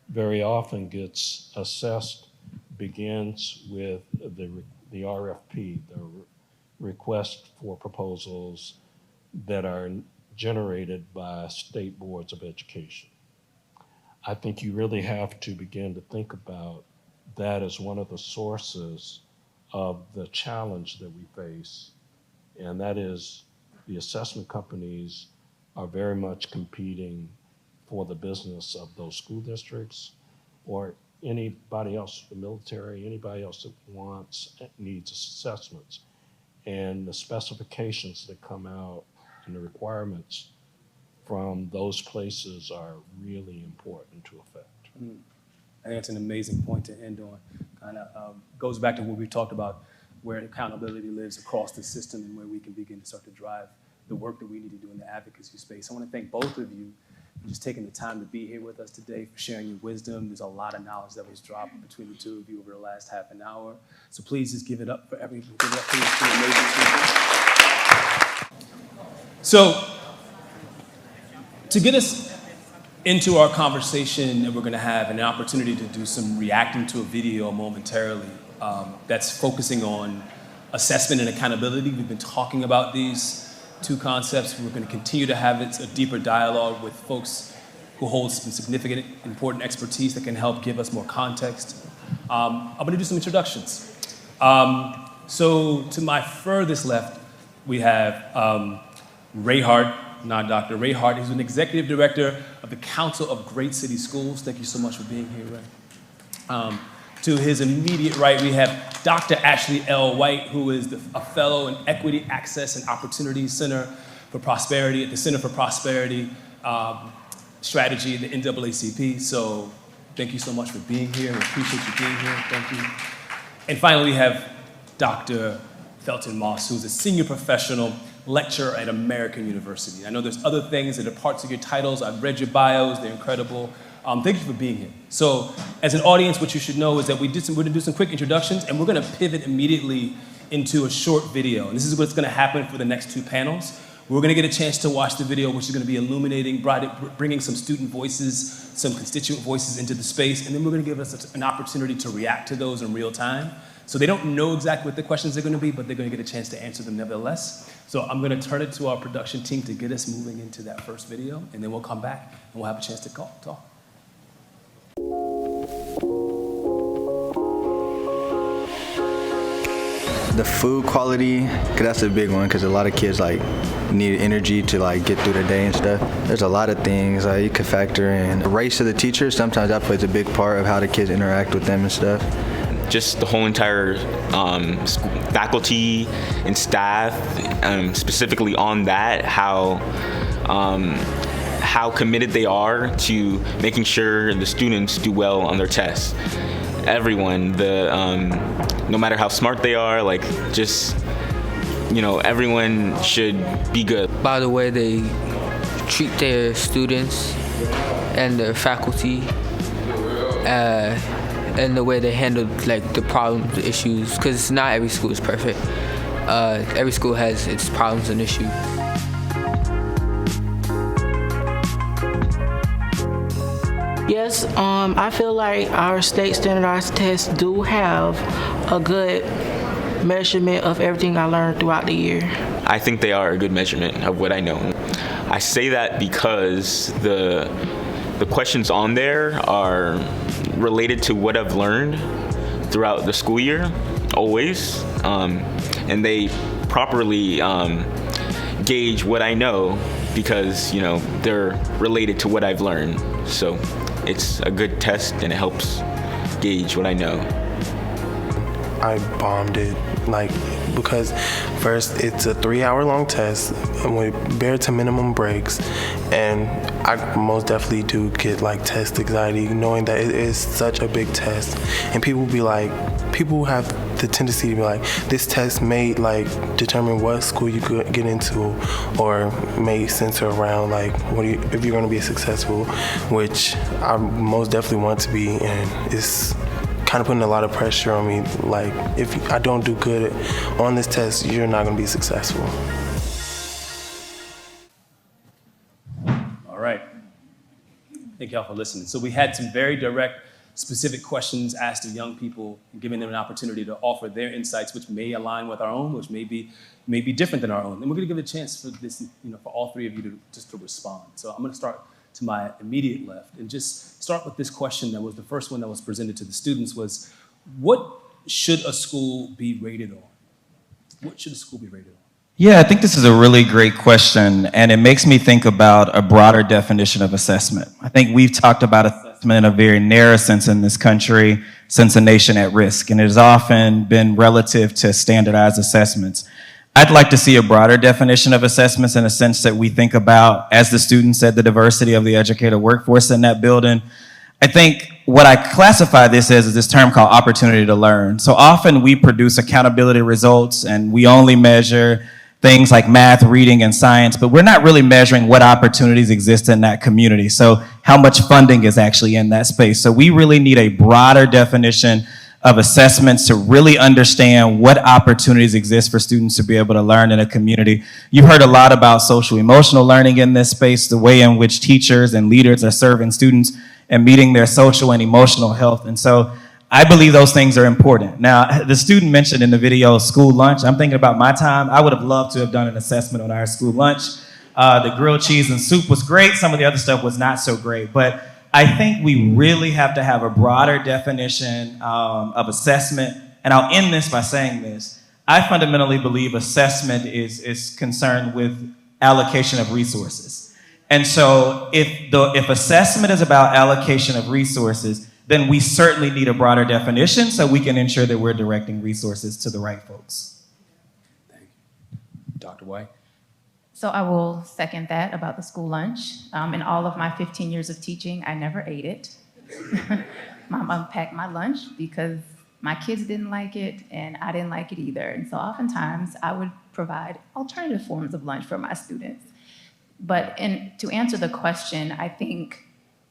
very often gets assessed begins with the RFP, the request for proposals that are generated by state boards of education. I think you really have to begin to think about that as one of the sources of the challenge that we face, and that is the assessment companies are very much competing for the business of those school districts or anybody else, the military, anybody else that needs assessments. And the specifications that come out and the requirements from those places are really important to affect. I think that's an amazing point to end on. Kind of goes back to what we talked about, where accountability lives across the system and where we can begin to start to drive the work that we need to do in the advocacy space. I want to thank both of you for just taking the time to be here with us today, for sharing your wisdom. There's a lot of knowledge that was dropped between the two of you over the last half an hour. So please just give it up for everyone. Give it up for these two amazing people. So to get us into our conversation that we're going to have and an opportunity to do some reacting to a video momentarily that's focusing on assessment and accountability. We've been talking about these two concepts. We're going to continue to have a deeper dialogue with folks who hold some significant, important expertise that can help give us more context. I'm going to do some introductions. So to my furthest left, we have Ray Hart, not Dr. Ray Hart. He's an executive director of the Council of Great City Schools. Thank you so much for being here, Ray. To his immediate right, we have Dr. Ashley L. White, who is a fellow in Equity, Access, and Opportunity Center for Prosperity at the Center for Prosperity Strategy at the NAACP. So thank you so much for being here. We appreciate you being here. Thank you. And finally, we have Dr. Felton Moss, who's a senior professional lecturer at American University. I know there's other things that are parts of your titles. I've read your bios. They're incredible. Thank you for being here. So as an audience, what you should know is that we're going to do some quick introductions, and we're going to pivot immediately into a short video. And this is what's going to happen for the next two panels. We're going to get a chance to watch the video, which is going to be illuminating, bringing some student voices, some constituent voices into the space, and then we're going to give us an opportunity to react to those in real time. So they don't know exactly what the questions are going to be, but they're going to get a chance to answer them nevertheless. So I'm going to turn it to our production team to get us moving into that first video, and then we'll come back and we'll have a chance to talk. The food quality, cause that's a big one, because a lot of kids need energy to get through the day and stuff. There's a lot of things you could factor in. The race of the teachers, sometimes that plays a big part of how the kids interact with them and stuff. Just the whole entire faculty and staff, specifically on that, how committed they are to making sure the students do well on their tests. Everyone, no matter how smart they are, everyone should be good. By the way they treat their students and their faculty, and the way they handle the problems, the issues, because not every school is perfect. Every school has its problems and issues. Yes, I feel like our state standardized tests do have a good measurement of everything I learned throughout the year. I think they are a good measurement of what I know. I say that because the questions on there are related to what I've learned throughout the school year, always, and they properly gauge what I know because, they're related to what I've learned. So it's a good test and it helps gauge what I know. I bombed it, because first it's a 3-hour-long test with bare to minimum breaks, and I most definitely do get test anxiety knowing that it is such a big test, and people have the tendency to be this test may determine what school you could get into, or may center around if you're going to be successful, which I most definitely want to be, and it's kind of putting a lot of pressure on me. If I don't do good on this test, you're not going to be successful. All right. Thank y'all for listening. So we had some very direct, specific questions asked of young people, giving them an opportunity to offer their insights, which may align with our own, which may be different than our own. And we're going to give a chance for this, for all three of you to respond. So I'm going to start to my immediate left and just start with this question that was the first one that was presented to the students was, what should a school be rated on? What should a school be rated on? Yeah, I think this is a really great question, and it makes me think about a broader definition of assessment. I think we've talked about assessment in a very narrow sense in this country since a nation at risk, and it has often been relative to standardized assessments. I'd like to see a broader definition of assessments in a sense that we think about, as the student said, the diversity of the educator workforce in that building. I think what I classify this as is this term called opportunity to learn. So often we produce accountability results and we only measure things like math, reading, and science, but we're not really measuring what opportunities exist in that community. So how much funding is actually in that space. So we really need a broader definition of assessments to really understand what opportunities exist for students to be able to learn in a community. You've heard a lot about social emotional learning in this space, the way in which teachers and leaders are serving students and meeting their social and emotional health. And so I believe those things are important. Now, the student mentioned in the video school lunch. I'm thinking about my time. I would have loved to have done an assessment on our school lunch. The grilled cheese and soup was great. Some of the other stuff was not so great. But I think we really have to have a broader definition of assessment. And I'll end this by saying this. I fundamentally believe assessment is concerned with allocation of resources. And so if assessment is about allocation of resources, then we certainly need a broader definition so we can ensure that we're directing resources to the right folks. Thank you. Dr. White? So I will second that about the school lunch. In all of my 15 years of teaching, I never ate it. My mom packed my lunch because my kids didn't like it and I didn't like it either. And so oftentimes I would provide alternative forms of lunch for my students. But to answer the question, I think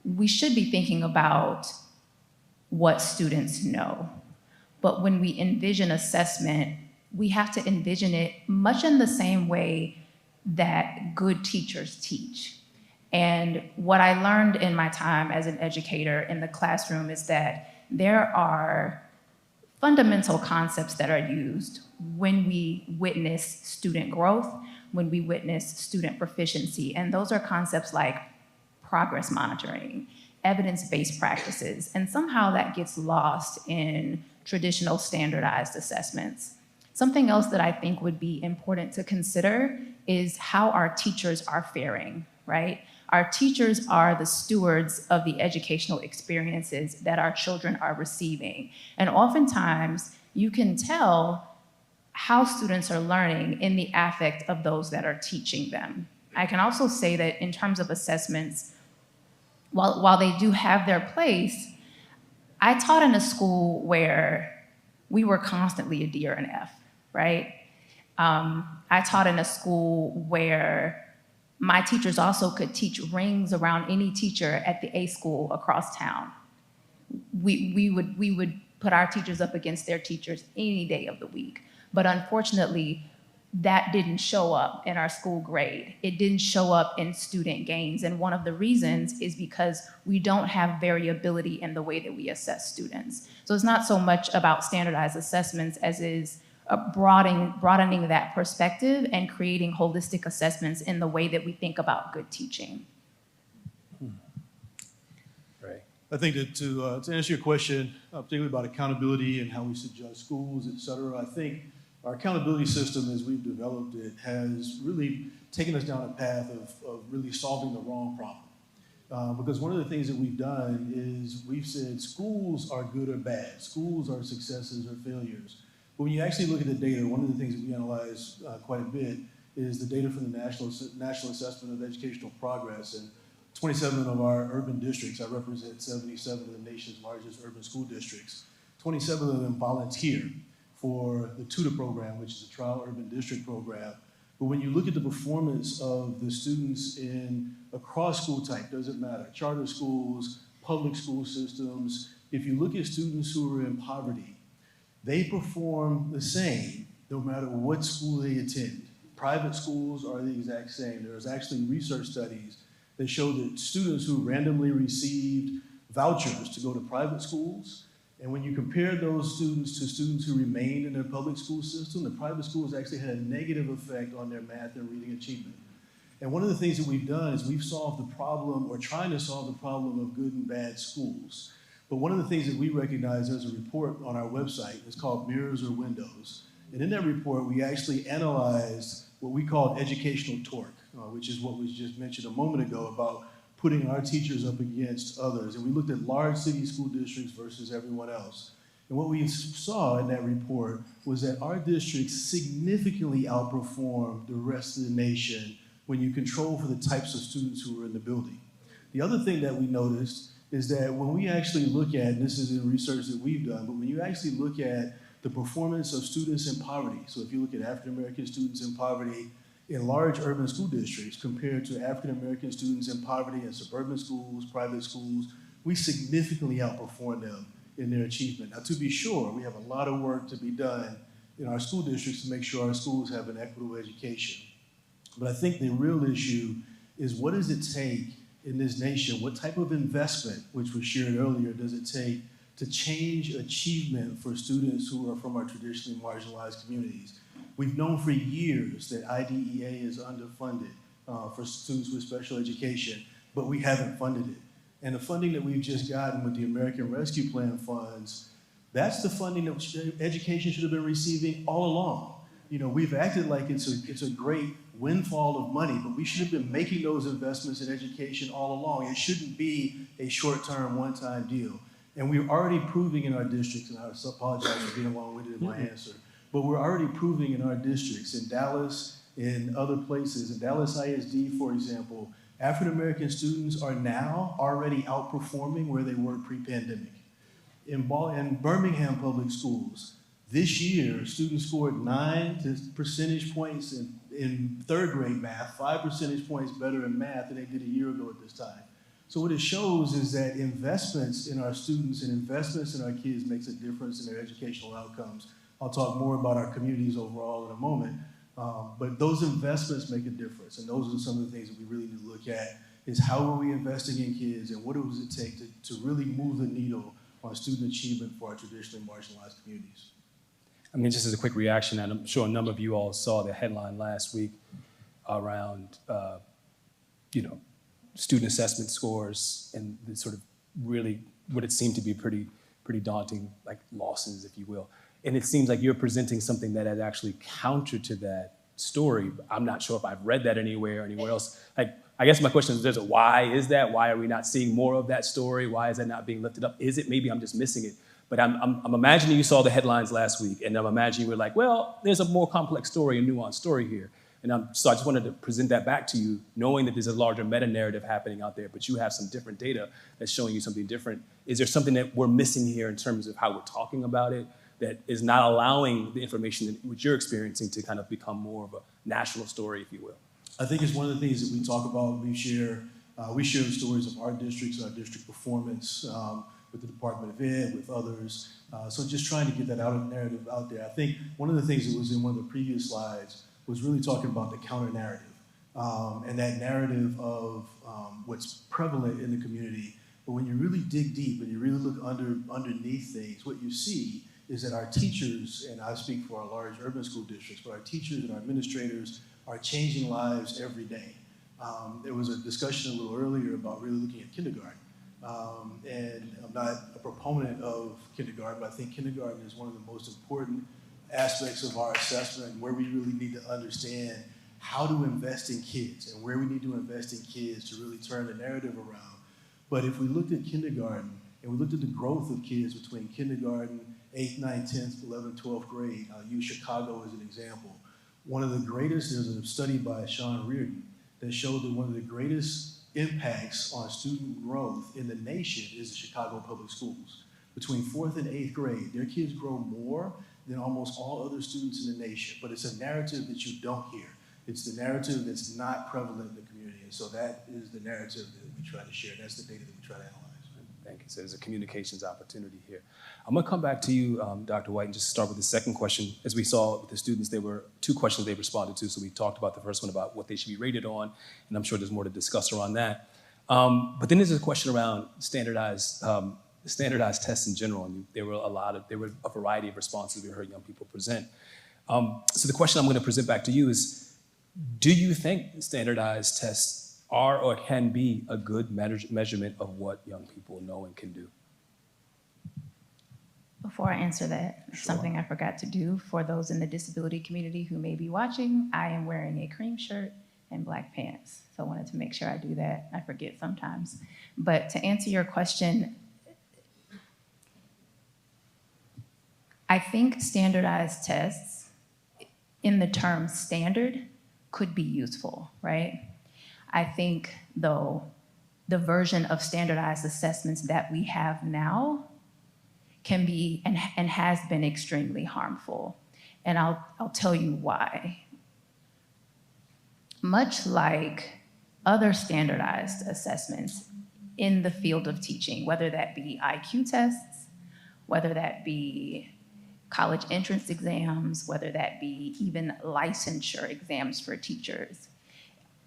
we should be thinking about what students know. But when we envision assessment, we have to envision it much in the same way that good teachers teach. And what I learned in my time as an educator in the classroom is that there are fundamental concepts that are used when we witness student growth, when we witness student proficiency. And those are concepts like progress monitoring, evidence-based practices, and somehow that gets lost in traditional standardized assessments. Something else that I think would be important to consider is how our teachers are faring, right? Our teachers are the stewards of the educational experiences that our children are receiving. And oftentimes, you can tell how students are learning in the affect of those that are teaching them. I can also say that in terms of assessments, while they do have their place, I taught in a school where we were constantly a D or an F, right? I taught in a school where my teachers also could teach rings around any teacher at the A school across town. We would put our teachers up against their teachers any day of the week. But unfortunately, that didn't show up in our school grade. It didn't show up in student gains. And one of the reasons is because we don't have variability in the way that we assess students. So it's not so much about standardized assessments as is broadening that perspective and creating holistic assessments in the way that we think about good teaching. Right. I think that to answer your question, particularly about accountability and how we should judge schools, et cetera, I think our accountability system, as we've developed it, has really taken us down a path of really solving the wrong problem. Because one of the things that we've done is we've said schools are good or bad, schools are successes or failures. But when you actually look at the data, one of the things that we analyze quite a bit is the data from the National Assessment of Educational Progress. And 27 of our urban districts, I represent 77 of the nation's largest urban school districts, 27 of them volunteer for the TUDA program, which is a trial urban district program. But when you look at the performance of the students across school type, doesn't matter, charter schools, public school systems, if you look at students who are in poverty, they perform the same no matter what school they attend. Private schools are the exact same. There's actually research studies that showed that students who randomly received vouchers to go to private schools, and when you compare those students to students who remained in their public school system, the private schools actually had a negative effect on their math and reading achievement. And one of the things that we've done is we've solved the problem, or trying to solve the problem of good and bad schools. But one of the things that we recognize, there's a report on our website, it's called Mirrors or Windows. And in that report, we actually analyzed what we call educational torque, which is what was just mentioned a moment ago about putting our teachers up against others. And we looked at large city school districts versus everyone else. And what we saw in that report was that our districts significantly outperformed the rest of the nation when you control for the types of students who were in the building. The other thing that we noticed is that when we actually look at, and this is in research that we've done, but when you actually look at the performance of students in poverty, so if you look at African-American students in poverty in large urban school districts compared to African-American students in poverty in suburban schools, private schools, we significantly outperform them in their achievement. Now, to be sure, we have a lot of work to be done in our school districts to make sure our schools have an equitable education. But I think the real issue is, what does it take in this nation? What type of investment, which was shared earlier, does it take to change achievement for students who are from our traditionally marginalized communities? We've known for years that IDEA is underfunded for students with special education, but we haven't funded it. And the funding that we've just gotten with the American Rescue Plan funds, that's the funding that education should have been receiving all along. You know, we've acted like it's a great windfall of money, but we should have been making those investments in education all along. It shouldn't be a short-term, one-time deal. And we're already proving in our districts, and I apologize for being long-winded in my answer, but we're already proving in our districts, in Dallas, in other places, in Dallas ISD, for example, African-American students are now already outperforming where they were pre-pandemic. In Birmingham public schools, this year, students scored 9 percentage points in third grade math, 5 percentage points better in math than they did a year ago at this time. So what it shows is that investments in our students and investments in our kids makes a difference in their educational outcomes. I'll talk more about our communities overall in a moment, but those investments make a difference, and those are some of the things that we really need to look at, is how are we investing in kids, and what does it take to really move the needle on student achievement for our traditionally marginalized communities. I mean, just as a quick reaction, and I'm sure a number of you all saw the headline last week around, student assessment scores and the sort of really what it seemed to be pretty daunting, like losses, if you will. And it seems like you're presenting something that is actually counter to that story. I'm not sure if I've read that anywhere else. Like, I guess my question is, why is that? Why are we not seeing more of that story? Why is that not being lifted up? Is it maybe I'm just missing it? But I'm imagining you saw the headlines last week, and I'm imagining you were like, well, there's a more complex story, a nuanced story here. And so I just wanted to present that back to you, knowing that there's a larger meta-narrative happening out there, but you have some different data that's showing you something different. Is there something that we're missing here in terms of how we're talking about it that is not allowing the information that which you're experiencing to kind of become more of a national story, if you will? I think it's one of the things that we talk about. We share the stories of our districts and our district performance with the Department of Ed, with others. So just trying to get that narrative out there. I think one of the things that was in one of the previous slides was really talking about the counter narrative and that narrative of what's prevalent in the community. But when you really dig deep and you really look underneath things, what you see is that our teachers, and I speak for our large urban school districts, but our teachers and our administrators are changing lives every day. There was a discussion a little earlier about really looking at kindergarten. And I'm not a proponent of kindergarten, but I think kindergarten is one of the most important aspects of our assessment, and where we really need to understand how to invest in kids and where we need to invest in kids to really turn the narrative around. But if we looked at kindergarten and we looked at the growth of kids between kindergarten, 8th, 9th, 10th, 11th, 12th grade, I'll use Chicago as an example. One of the greatest, there's a study by Sean Reardon that showed that one of the greatest impacts on student growth in the nation is the Chicago public schools. Between 4th and 8th grade, their kids grow more than almost all other students in the nation. But it's a narrative that you don't hear. It's the narrative that's not prevalent in the community. And so that is the narrative that we try to share. That's the data that we try to analyze. Thank you. So there's a communications opportunity here. I'm going to come back to you, Dr. White, and just start with the second question. As we saw with the students, there were 2 questions they responded to. So we talked about the first one about what they should be rated on, and I'm sure there's more to discuss around that. But then there's a question around standardized tests in general, and there were a variety of responses we heard young people present. So the question I'm going to present back to you is, do you think standardized tests are or can be a good measurement of what young people know and can do? Before I answer that, something I forgot to do for those in the disability community who may be watching, I am wearing a cream shirt and black pants. So I wanted to make sure I do that. I forget sometimes. But to answer your question, I think standardized tests in the term standard could be useful, right? I think, though, the version of standardized assessments that we have now can be and has been extremely harmful. And I'll tell you why. Much like other standardized assessments in the field of teaching, whether that be IQ tests, whether that be college entrance exams, whether that be even licensure exams for teachers,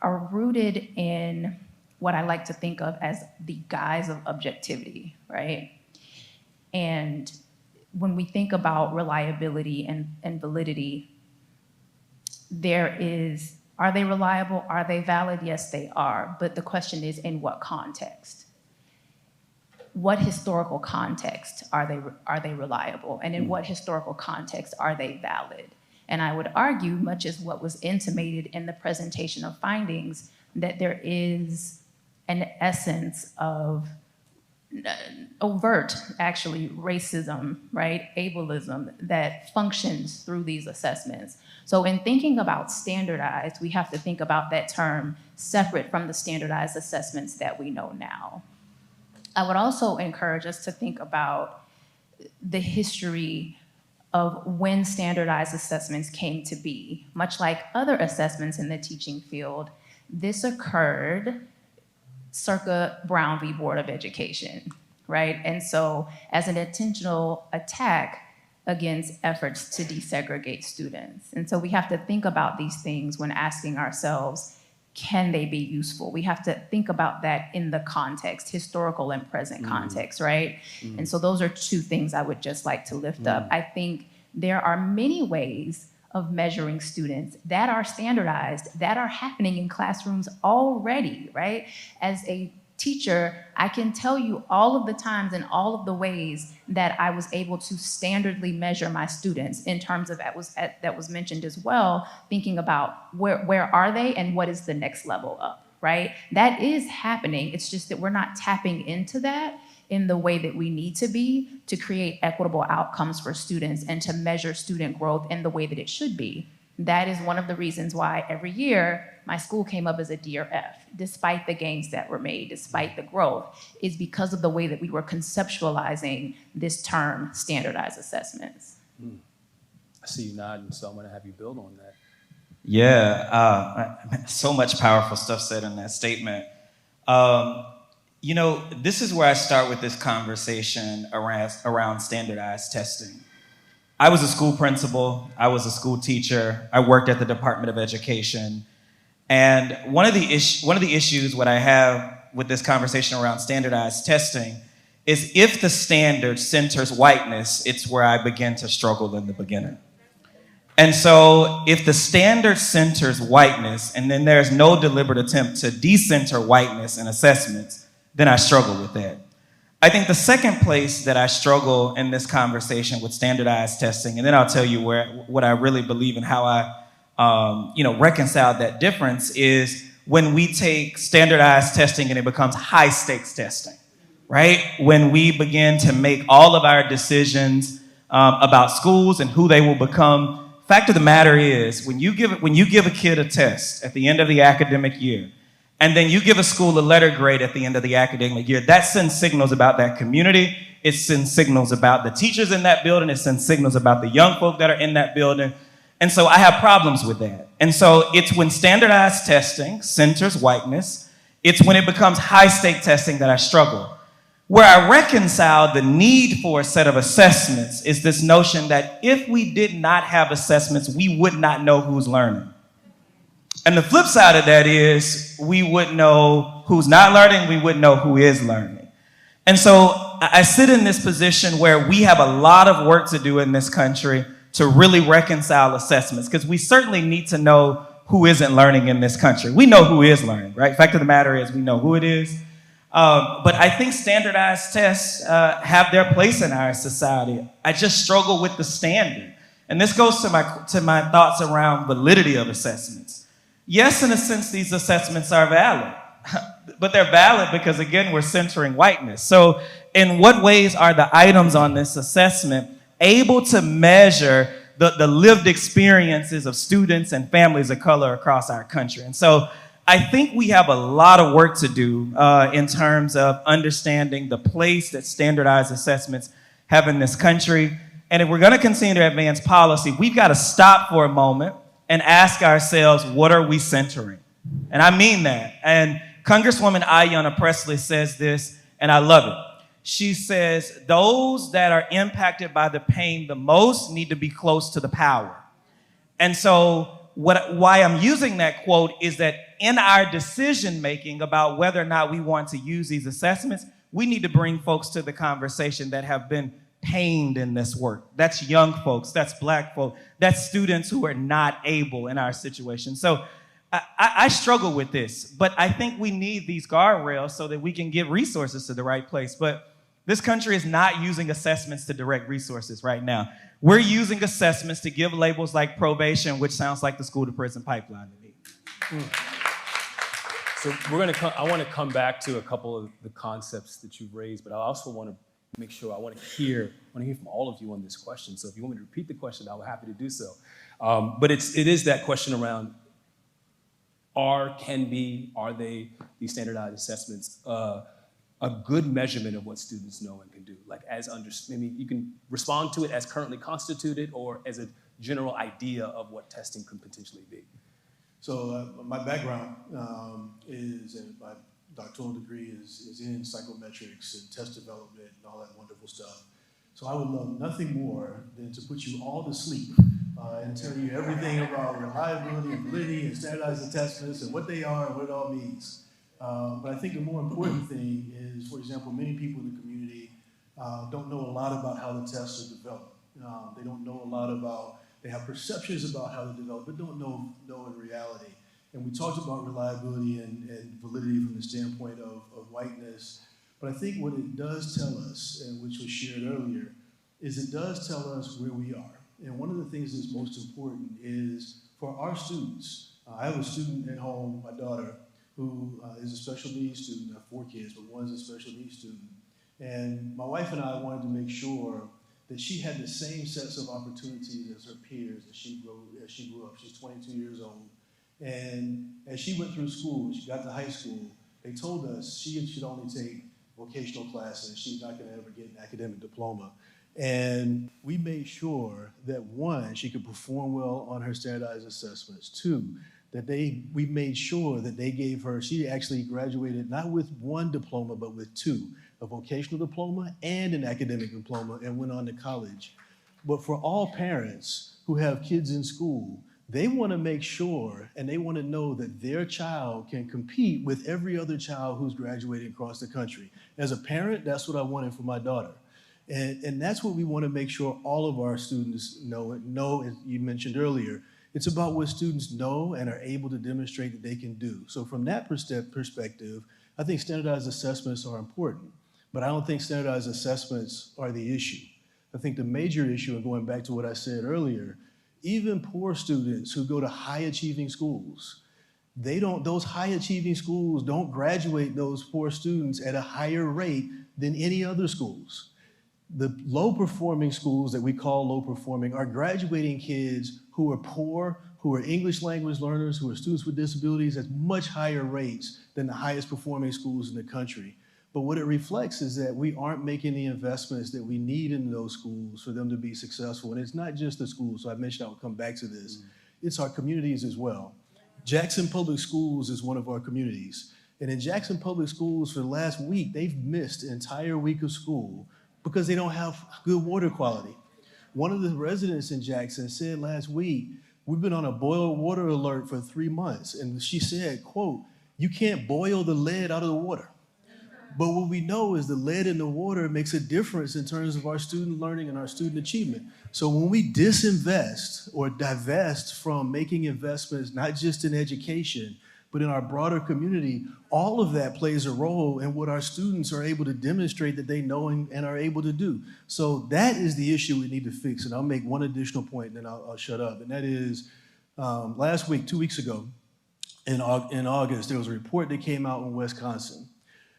are rooted in what I like to think of as the guise of objectivity, right? And when we think about reliability and validity, there is, are they reliable? Are they valid? Yes, they are. But the question is, in what context? What historical context are they reliable? And in what historical context are they valid? And I would argue, much as what was intimated in the presentation of findings, that there is an essence of overt, actually, racism, right? Ableism that functions through these assessments. So in thinking about standardized, we have to think about that term separate from the standardized assessments that we know now. I would also encourage us to think about the history of when standardized assessments came to be. Much like other assessments in the teaching field, this occurred circa Brown v. Board of Education, right? And so as an intentional attack against efforts to desegregate students. And so we have to think about these things when asking ourselves, can they be useful? We have to think about that in the context, historical and present context, right? And so those are two things I would just like to lift up. I think there are many ways of measuring students that are standardized, that are happening in classrooms already, right? As a teacher, I can tell you all of the times and all of the ways that I was able to standardly measure my students in terms of, that was mentioned as well, thinking about where are they and what is the next level up, right? That is happening. It's just that we're not tapping into that in the way that we need to be to create equitable outcomes for students and to measure student growth in the way that it should be. That is one of the reasons why every year my school came up as a D or F, despite the gains that were made, despite the growth, is because of the way that we were conceptualizing this term, standardized assessments. I see you nodding, so I'm gonna have you build on that. Yeah, so much powerful stuff said in that statement. You know, this is where I start with this conversation around standardized testing. I was a school principal, I was a school teacher, I worked at the Department of Education, and one of the issues what I have with this conversation around standardized testing is if the standard centers whiteness, it's where I begin to struggle in the beginning. And so if the standard centers whiteness and then there's no deliberate attempt to decenter whiteness in assessments, then I struggle with that. I think the second place that I struggle in this conversation with standardized testing, and then I'll tell you what I really believe and how I reconcile that difference, is when we take standardized testing and it becomes high stakes testing, right? When we begin to make all of our decisions about schools and who they will become. Fact of the matter is, when you give a kid a test at the end of the academic year, and then you give a school a letter grade at the end of the academic year, that sends signals about that community. It sends signals about the teachers in that building. It sends signals about the young folk that are in that building. And so I have problems with that. And so it's when standardized testing centers whiteness, it's when it becomes high-stake testing that I struggle. Where I reconcile the need for a set of assessments is this notion that if we did not have assessments, we would not know who's learning. And the flip side of that is we wouldn't know who's not learning, we wouldn't know who is learning. And so I sit in this position where we have a lot of work to do in this country to really reconcile assessments, because we certainly need to know who isn't learning in this country. We know who is learning, right? Fact of the matter is we know who it is. But I think standardized tests have their place in our society. I just struggle with the standard. And this goes to my thoughts around validity of assessments. Yes, in a sense, these assessments are valid. But they're valid because, again, we're centering whiteness. So in what ways are the items on this assessment able to measure the lived experiences of students and families of color across our country? And so I think we have a lot of work to do in terms of understanding the place that standardized assessments have in this country. And if we're going to continue to advance policy, we've got to stop for a moment and ask ourselves, what are we centering? And I mean that. And Congresswoman Ayanna Pressley says this, and I love it. She says, those that are impacted by the pain the most need to be close to the power. And so why I'm using that quote is that in our decision-making about whether or not we want to use these assessments, we need to bring folks to the conversation that have been pained in this work. That's young folks, that's Black folk, that's students who are not able in our situation. So I struggle with this, but I think we need these guardrails so that we can get resources to the right place. But this country is not using assessments to direct resources right now. We're using assessments to give labels like probation, which sounds like the school to prison pipeline to me. So I want to come back to a couple of the concepts that you've raised, but I also want to make sure I want to hear from all of you on this question. So if you want me to repeat the question, I'll be happy to do so. But it is that question around are they these standardized assessments a good measurement of what students know and can do? Like maybe you can respond to it as currently constituted or as a general idea of what testing could potentially be. So my background and my doctoral degree is in psychometrics and test development and all that wonderful stuff. So I would love nothing more than to put you all to sleep and tell you everything about reliability and validity and standardized assessments and what they are and what it all means. But I think the more important thing is, for example, many people in the community don't know a lot about how the tests are developed. They don't know a lot about, they have perceptions about how they're developed, but don't know in reality. And we talked about reliability and validity from the standpoint of whiteness. But I think what it does tell us, and which was shared earlier, is it does tell us where we are. And one of the things that's most important is for our students. I have a student at home, my daughter, who is a special needs student. I have 4 kids, but one's a special needs student. And my wife and I wanted to make sure that she had the same sets of opportunities as her peers as she grew up. She's 22 years old. And as she went through school, she got to high school, they told us she should only take vocational classes. She's not going to ever get an academic diploma. And we made sure that 1, she could perform well on her standardized assessments. 2, that we made sure that they gave her, she actually graduated not with 1 diploma, but with 2, a vocational diploma and an academic diploma, and went on to college. But for all parents who have kids in school, they want to make sure and they want to know that their child can compete with every other child who's graduating across the country. As a parent, that's what I wanted for my daughter. And that's what we want to make sure all of our students know, as you mentioned earlier. It's about what students know and are able to demonstrate that they can do. So from that perspective, I think standardized assessments are important, but I don't think standardized assessments are the issue. I think the major issue, and going back to what I said earlier, even poor students who go to high-achieving schools, those high-achieving schools don't graduate those poor students at a higher rate than any other schools. The low-performing schools that we call low-performing are graduating kids who are poor, who are English language learners, who are students with disabilities at much higher rates than the highest-performing schools in the country. But what it reflects is that we aren't making the investments that we need in those schools for them to be successful. And it's not just the schools, so I mentioned I would come back to this. It's our communities as well. Jackson Public Schools is one of our communities. And in Jackson Public Schools for the last week, they've missed an entire week of school because they don't have good water quality. One of the residents in Jackson said last week We've been on a boil water alert for 3 months. And she said, quote, you can't boil the lead out of the water. But what we know is the lead in the water makes a difference in terms of our student learning and our student achievement. So when we disinvest or divest from making investments, not just in education, but in our broader community, all of that plays a role in what our students are able to demonstrate that they know and are able to do. So that is the issue we need to fix. And I'll make one additional point and then I'll shut up. And that is last week, 2 weeks ago, in August, there was a report that came out in Wisconsin.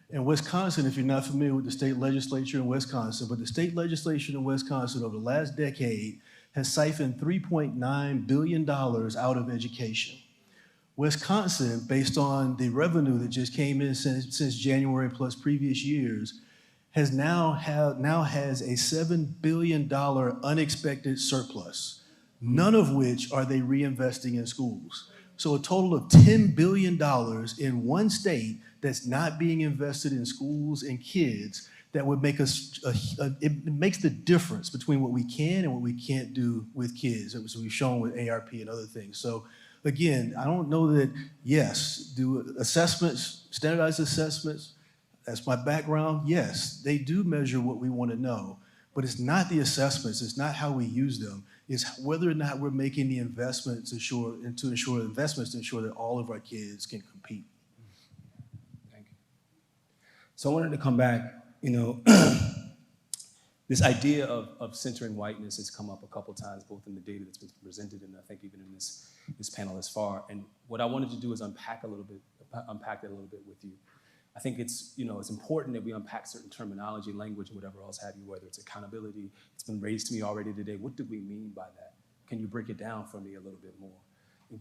In Wisconsin, if you're not familiar with the state legislature in Wisconsin, but the state legislature in Wisconsin over the last decade has siphoned $3.9 billion out of education. Wisconsin, based on the revenue that just came in since January plus previous years, now has a $7 billion unexpected surplus, none of which are they reinvesting in schools. So a total of $10 billion in one state that's not being invested in schools and kids that would make us, it makes the difference between what we can and what we can't do with kids. It was we've shown with ARP and other things. So again, I don't know that, yes, do assessments, standardized assessments, that's my background. Yes, they do measure what we want to know, but it's not the assessments, it's not how we use them. It's whether or not we're making the investments to ensure that all of our kids can compete. Thank you. So I wanted to come back, this idea of centering whiteness has come up a couple times, both in the data that's been presented and I think even in this panel thus far. And what I wanted to do is unpack that a little bit with you. I think it's important that we unpack certain terminology, language, and whatever else have you, whether it's accountability. It's been raised to me already today. What do we mean by that? Can you break it down for me a little bit more?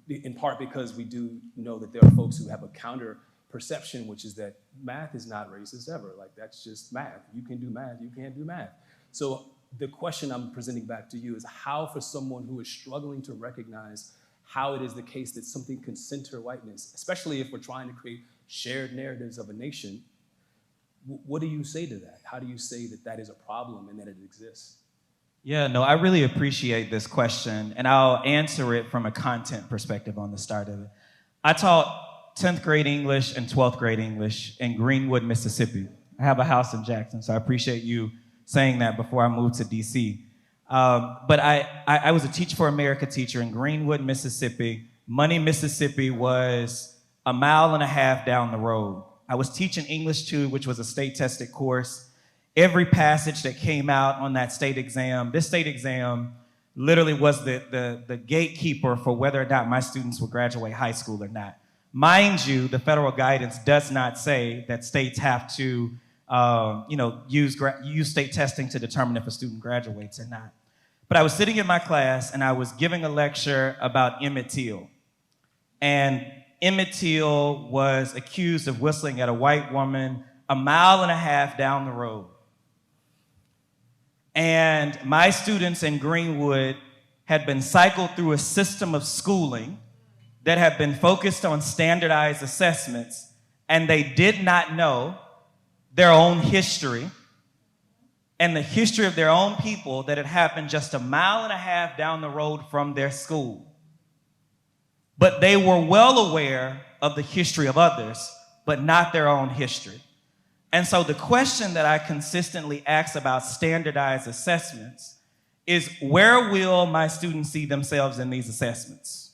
In part because we do know that there are folks who have a counter perception, which is that math is not racist ever. Like, that's just math. You can do math, you can't do math. So the question I'm presenting back to you is how, for someone who is struggling to recognize how it is the case that something can center whiteness, especially if we're trying to create shared narratives of a nation, what do you say to that? How do you say that that is a problem and that it exists? Yeah, no, I really appreciate this question, and I'll answer it from a content perspective on the start of it. I taught 10th grade English and 12th grade English in Greenwood, Mississippi. I have a house in Jackson, so I appreciate you saying that before I moved to DC. But I was a Teach for America teacher in Greenwood, Mississippi. Money, Mississippi was 1.5 miles down the road. I was teaching English 2, which was a state-tested course. Every passage that came out on that state exam, this state exam literally was the gatekeeper for whether or not my students would graduate high school or not. Mind you, the federal guidance does not say that states have to use state testing to determine if a student graduates or not. But I was sitting in my class and I was giving a lecture about Emmett Till. And Emmett Till was accused of whistling at a white woman 1.5 miles down the road. And my students in Greenwood had been cycled through a system of schooling that had been focused on standardized assessments, and they did not know their own history and the history of their own people that had happened just 1.5 miles down the road from their school. But they were well aware of the history of others, but not their own history. And so the question that I consistently ask about standardized assessments is, where will my students see themselves in these assessments?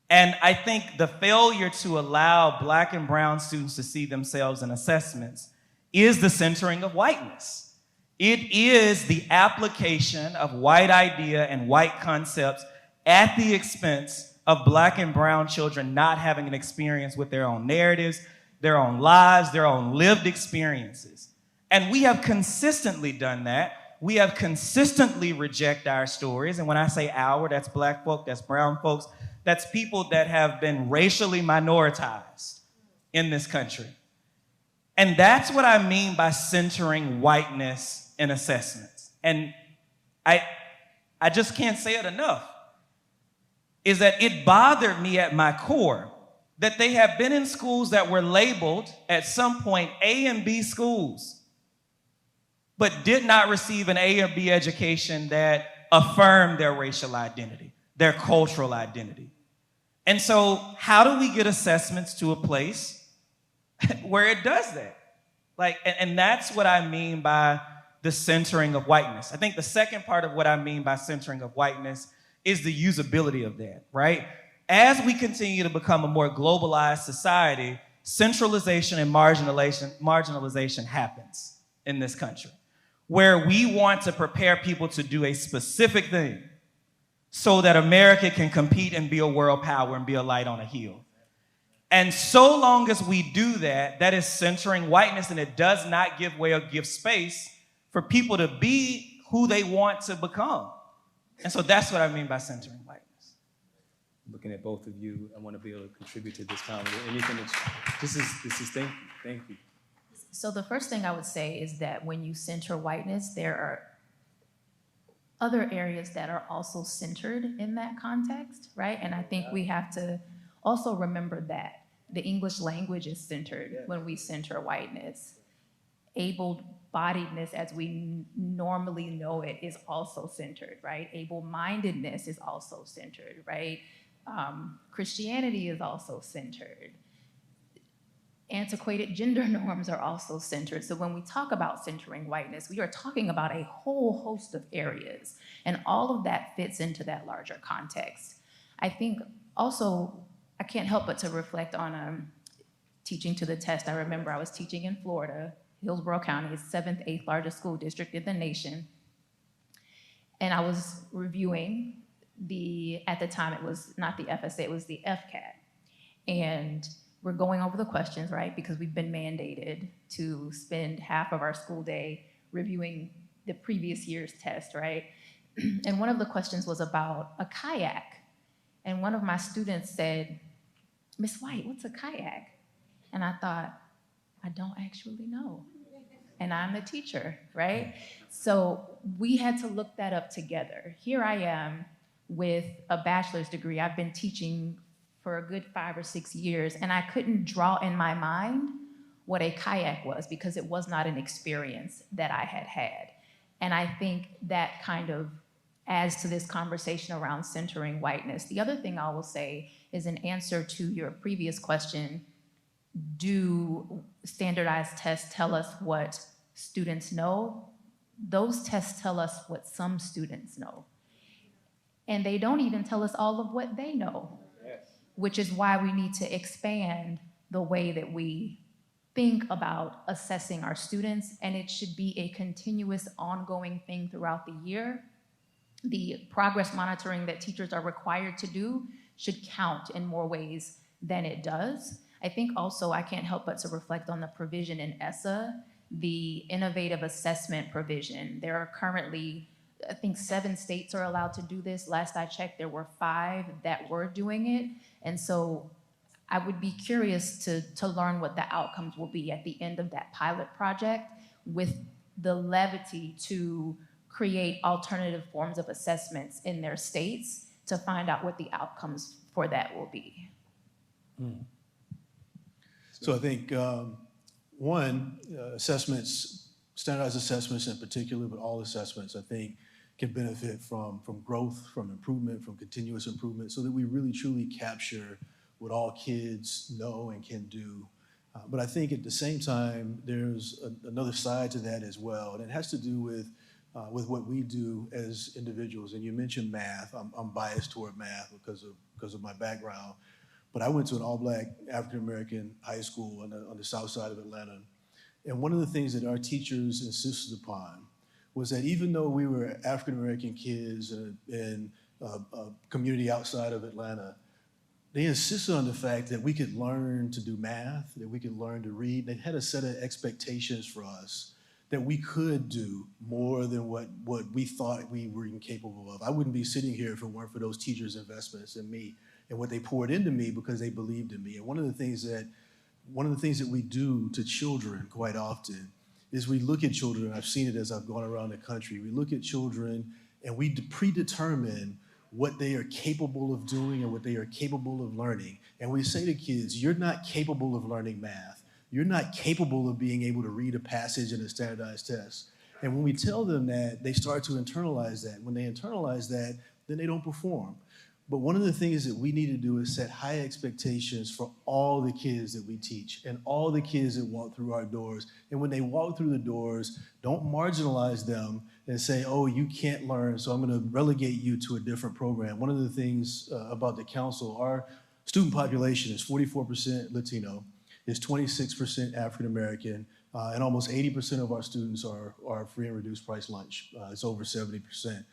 And I think the failure to allow Black and brown students to see themselves in assessments is the centering of whiteness. It is the application of white idea and white concepts at the expense of Black and brown children not having an experience with their own narratives, their own lives, their own lived experiences. And we have consistently done that. We have consistently rejected our stories. And when I say our, that's Black folk, that's brown folks, that's people that have been racially minoritized in this country. And that's what I mean by centering whiteness in assessments. And I just can't say it enough, is that it bothered me at my core that they have been in schools that were labeled at some point A and B schools, but did not receive an A or B education that affirmed their racial identity, their cultural identity. And so how do we get assessments to a place where it does that? And that's what I mean by the centering of whiteness. I think the second part of what I mean by centering of whiteness is the usability of that, right? As we continue to become a more globalized society, centralization and marginalization happens in this country, where we want to prepare people to do a specific thing so that America can compete and be a world power and be a light on a hill. And so long as we do that, that is centering whiteness, and it does not give way or give space for people to be who they want to become. And so that's what I mean by centering whiteness. Looking at both of you, I want to be able to contribute to this conversation. Anything this is thank you. So the first thing I would say is that when you center whiteness, there are other areas that are also centered in that context, right? And I think we have to also remember that the English language is centered when we center whiteness. Able-bodiedness, as we normally know it, is also centered, right? Able-mindedness is also centered, right? Christianity is also centered. Antiquated gender norms are also centered. So when we talk about centering whiteness, we are talking about a whole host of areas, and all of that fits into that larger context. I think also, I can't help but to reflect on teaching to the test. I remember I was teaching in Florida. Hillsborough County is 7th, 8th largest school district in the nation. And I was reviewing at the time it was not the FSA, it was the FCAT. And we're going over the questions, right? Because we've been mandated to spend half of our school day reviewing the previous year's test, right? And one of the questions was about a kayak. And one of my students said, "Miss White, what's a kayak?" And I thought, I don't actually know. And I'm the teacher, right? So we had to look that up together. Here I am with a bachelor's degree. I've been teaching for a good 5 or 6 years, and I couldn't draw in my mind what a kayak was because it was not an experience that I had had. And I think that kind of adds to this conversation around centering whiteness. The other thing I will say is in answer to your previous question, do standardized tests tell us what students know? Those tests tell us what some students know. And they don't even tell us all of what they know, which is why we need to expand the way that we think about assessing our students, and it should be a continuous, ongoing thing throughout the year. The progress monitoring that teachers are required to do should count in more ways than it does. I think also I can't help but to reflect on the provision in ESSA, the innovative assessment provision. There are currently, I think 7 states are allowed to do this. Last I checked, there were 5 that were doing it. And so I would be curious to learn what the outcomes will be at the end of that pilot project with the levity to create alternative forms of assessments in their states to find out what the outcomes for that will be. So I think, assessments, standardized assessments in particular, but all assessments, I think, can benefit from growth, from improvement, from continuous improvement, so that we really truly capture what all kids know and can do. But I think at the same time, there's another side to that as well, and it has to do with what we do as individuals. And you mentioned math. I'm biased toward math because of my background. But I went to an all-black African-American high school on the south side of Atlanta. And one of the things that our teachers insisted upon was that even though we were African-American kids in a community outside of Atlanta, they insisted on the fact that we could learn to do math, that we could learn to read. They had a set of expectations for us that we could do more than what we thought we were even capable of. I wouldn't be sitting here if it weren't for those teachers' investments in me and what they poured into me because they believed in me. And one of the things that we do to children quite often is we look at children, I've seen it as I've gone around the country, we look at children and we predetermine what they are capable of doing and what they are capable of learning. And we say to kids, you're not capable of learning math. You're not capable of being able to read a passage in a standardized test. And when we tell them that, they start to internalize that. When they internalize that, then they don't perform. But one of the things that we need to do is set high expectations for all the kids that we teach and all the kids that walk through our doors. And when they walk through the doors, don't marginalize them and say, oh, you can't learn, so I'm going to relegate you to a different program. One of the things about the council, our student population is 44% Latino, is 26% African American, and almost 80% of our students are free and reduced price lunch. It's over 70%.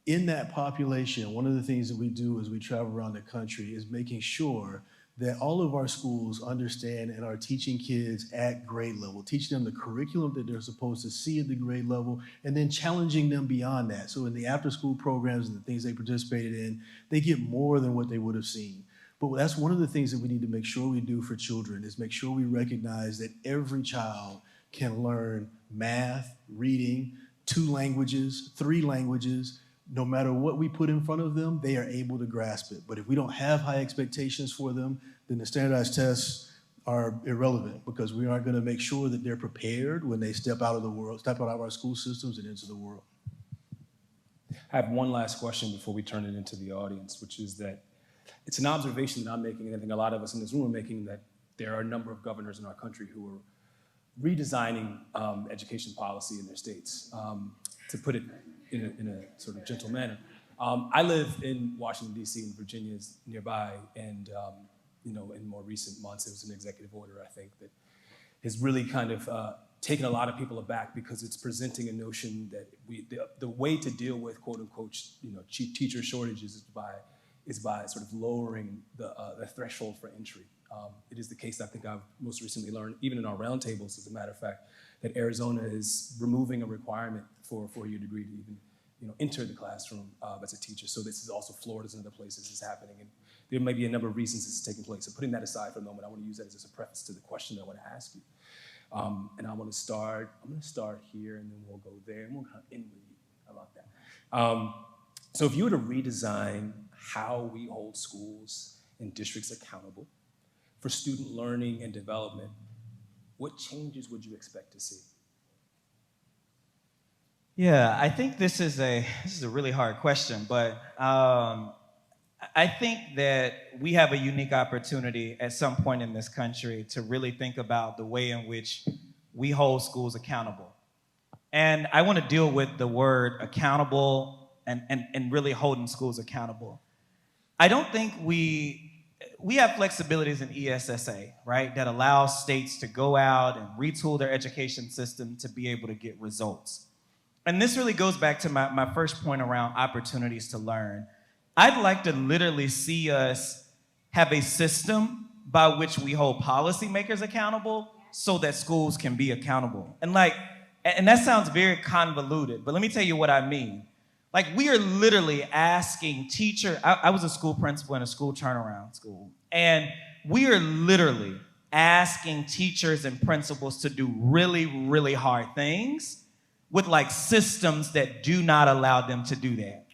In that population, one of the things that we do as we travel around the country is making sure that all of our schools understand and are teaching kids at grade level, teaching them the curriculum that they're supposed to see at the grade level, and then challenging them beyond that. So in the after-school programs and the things they participated in, they get more than what they would have seen. But that's one of the things that we need to make sure we do for children, is make sure we recognize that every child can learn math, reading, 2 languages, 3 languages. No matter what we put in front of them, they are able to grasp it. But if we don't have high expectations for them, then the standardized tests are irrelevant, because we aren't going to make sure that they're prepared when they step out of our school systems and into the world. I have one last question before we turn it into the audience, which is that it's an observation that I'm making, and I think a lot of us in this room are making, that there are a number of governors in our country who are redesigning education policy in their states. To put it in a sort of gentle manner. I live in Washington, D.C., and Virginia is nearby, and in more recent months, it was an executive order, I think, that has really kind of taken a lot of people aback, because it's presenting a notion that the way to deal with quote unquote teacher shortages is by sort of lowering the threshold for entry. It is the case that I think I've most recently learned, even in our roundtables, as a matter of fact, that Arizona is removing a requirement for a 4-year degree to even enter the classroom as a teacher. So this is also Florida's and other places is happening. And there may be a number of reasons this is taking place. So putting that aside for a moment, I want to use that as a preface to the question that I want to ask you. And I'm going to start here, and then we'll go there, and we'll kind of end with you. How about that? So if you were to redesign how we hold schools and districts accountable for student learning and development, what changes would you expect to see? Yeah, I think this is a really hard question, but I think that we have a unique opportunity at some point in this country to really think about the way in which we hold schools accountable. And I want to deal with the word accountable and really holding schools accountable. I don't think we have flexibilities in ESSA, right, that allows states to go out and retool their education system to be able to get results. And this really goes back to my first point around opportunities to learn. I'd like to literally see us have a system by which we hold policymakers accountable so that schools can be accountable. And that sounds very convoluted, but let me tell you what I mean. Like, we are literally asking I was a school principal in a school turnaround school, and we are literally asking teachers and principals to do really, really hard things with systems that do not allow them to do that.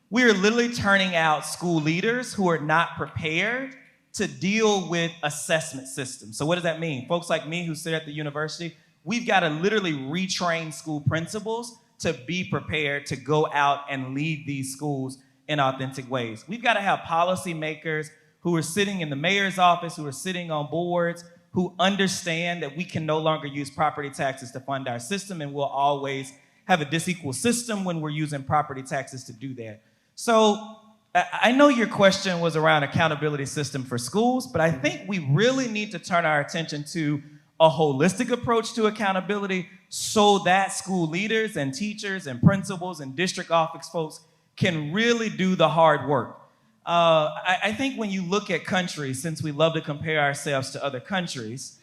We are literally turning out school leaders who are not prepared to deal with assessment systems. So what does that mean? Folks like me who sit at the university, we've got to literally retrain school principals to be prepared to go out and lead these schools in authentic ways. We've got to have policymakers who are sitting in the mayor's office, who are sitting on boards, who understand that we can no longer use property taxes to fund our system, and we'll always have a disequal system when we're using property taxes to do that. So I know your question was around accountability system for schools, but I think we really need to turn our attention to a holistic approach to accountability so that school leaders and teachers and principals and district office folks can really do the hard work. I think when you look at countries, since we love to compare ourselves to other countries,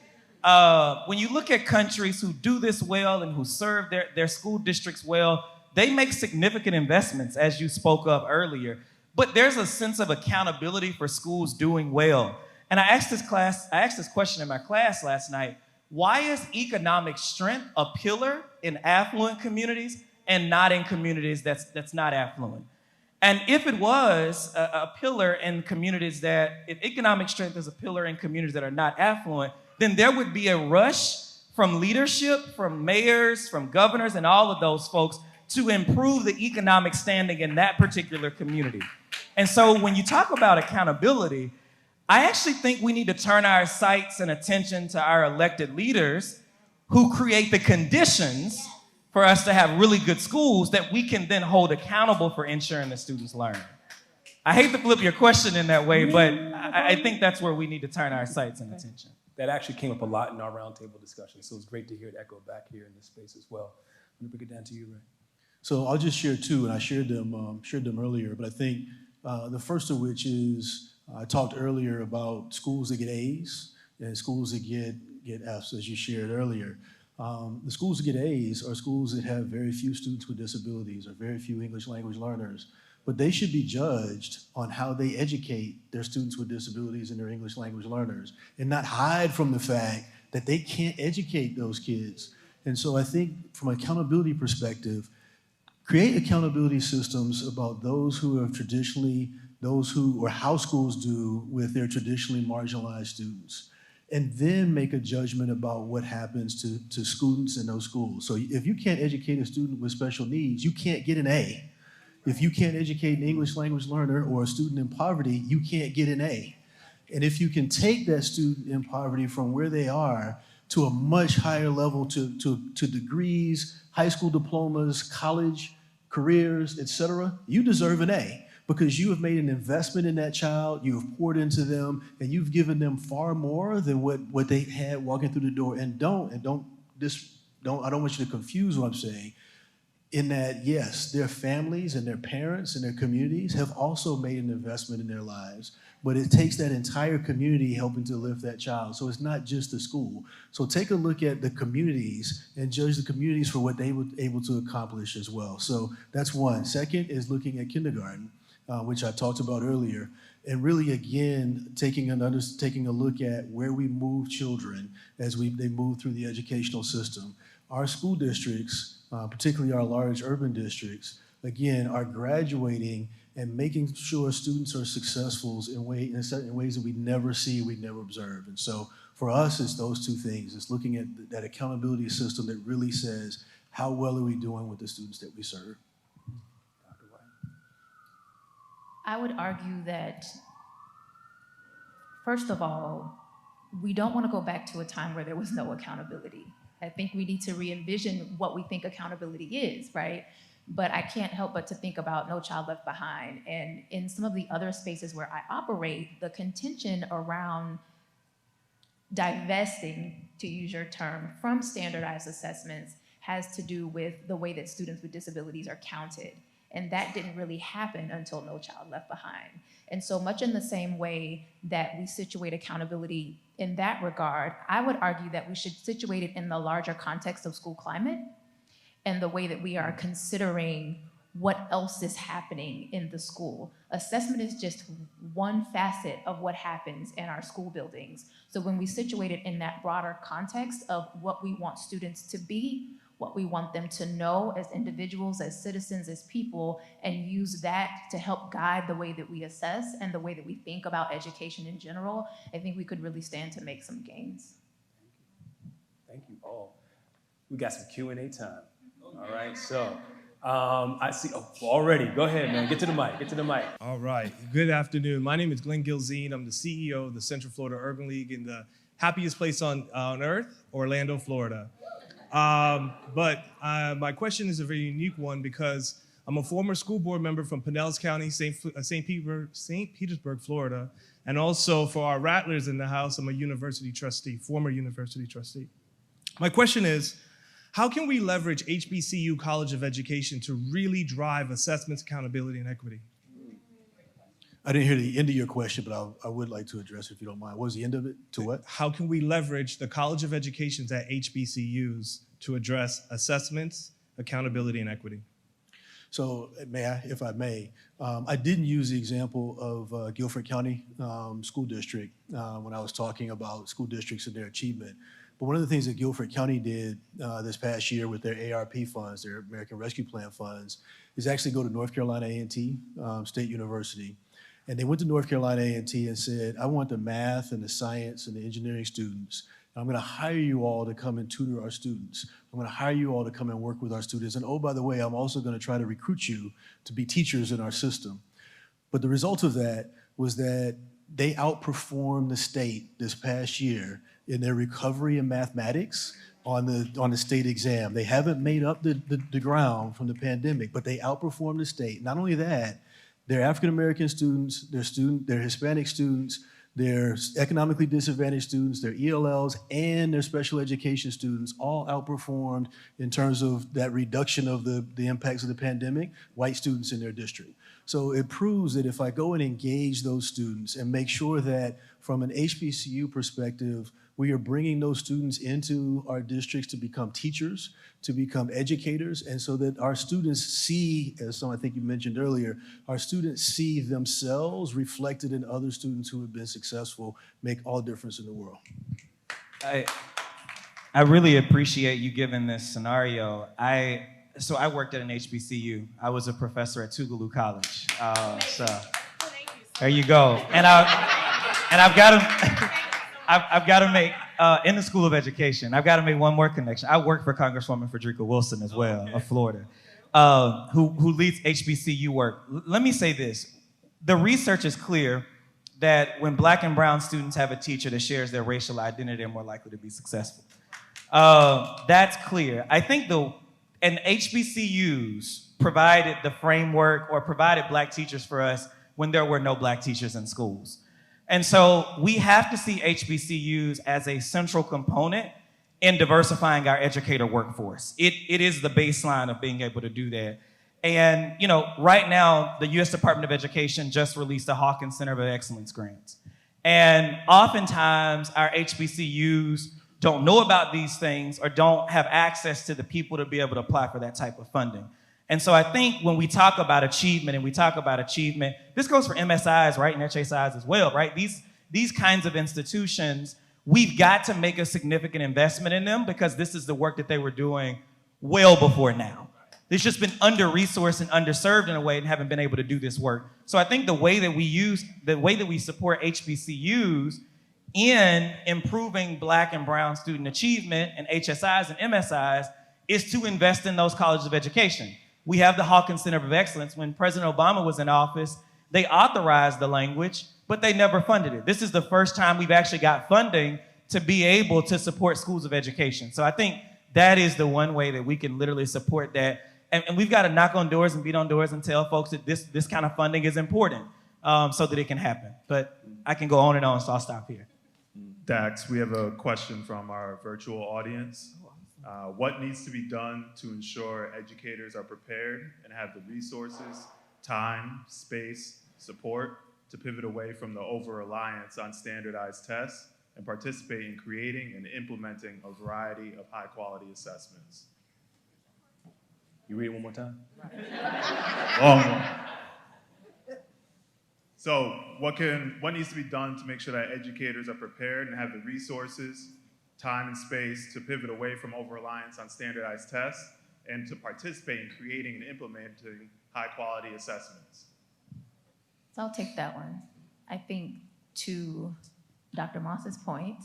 when you look at countries who do this well and who serve their school districts well, they make significant investments, as you spoke of earlier. But there's a sense of accountability for schools doing well. And I asked this question in my class last night. Why is economic strength a pillar in affluent communities and not in communities that's not affluent? And if it was a pillar in communities if economic strength is a pillar in communities that are not affluent, then there would be a rush from leadership, from mayors, from governors, and all of those folks to improve the economic standing in that particular community. And so when you talk about accountability, I actually think we need to turn our sights and attention to our elected leaders who create the conditions for us to have really good schools that we can then hold accountable for ensuring that students learn. I hate to flip your question in that way, but I think that's where we need to turn our sights and attention. That actually came up a lot in our roundtable discussion, so it's great to hear it echoed back here in this space as well. Let me bring it down to you, Ray. So I'll just share two, and I shared them earlier, but I think the first of which is I talked earlier about schools that get A's and schools that get F's, as you shared earlier. The schools that get A's are schools that have very few students with disabilities or very few English language learners, but they should be judged on how they educate their students with disabilities and their English language learners and not hide from the fact that they can't educate those kids. And so I think from an accountability perspective, create accountability systems about those who have traditionally, or how schools do with their traditionally marginalized students, and then make a judgment about what happens to students in those schools. So if you can't educate a student with special needs, you can't get an A. If you can't educate an English language learner or a student in poverty, you can't get an A. And if you can take that student in poverty from where they are to a much higher level, to degrees, high school diplomas, college, careers, et cetera, you deserve an A because you have made an investment in that child, you have poured into them, and you've given them far more than what they had walking through the door. And I don't want you to confuse what I'm saying, in that, yes, their families and their parents and their communities have also made an investment in their lives, but it takes that entire community helping to lift that child. So it's not just the school. So take a look at the communities and judge the communities for what they were able to accomplish as well. So that's one. Second is looking at kindergarten, which I talked about earlier, and really, again, taking a look at where we move children as they move through the educational system. Our school districts, particularly our large urban districts, again, are graduating and making sure students are successful in certain ways that we never see, we never observe. And so for us, it's those two things. It's looking at that accountability system that really says, how well are we doing with the students that we serve? I would argue that, first of all, we don't want to go back to a time where there was no accountability. I think we need to re-envision what we think accountability is, right? But I can't help but to think about No Child Left Behind. And in some of the other spaces where I operate, the contention around divesting, to use your term, from standardized assessments has to do with the way that students with disabilities are counted. And that didn't really happen until No Child Left Behind. And so much in the same way that we situate accountability in that regard, I would argue that we should situate it in the larger context of school climate and the way that we are considering what else is happening in the school. Assessment is just one facet of what happens in our school buildings. So when we situate it in that broader context of what we want students to be, what we want them to know as individuals, as citizens, as people, and use that to help guide the way that we assess and the way that we think about education in general, I think we could really stand to make some gains. Thank you all. We got some Q&A time. All right, so I see, already, go ahead, man, get to the mic, All right, good afternoon. My name is Glenn Gilzine. I'm the CEO of the Central Florida Urban League in the happiest place on earth, Orlando, Florida. But my question is a very unique one because I'm a former school board member from Pinellas County, St. Petersburg, Florida. And also for our Rattlers in the house, I'm a university trustee, former university trustee. My question is, how can we leverage HBCU College of Education to really drive assessments, accountability, and equity? I didn't hear the end of your question, but I would like to address it if you don't mind. What was the end of it? To what? How can we leverage the College of Educations at HBCUs to address assessments, accountability, and equity? So may I, if I may, I didn't use the example of Guilford County School District when I was talking about school districts and their achievement. But one of the things that Guilford County did this past year with their ARP funds, their American Rescue Plan funds, is actually go to North Carolina A&T State University. And they went to North Carolina A&T and said, I want the math and the science and the engineering students. I'm going to hire you all to come and tutor our students. I'm going to hire you all to come and work with our students. And oh, by the way, I'm also going to try to recruit you to be teachers in our system. But the result of that was that they outperformed the state this past year in their recovery in mathematics on the state exam. They haven't made up the ground from the pandemic, but they outperformed the state. Not only that, their African-American students, their Hispanic students, their economically disadvantaged students, their ELLs, and their special education students all outperformed in terms of that reduction of the impacts of the pandemic, white students in their district. So it proves that if I go and engage those students and make sure that from an HBCU perspective, we are bringing those students into our districts to become teachers, to become educators, and so that our students see, as I think you mentioned earlier, our students see themselves reflected in other students who have been successful, make all difference in the world. I really appreciate you giving this scenario. So I worked at an HBCU. I was a professor at Tougaloo College. So there you go. And I've got to make in the School of Education. I've got to make one more connection. I work for Congresswoman Frederica Wilson as well, of Florida, who leads HBCU work. Let me say this: the research is clear that when Black and brown students have a teacher that shares their racial identity, they're more likely to be successful. That's clear. I think and HBCUs provided the framework or provided Black teachers for us when there were no Black teachers in schools. And so we have to see HBCUs as a central component in diversifying our educator workforce. It is the baseline of being able to do that. And right now, the U.S. Department of Education just released the Hawkins Center of Excellence grants. And oftentimes, our HBCUs don't know about these things or don't have access to the people to be able to apply for that type of funding. And so I think when we talk about achievement this goes for MSIs, right, and HSIs as well, right? These kinds of institutions, we've got to make a significant investment in them because this is the work that they were doing well before now. They've just been under-resourced and underserved in a way and haven't been able to do this work. So I think the way that we support HBCUs in improving Black and brown student achievement and HSIs and MSIs is to invest in those colleges of education. We have the Hawkins Center of Excellence. When President Obama was in office, they authorized the language, but they never funded it. This is the first time we've actually got funding to be able to support schools of education. So I think that is the one way that we can literally support that. And we've got to knock on doors and beat on doors and tell folks that this kind of funding is important so that it can happen. But I can go on and on, so I'll stop here. Dax, we have a question from our virtual audience. What needs to be done to ensure educators are prepared and have the resources, time, space, support to pivot away from the over-reliance on standardized tests and participate in creating and implementing a variety of high-quality assessments? You read it one more time? Long one. So what needs to be done to make sure that educators are prepared and have the resources, time and space to pivot away from over-reliance on standardized tests and to participate in creating and implementing high-quality assessments? So I'll take that one. I think to Dr. Moss's point,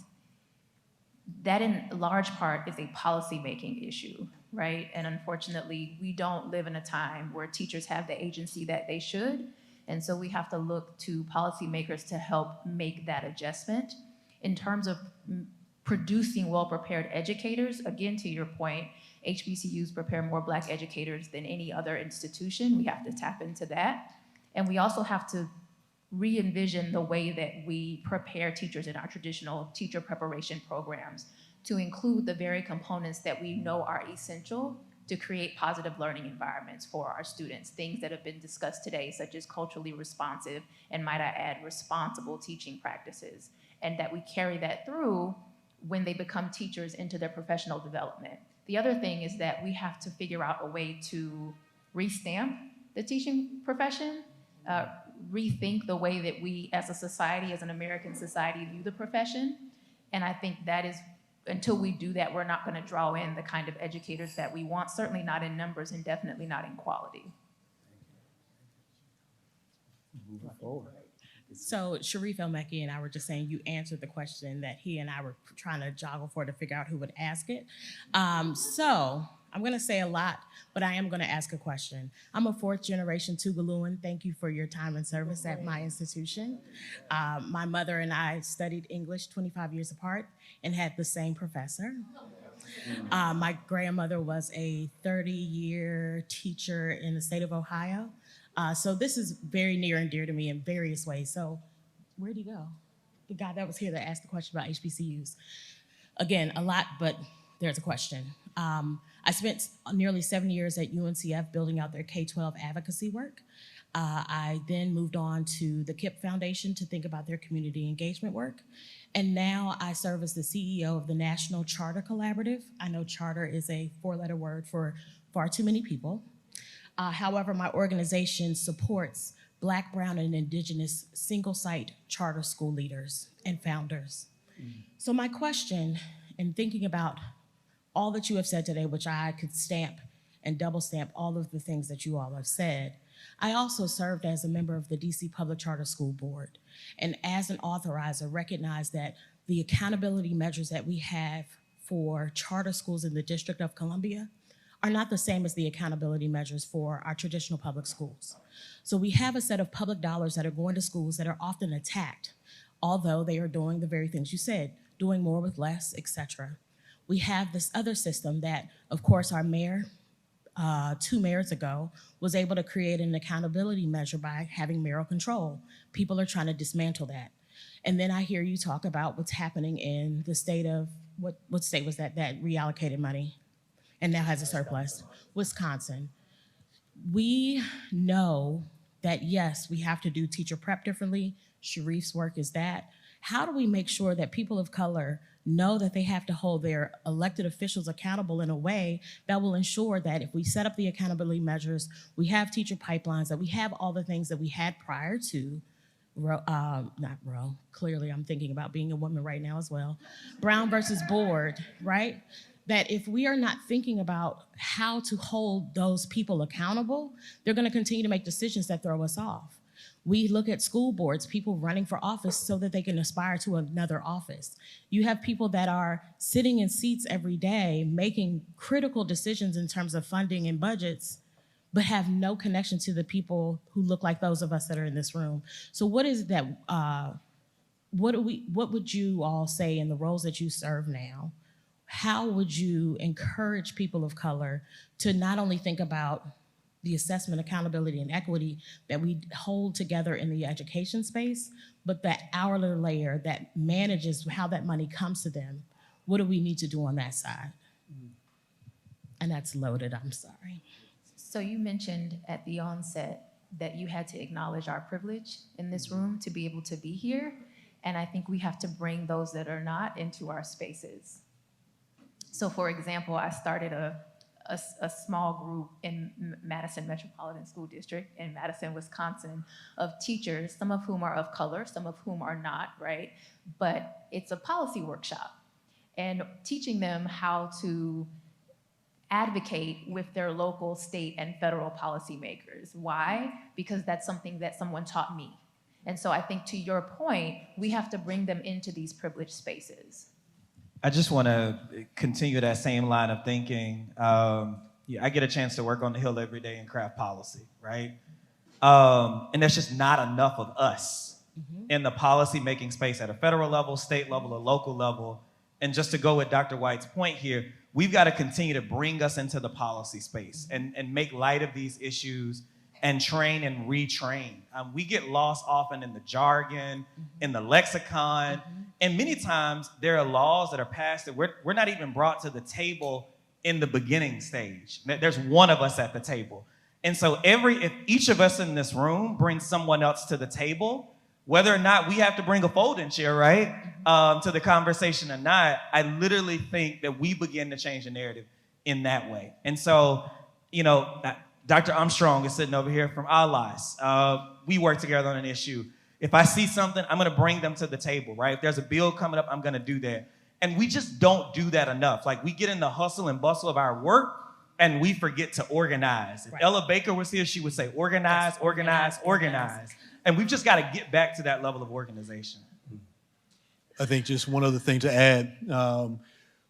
that in large part is a policy-making issue, right? And unfortunately, we don't live in a time where teachers have the agency that they should. And so we have to look to policymakers to help make that adjustment. In terms of producing well-prepared educators, again, to your point, HBCUs prepare more Black educators than any other institution. We have to tap into that. And we also have to re-envision the way that we prepare teachers in our traditional teacher preparation programs to include the very components that we know are essential to create positive learning environments for our students, things that have been discussed today, such as culturally responsive, and might I add, responsible teaching practices, and that we carry that through when they become teachers into their professional development. The other thing is that we have to figure out a way to restamp the teaching profession, rethink the way that we as a society, as an American society, view the profession. And I think that is, until we do that, we're not going to draw in the kind of educators that we want, certainly not in numbers and definitely not in quality. Moving forward. So Sharif El-Mekki and I were just saying you answered the question that he and I were trying to joggle for to figure out who would ask it. So I'm going to say a lot, but I am going to ask a question. I'm a fourth generation Tuvaluan. Thank you for your time and service at my institution. My mother and I studied English 25 years apart and had the same professor. My grandmother was a 30-year teacher in the state of Ohio. So this is very near and dear to me in various ways. So where'd he go? The guy that was here that asked the question about HBCUs. Again, a lot, but there's a question. I spent nearly 7 years at UNCF building out their K-12 advocacy work. I then moved on to the KIPP Foundation to think about their community engagement work. And now I serve as the CEO of the National Charter Collaborative. I know charter is a four-letter word for far too many people. However, my organization supports Black, Brown, and Indigenous single-site charter school leaders and founders. So my question, in thinking about all that you have said today, which I could stamp and double stamp all of the things that you all have said, I also served as a member of the DC Public Charter School Board. And as an authorizer, recognize that the accountability measures that we have for charter schools in the District of Columbia are not the same as the accountability measures for our traditional public schools. So we have a set of public dollars that are going to schools that are often attacked, although they are doing the very things you said, doing more with less, et cetera. We have this other system that, of course, our mayor, 2 mayors ago, was able to create an accountability measure by having mayoral control. People are trying to dismantle that. And then I hear you talk about what's happening in the state of, what state was that reallocated money and now has a surplus? Wisconsin. We know that, yes, we have to do teacher prep differently. Sharif's work is that. How do we make sure that people of color know that they have to hold their elected officials accountable in a way that will ensure that if we set up the accountability measures, we have teacher pipelines, that we have all the things that we had prior to, not Roe, clearly I'm thinking about being a woman right now as well, Brown versus Board, right? That if we are not thinking about how to hold those people accountable, they're gonna continue to make decisions that throw us off. We look at school boards, people running for office so that they can aspire to another office. You have people that are sitting in seats every day, making critical decisions in terms of funding and budgets, but have no connection to the people who look like those of us that are in this room. So what is that, what would you all say in the roles that you serve now? How would you encourage people of color to not only think about the assessment, accountability, and equity that we hold together in the education space, but that outer layer that manages how that money comes to them? What do we need to do on that side? And that's loaded, I'm sorry. So you mentioned at the onset that you had to acknowledge our privilege in this room to be able to be here. And I think we have to bring those that are not into our spaces. So for example, I started a small group in Madison Metropolitan School District in Madison, Wisconsin, of teachers, some of whom are of color, some of whom are not, right? But it's a policy workshop and teaching them how to advocate with their local, state, and federal policymakers. Why? Because that's something that someone taught me. And so I think to your point, we have to bring them into these privileged spaces. I just want to continue that same line of thinking. I get a chance to work on the Hill every day in craft policy, right? And there's just not enough of us in the policy making space at a federal level, state level, or local level. And just to go with Dr. White's point here, we've got to continue to bring us into the policy space and make light of these issues and train and retrain. We get lost often in the jargon, in the lexicon, and many times there are laws that are passed that we're not even brought to the table in the beginning stage. There's one of us at the table. And so if each of us in this room brings someone else to the table, whether or not we have to bring a folding chair, right, to the conversation or not, I literally think that we begin to change the narrative in that way. And so, Dr. Armstrong is sitting over here from Allies. We work together on an issue. If I see something, I'm gonna bring them to the table, right? If there's a bill coming up, I'm gonna do that. And we just don't do that enough. Like, we get in the hustle and bustle of our work and we forget to organize. If Ella Baker was here, she would say, organize, organize, organize. And we've just gotta get back to that level of organization. I think just one other thing to add.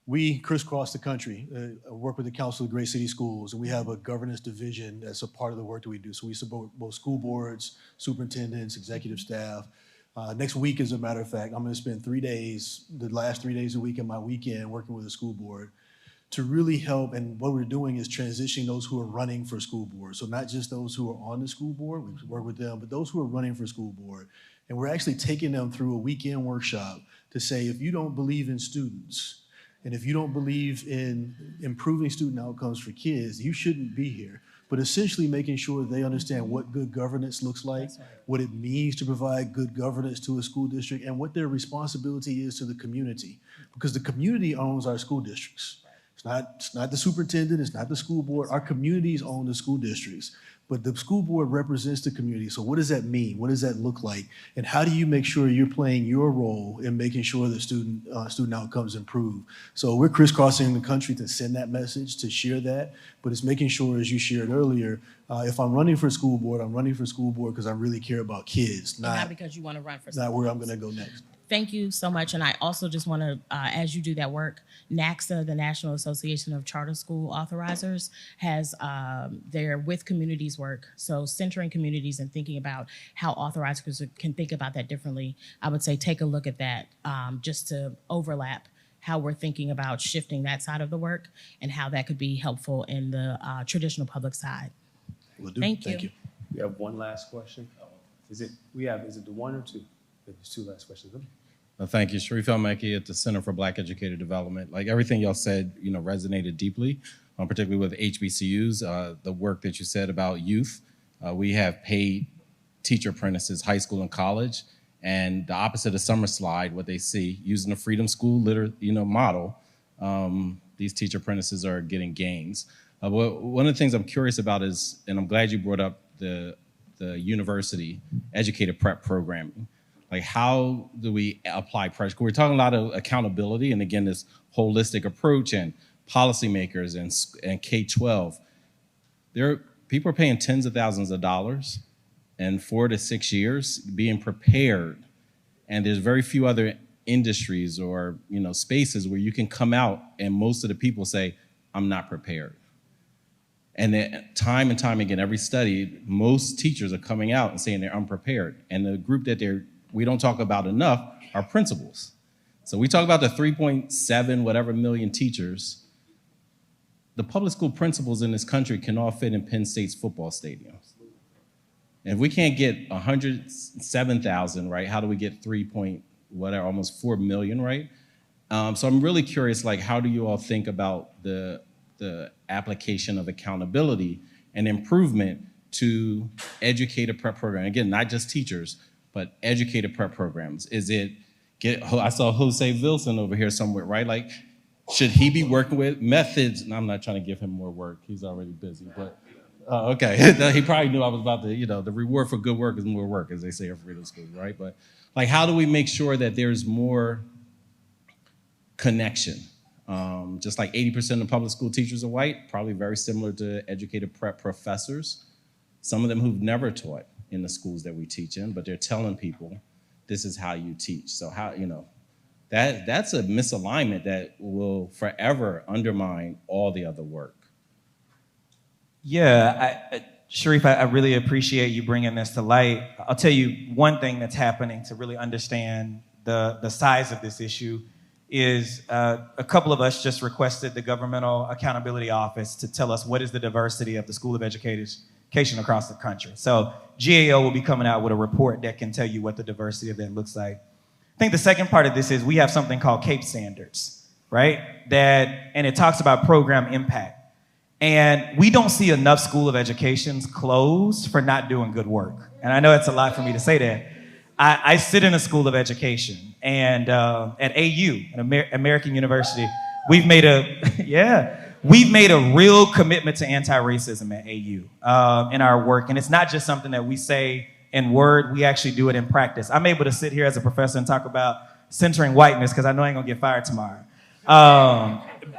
we crisscross the country, work with the Council of Great City Schools, and we have a governance division that's a part of the work that we do. So we support both school boards, superintendents, executive staff. Next week, as a matter of fact, I'm going to spend 3 days, the last 3 days a week and my weekend, working with the school board to really help. And what we're doing is transitioning those who are running for school board. So not just those who are on the school board, we work with them, but those who are running for school board. And we're actually taking them through a weekend workshop to say, if you don't believe in students, and if you don't believe in improving student outcomes for kids, you shouldn't be here. But essentially making sure they understand what good governance looks like, what it means to provide good governance to a school district, and what their responsibility is to the community. Because the community owns our school districts. It's not the superintendent, it's not the school board. Our communities own the school districts. But the school board represents the community. So what does that mean? What does that look like? And how do you make sure you're playing your role in making sure that student outcomes improve? So we're crisscrossing the country to send that message, to share that. But it's making sure, as you shared earlier, if I'm running for school board, I'm running for school board because I really care about kids, not because you want to run for school not where I'm boards. going to go next. Thank you so much. And I also just want to, as you do that work, NACSA, the National Association of Charter School Authorizers, has their With Communities work. So centering communities and thinking about how authorizers can think about that differently. I would say take a look at that just to overlap how we're thinking about shifting that side of the work and how that could be helpful in the traditional public side. Will do. Thank you. We have one last question. Is it the one or two? There's two last questions. Thank you. Sharif El-Mekki at the Center for Black Educator Development. Like everything y'all said, resonated deeply, particularly with HBCUs, the work that you said about youth. We have paid teacher apprentices, high school and college, and the opposite of summer slide, what they see, using the Freedom School model, these teacher apprentices are getting gains. One of the things I'm curious about is, and I'm glad you brought up the university educator prep programming. Like, how do we apply pressure? We're talking a lot of accountability, and again, this holistic approach and policymakers and K-12. People are paying tens of thousands of dollars in 4 to 6 years being prepared, and there's very few other industries or spaces where you can come out and most of the people say, "I'm not prepared." And then time and time again, every study, most teachers are coming out and saying they're unprepared, and the group that we don't talk about enough are principals. So we talk about the 3.7 whatever million teachers. The public school principals in this country can all fit in Penn State's football stadiums. And if we can't get 107,000, right, how do we get almost 4 million, right? So I'm really curious, like, how do you all think about the application of accountability and improvement to educator prep program? Again, not just teachers, but educator prep programs. I saw Jose Wilson over here somewhere, right? Like, should he be working with methods? And I'm not trying to give him more work. He's already busy, but okay. He probably knew I was about to, the reward for good work is more work, as they say at Freedom School, right? But like, how do we make sure that there's more connection? Just like 80% of public school teachers are white, probably very similar to educator prep professors. Some of them who've never taught in the schools that we teach in, but they're telling people, this is how you teach. So how, that's a misalignment that will forever undermine all the other work. Yeah, Sharif, I really appreciate you bringing this to light. I'll tell you one thing that's happening to really understand the size of this issue is a couple of us just requested the Governmental Accountability Office to tell us what is the diversity of the School of Education across the country. So GAO will be coming out with a report that can tell you what the diversity of that looks like. I think the second part of this is we have something called CAPE standards, right? And it talks about program impact. And we don't see enough School of Educations closed for not doing good work. And I know it's a lot for me to say that. I sit in a School of Education, and at AU, American University, we've made a real commitment to anti-racism at AU in our work. And it's not just something that we say in word, we actually do it in practice. I'm able to sit here as a professor and talk about centering whiteness because I know I ain't gonna get fired tomorrow.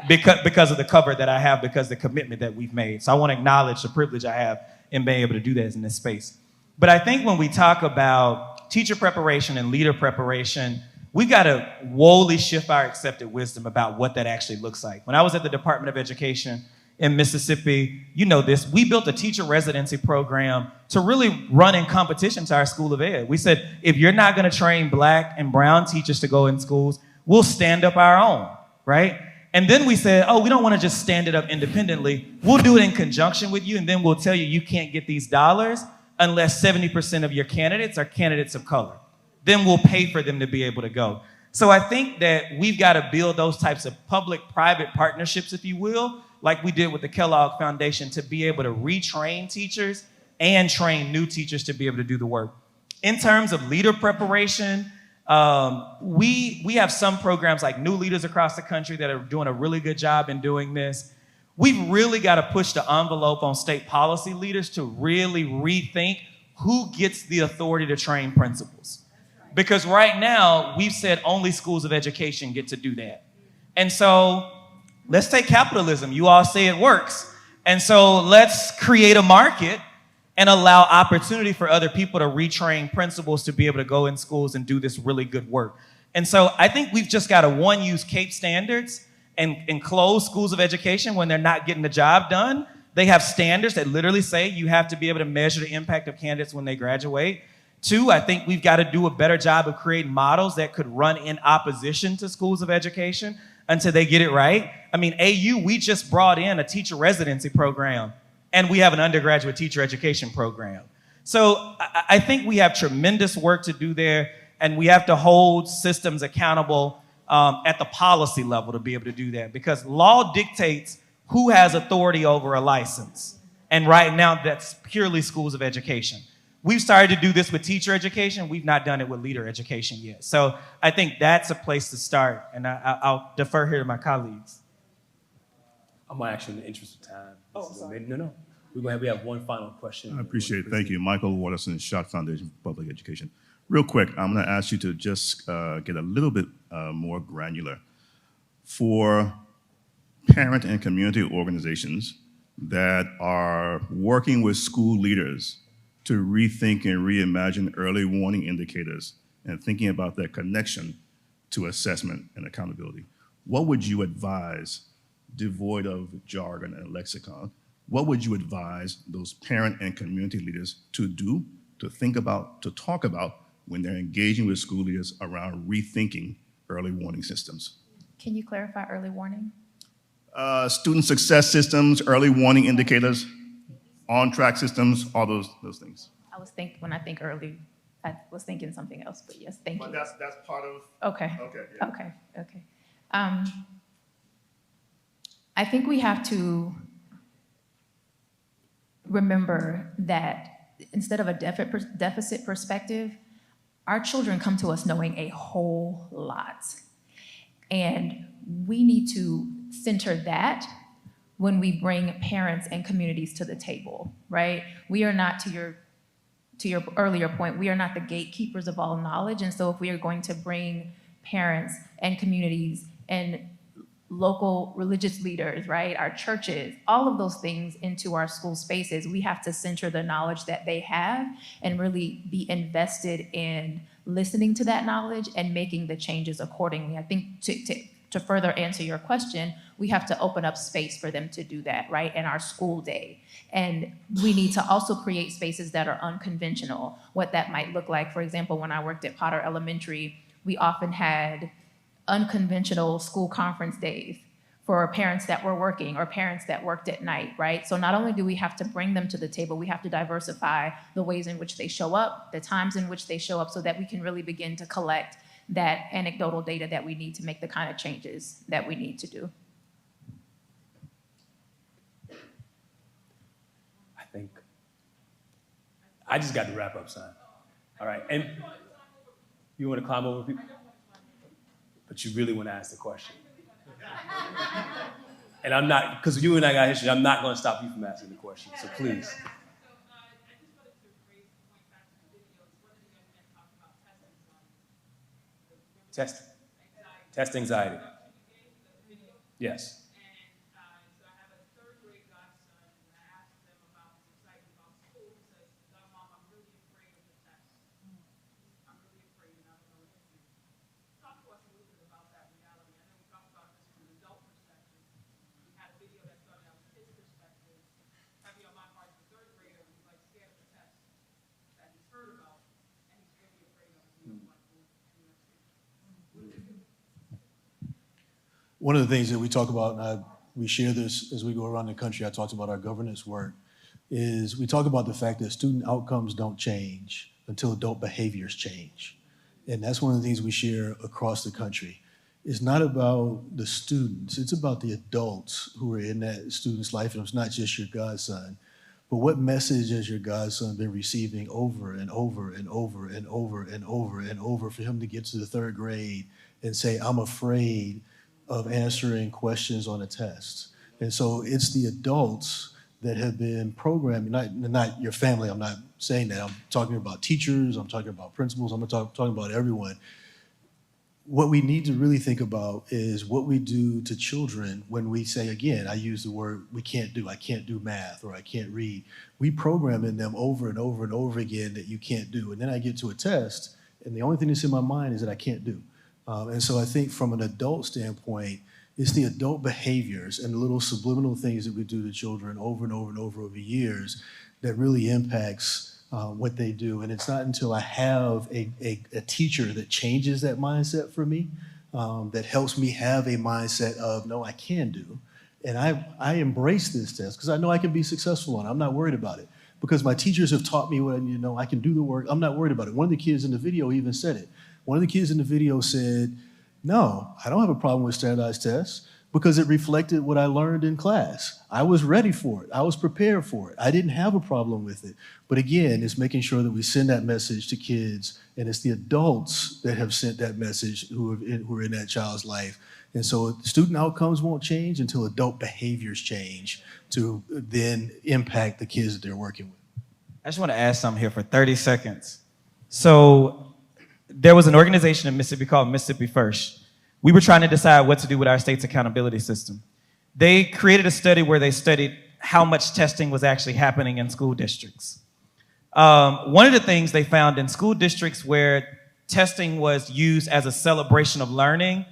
Because of the cover that I have, because of the commitment that we've made. So I wanna acknowledge the privilege I have in being able to do that in this space. But I think when we talk about teacher preparation and leader preparation, we've got to woefully shift our accepted wisdom about what that actually looks like. When I was at the Department of Education in Mississippi, you know this, we built a teacher residency program to really run in competition to our School of Ed. We said, if you're not going to train Black and brown teachers to go in schools, we'll stand up our own, right? And then we said, oh, we don't want to just stand it up independently. We'll do it in conjunction with you, and then we'll tell you you can't get these dollars unless 70% of your candidates are candidates of color. Then we'll pay for them to be able to go. So I think that we've got to build those types of public-private partnerships, if you will, like we did with the Kellogg Foundation, to be able to retrain teachers and train new teachers to be able to do the work. In terms of leader preparation, we have some programs like New Leaders across the country that are doing a really good job in doing this. We've really got to push the envelope on state policy leaders to really rethink who gets the authority to train principals. Because right now, we've said only schools of education get to do that. And so let's take capitalism. You all say it works. And so let's create a market and allow opportunity for other people to retrain principals to be able to go in schools and do this really good work. And so I think we've just got to, use CAPE standards and close schools of education when they're not getting the job done. They have standards that literally say you have to be able to measure the impact of candidates when they graduate. 2, I think we've got to do a better job of creating models that could run in opposition to schools of education until they get it right. I mean, AU, we just brought in a teacher residency program, and we have an undergraduate teacher education program. So I think we have tremendous work to do there, and we have to hold systems accountable at the policy level to be able to do that, because law dictates who has authority over a license. And right now, that's purely schools of education. We've started to do this with teacher education. We've not done it with leader education yet. So I think that's a place to start, and I'll defer here to my colleagues. I'm actually in the interest of time. No. We have one final question. I appreciate it. Thank you. Michael Watterson, Schott Foundation for Public Education. Real quick, I'm going to ask you to just get a little bit more granular. For parent and community organizations that are working with school leaders to rethink and reimagine early warning indicators and thinking about their connection to assessment and accountability, what would you advise, devoid of jargon and lexicon, what would you advise those parent and community leaders to do, to think about, to talk about when they're engaging with school leaders around rethinking early warning systems? Can you clarify early warning? Student success systems, early warning indicators, on-track systems, all those things. When I think early, I was thinking something else, but yes, thank you. But that's part of. Okay. Okay. Yeah. Okay. I think we have to remember that instead of a deficit perspective, our children come to us knowing a whole lot. And we need to center that when we bring parents and communities to the table, right? We are not, to your earlier point, we are not the gatekeepers of all knowledge. And so if we are going to bring parents and communities and local religious leaders, right, our churches, all of those things into our school spaces, we have to center the knowledge that they have and really be invested in listening to that knowledge and making the changes accordingly. I think to further answer your question, we have to open up space for them to do that, right, in our school day. And we need to also create spaces that are unconventional, what that might look like. For example, when I worked at Potter Elementary, we often had unconventional school conference days for parents that were working or parents that worked at night, right? So not only do we have to bring them to the table, we have to diversify the ways in which they show up, the times in which they show up, so that we can really begin to collect that anecdotal data that we need to make the kind of changes that we need to do. I think I just got the wrap up sign. All right, and you want to climb over people? But you really want to ask the question. And I'm not, because you and I got history, I'm not going to stop you from asking the question, so please. Test anxiety. Yes. one of the things that we talk about, and we share this as we go around the country, I talked about our governance work, is we talk about the fact that student outcomes don't change until adult behaviors change. And that's one of the things we share across the country. It's not about the students, it's about the adults who are in that student's life, and it's not just your godson. But what message has your godson been receiving over and over and over and over and over and over for him to get to the 3rd grade and say, I'm afraid of answering questions on a test? And so it's the adults that have been programmed, not your family, I'm not saying that, I'm talking about teachers, I'm talking about principals, I'm talking about everyone. What we need to really think about is what we do to children when we say, again, I use the word I can't do math, or I can't read. We program in them over and over and over again that you can't do. And then I get to a test, and the only thing that's in my mind is that I can't do. And so I think from an adult standpoint, it's the adult behaviors and the little subliminal things that we do to children over and over and over years that really impacts what they do. And it's not until I have a teacher that changes that mindset for me, that helps me have a mindset of, no, I can do. And I embrace this test because I know I can be successful on it. I'm not worried about it because my teachers have taught me what I need to know. I can do the work. I'm not worried about it. One of the kids in the video even said it. One of the kids in the video said, no, I don't have a problem with standardized tests because it reflected what I learned in class. I was ready for it. I was prepared for it. I didn't have a problem with it. But again, it's making sure that we send that message to kids, and it's the adults that have sent that message who are in that child's life. And so student outcomes won't change until adult behaviors change to then impact the kids that they're working with. I just want to ask something here for 30 seconds. So there was an organization in Mississippi called Mississippi First. We were trying to decide what to do with our state's accountability system. They created a study where they studied how much testing was actually happening in school districts. One of the things they found in school districts where testing was used as a celebration of learning,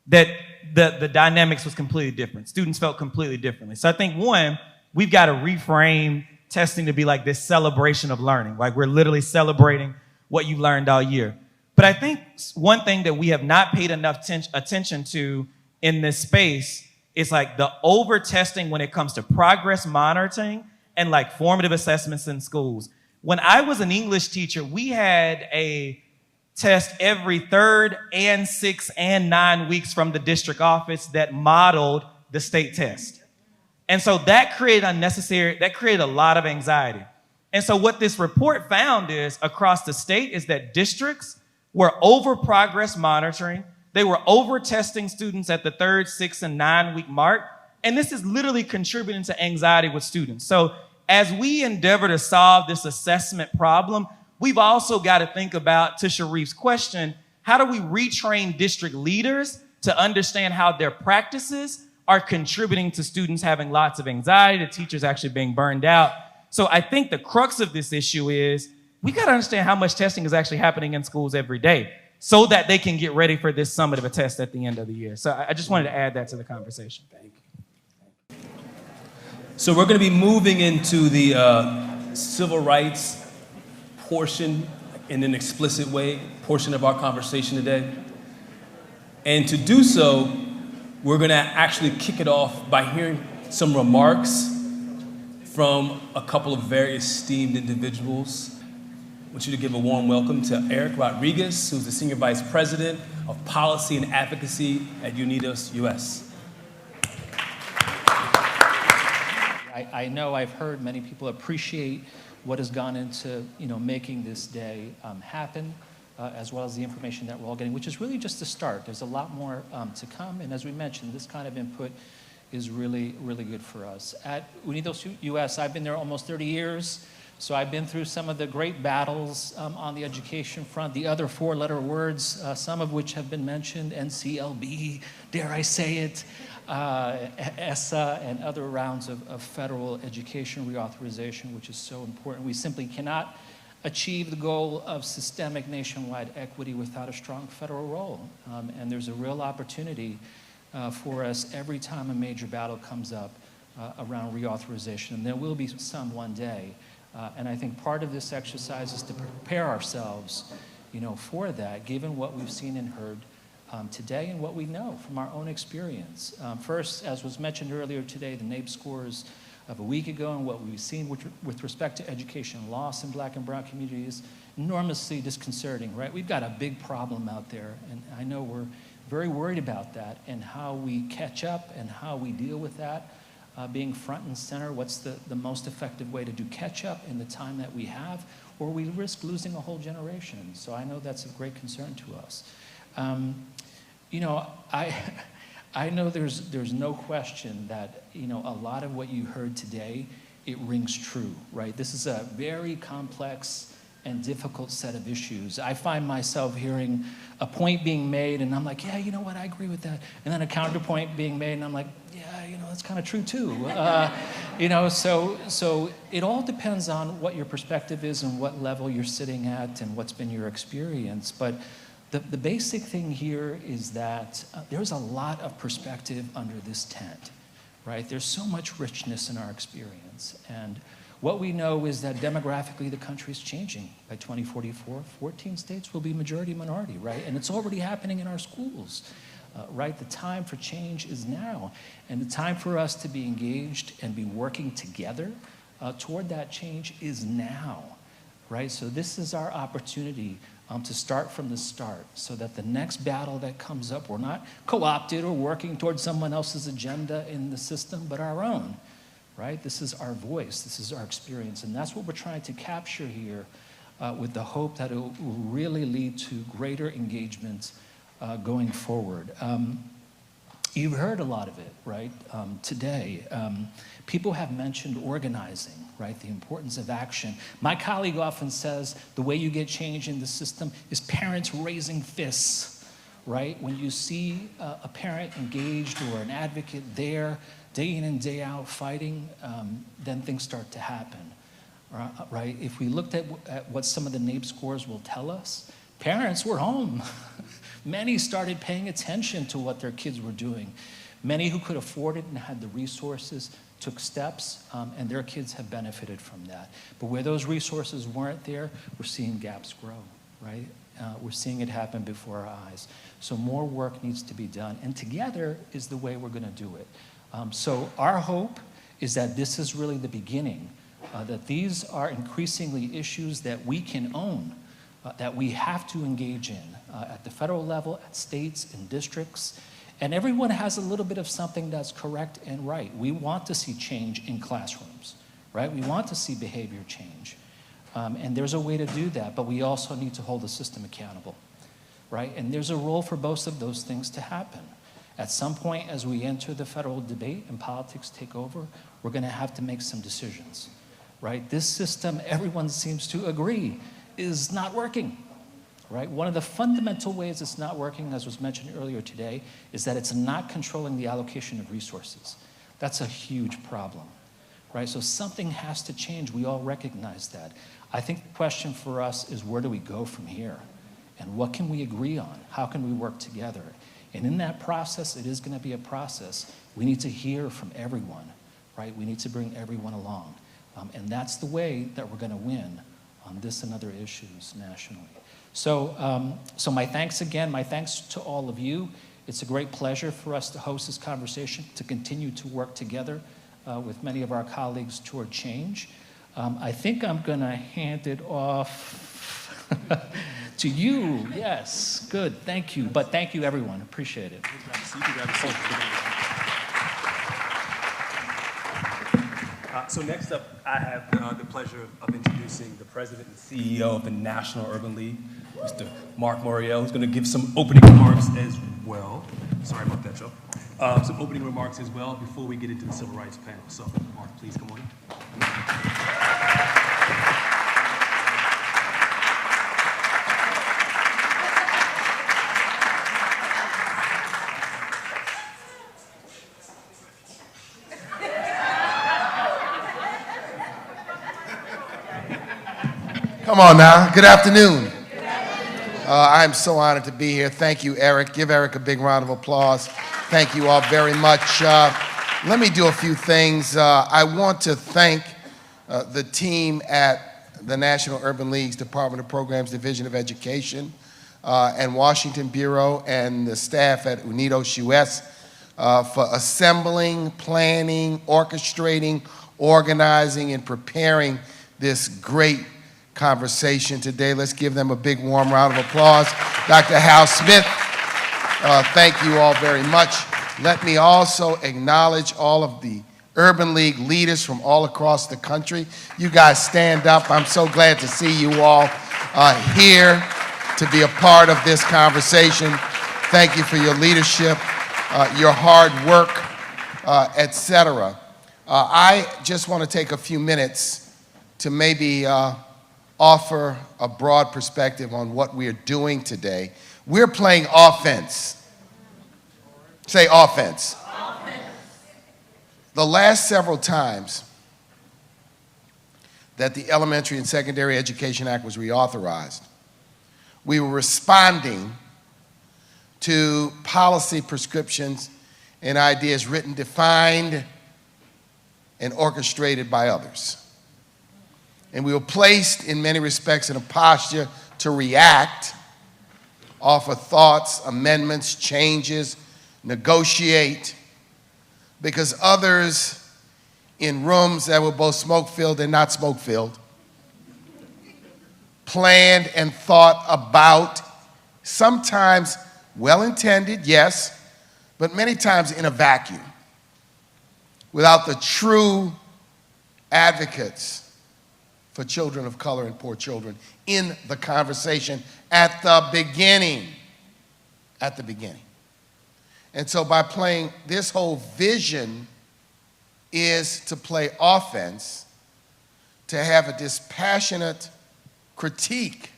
that the dynamics was completely different. Students felt completely differently. So I think, one, we've got to reframe testing to be like this celebration of learning. Like we're literally celebrating what you learned all year. But I think one thing that we have not paid enough attention to in this space is like the over-testing when it comes to progress monitoring and like formative assessments in schools. When I was an English teacher, we had a test every 3rd and 6th and 9 weeks from the district office that modeled the state test. And so that created a lot of anxiety. And so what this report found is across the state is that districts were over progress monitoring. They were over testing students at the 3rd, 6th, and 9-week mark. And this is literally contributing to anxiety with students. So as we endeavor to solve this assessment problem, we've also got to think about, to Sharif's question, how do we retrain district leaders to understand how their practices are contributing to students having lots of anxiety, to teachers actually being burned out. So I think the crux of this issue is we got to understand how much testing is actually happening in schools every day so that they can get ready for this summit of a test at the end of the year. So I just wanted to add that to the conversation. Thank you. So we're going to be moving into the civil rights portion in an explicit way, portion of our conversation today. And to do so, we're going to actually kick it off by hearing some remarks from a couple of very esteemed individuals. I want you to give a warm welcome to Eric Rodriguez, who's the Senior Vice President of Policy and Advocacy at UnidosUS. I know I've heard many people appreciate what has gone into making this day happen, as well as the information that we're all getting, which is really just the start. There's a lot more to come, and as we mentioned, this kind of input is really, really good for us. At UnidosUS, I've been there almost 30 years, so I've been through some of the great battles on the education front, the other 4-letter words, some of which have been mentioned, NCLB, dare I say it, ESSA, and other rounds of federal education reauthorization, which is so important. We simply cannot achieve the goal of systemic nationwide equity without a strong federal role. And there's a real opportunity for us every time a major battle comes up around reauthorization. And there will be some one day. And I think part of this exercise is to prepare ourselves for that, given what we've seen and heard today and what we know from our own experience. First, as was mentioned earlier today, the NAEP scores of a week ago and what we've seen with respect to education loss in Black and brown communities, enormously disconcerting, right? We've got a big problem out there, and I know we're very worried about that and how we catch up and how we deal with that, being front and center. What's the most effective way to do catch up in the time that we have, or we risk losing a whole generation. So I know that's of great concern to us. You know, I know there's no question that, you know, a lot of what you heard today, it rings true, right? This is a very complex and difficult set of issues. I find myself hearing a point being made and I'm like, yeah, you know what, I agree with that. And then a counterpoint being made and I'm like, yeah, you know, that's kind of true too. You know, so it all depends on what your perspective is and what level you're sitting at and what's been your experience. But the basic thing here is that there's a lot of perspective under this tent, right? There's so much richness in our experience. And what we know is that demographically the country is changing. By 2044, 14 states will be majority minority, right? And it's already happening in our schools, right? The time for change is now. And the time for us to be engaged and be working together toward that change is now, right? So this is our opportunity to start from the start so that the next battle that comes up, we're not co-opted or working towards someone else's agenda in the system, but our own. Right? This is our voice, this is our experience, and that's what we're trying to capture here with the hope that it will really lead to greater engagement going forward. You've heard a lot of it, right, today. People have mentioned organizing, right, the importance of action. My colleague often says the way you get change in the system is parents raising fists, right? When you see a parent engaged or an advocate there, day in and day out fighting, then things start to happen, right? If we looked at what some of the NAEP scores will tell us, parents were home. Many started paying attention to what their kids were doing. Many who could afford it and had the resources took steps, and their kids have benefited from that. But where those resources weren't there, we're seeing gaps grow, right? We're seeing it happen before our eyes. So more work needs to be done, and together is the way we're gonna do it. So our hope is that this is really the beginning, that these are increasingly issues that we can own, that we have to engage in at the federal level, at states and districts. And everyone has a little bit of something that's correct and right. We want to see change in classrooms, right? We want to see behavior change. And there's a way to do that, but we also need to hold the system accountable, right? And there's a role for both of those things to happen. At some point, as we enter the federal debate and politics take over, we're going to have to make some decisions, right? This system, everyone seems to agree, is not working, right? One of the fundamental ways it's not working, as was mentioned earlier today, is that it's not controlling the allocation of resources. That's a huge problem, right? So something has to change. We all recognize that. I think the question for us is, where do we go from here? And what can we agree on? How can we work together? And in that process, it is going to be a process. We need to hear from everyone, right? We need to bring everyone along. And that's the way that we're going to win on this and other issues nationally. So, so my thanks again, my thanks to all of you. It's a great pleasure for us to host this conversation, to continue to work together with many of our colleagues toward change. I think I'm going to hand it off to you. Yes, good, thank you. But thank you, everyone, appreciate it. So next up, I have the pleasure of introducing the president and CEO of the National Urban League, Mr. Mark Morial, who's going to give some opening remarks as well. Sorry about that, Joe. Some opening remarks as well before we get into the civil rights panel. So, Mark, please come on in. Come on now. Good afternoon. I'm so honored to be here. Thank you, Eric. Give Eric a big round of applause. Thank you all very much. Let me do a few things. I want to thank the team at the National Urban League's Department of Programs Division of Education. and Washington Bureau and the staff at UnidosUS for assembling, planning, orchestrating, organizing, and preparing this great conversation today. Let's give them a big warm round of applause. Dr. Hal Smith, thank you all very much. Let me also acknowledge all of the Urban League leaders from all across the country. You guys stand up. I'm so glad to see you all here to be a part of this conversation. Thank you for your leadership, your hard work, etc. I just want to take a few minutes to maybe offer a broad perspective on what we're doing today. We're playing offense. Say offense. The last several times that the Elementary and Secondary Education Act was reauthorized, we were responding to policy prescriptions and ideas written, defined, and orchestrated by others. And we were placed in many respects in a posture to react, offer thoughts, amendments, changes, negotiate, because others in rooms that were both smoke-filled and not smoke-filled planned and thought about, sometimes well-intended, yes, but many times in a vacuum, without the true advocates for children of color and poor children in the conversation at the beginning. At the beginning. And so by playing, this whole vision is to play offense, to have a dispassionate critique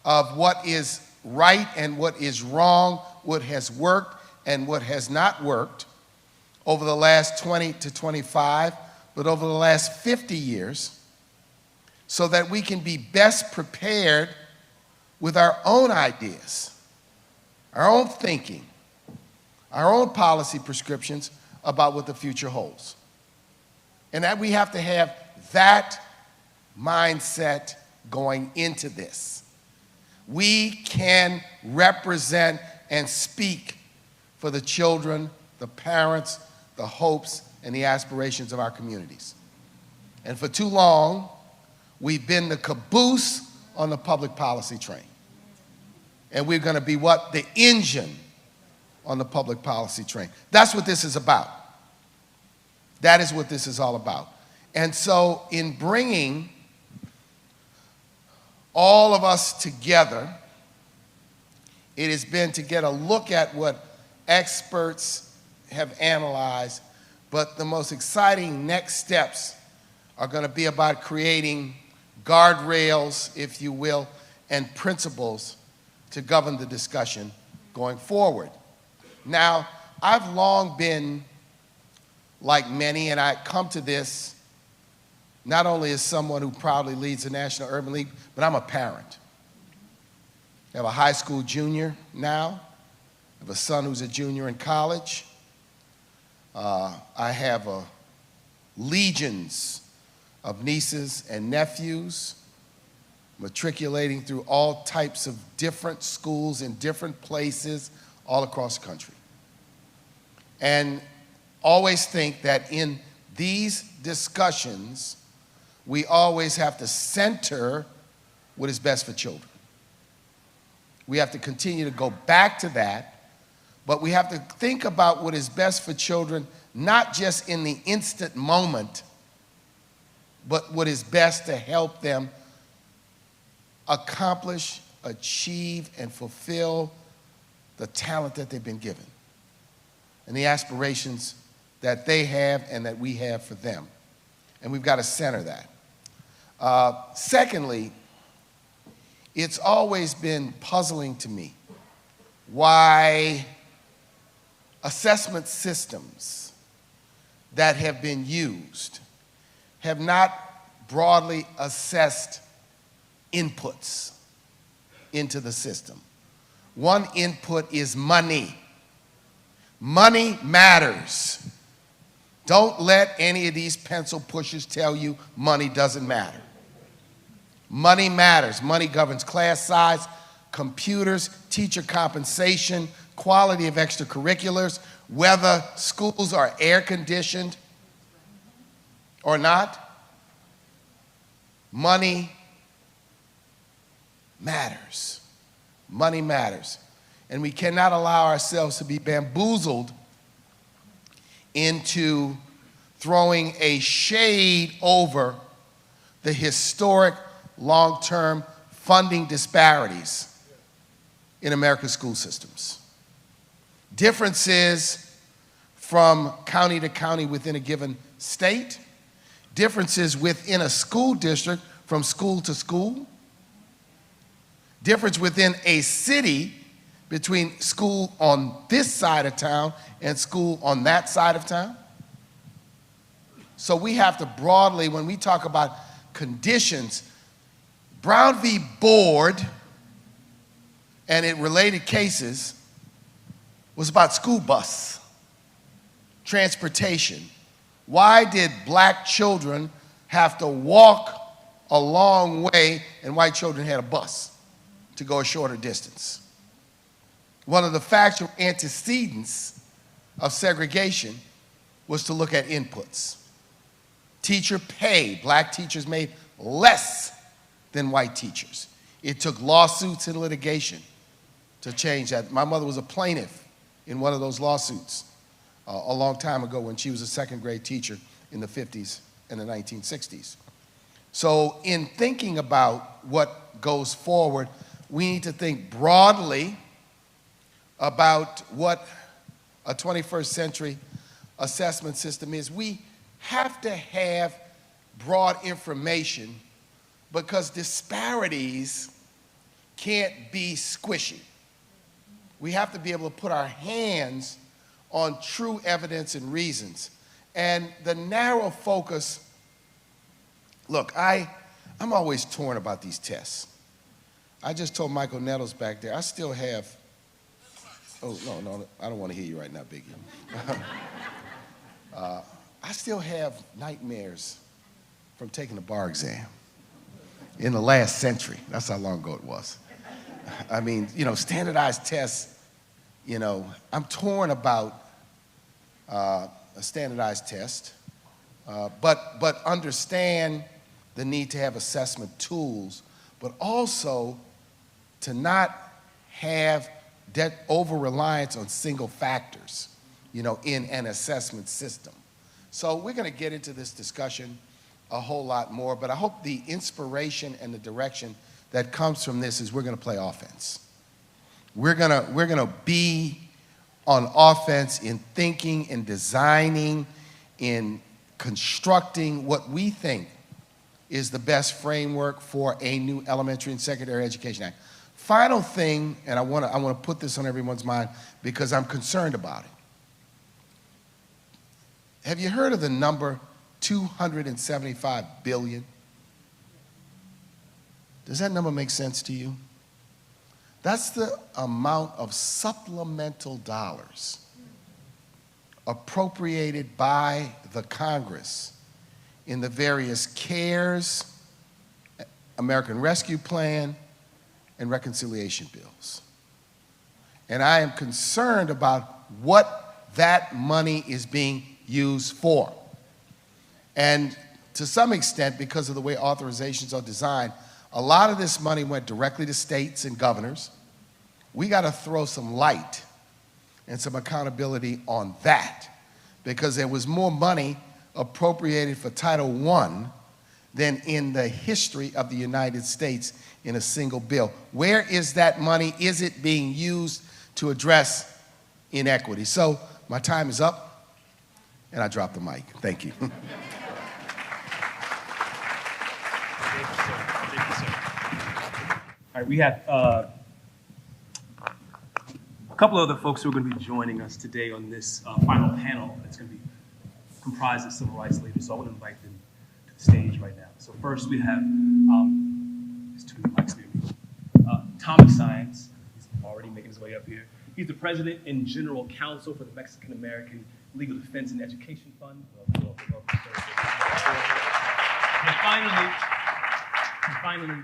of what is right and what is wrong, what has worked and what has not worked over the last 20 to 25, but over the last 50 years, so that we can be best prepared with our own ideas, our own thinking, our own policy prescriptions about what the future holds. And that we have to have that mindset going into this. We can represent and speak for the children, the parents, the hopes, and the aspirations of our communities. And for too long, we've been the caboose on the public policy train. And we're going to be what? The engine on the public policy train. That's what this is about. That is what this is all about. And so in bringing all of us together, it has been to get a look at what experts have analyzed, but the most exciting next steps are going to be about creating guardrails, if you will, and principles to govern the discussion going forward. Now, I've long been like many, and I come to this not only as someone who proudly leads the National Urban League, but I'm a parent. I have a high school junior now. I have a son who's a junior in college. I have legions of nieces and nephews matriculating through all types of different schools in different places all across the country. And always think that in these discussions, we always have to center what is best for children. We have to continue to go back to that, but we have to think about what is best for children, not just in the instant moment, but what is best to help them accomplish, achieve, and fulfill the talent that they've been given and the aspirations that they have and that we have for them. And we've got to center that. Secondly, it's always been puzzling to me why assessment systems that have been used have not broadly assessed inputs into the system. One input is money. Money matters. Don't let any of these pencil pushers tell you money doesn't matter. Money matters. Money governs class size. computers, teacher compensation, quality of extracurriculars, whether schools are air conditioned or not. Money matters. Money matters. And we cannot allow ourselves to be bamboozled into throwing a shade over the historic long-term funding disparities in America's school systems. Differences from county to county within a given state, differences within a school district from school to school, difference within a city between school on this side of town and school on that side of town. So we have to broadly, when we talk about conditions, Brown v. Board and in related cases was about school bus, transportation. Why did black children have to walk a long way and white children had a bus to go a shorter distance? One of the factual antecedents of segregation was to look at inputs. Teacher pay, black teachers made less than white teachers. It took lawsuits and litigation to change that. My mother was a plaintiff in one of those lawsuits a long time ago when she was a second grade teacher in the 50s and the 1960s. So in thinking about what goes forward, we need to think broadly about what a 21st century assessment system is. We have to have broad information because disparities can't be squishy. We have to be able to put our hands on true evidence and reasons. And the narrow focus, look, I'm always torn about these tests. I just told Michael Nettles back there, I still have, oh, no, I don't want to hear you right now, Biggie. I still have nightmares from taking the bar exam in the last century. That's how long ago it was. I mean, standardized tests, I'm torn about a standardized test, but understand the need to have assessment tools, but also to not have over-reliance on single factors, in an assessment system. So we're going to get into this discussion a whole lot more, but I hope the inspiration and the direction that comes from this is we're going to play offense. We're going to be on offense in thinking, in designing, in constructing what we think is the best framework for a new Elementary and Secondary Education Act. Final thing, and I want to put this on everyone's mind because I'm concerned about it. Have you heard of the number 275 billion? Does that number make sense to you? That's the amount of supplemental dollars appropriated by the Congress in the various CARES, American Rescue Plan, and reconciliation bills. And I am concerned about what that money is being used for. And to some extent, because of the way authorizations are designed, a lot of this money went directly to states and governors. We got to throw some light and some accountability on that because there was more money appropriated for Title I than in the history of the United States in a single bill. Where is that money? Is it being used to address inequity? So my time is up, and I dropped the mic. Thank you. All right, we have a couple of other folks who are going to be joining us today on this final panel that's going to be comprised of civil rights leaders. So I want to invite them to the stage right now. So first we have, there's two mics near me, Thomas Science. He's already making his way up here. He's the president and general counsel for the Mexican American Legal Defense and Education Fund. Welcome, sir. And finally,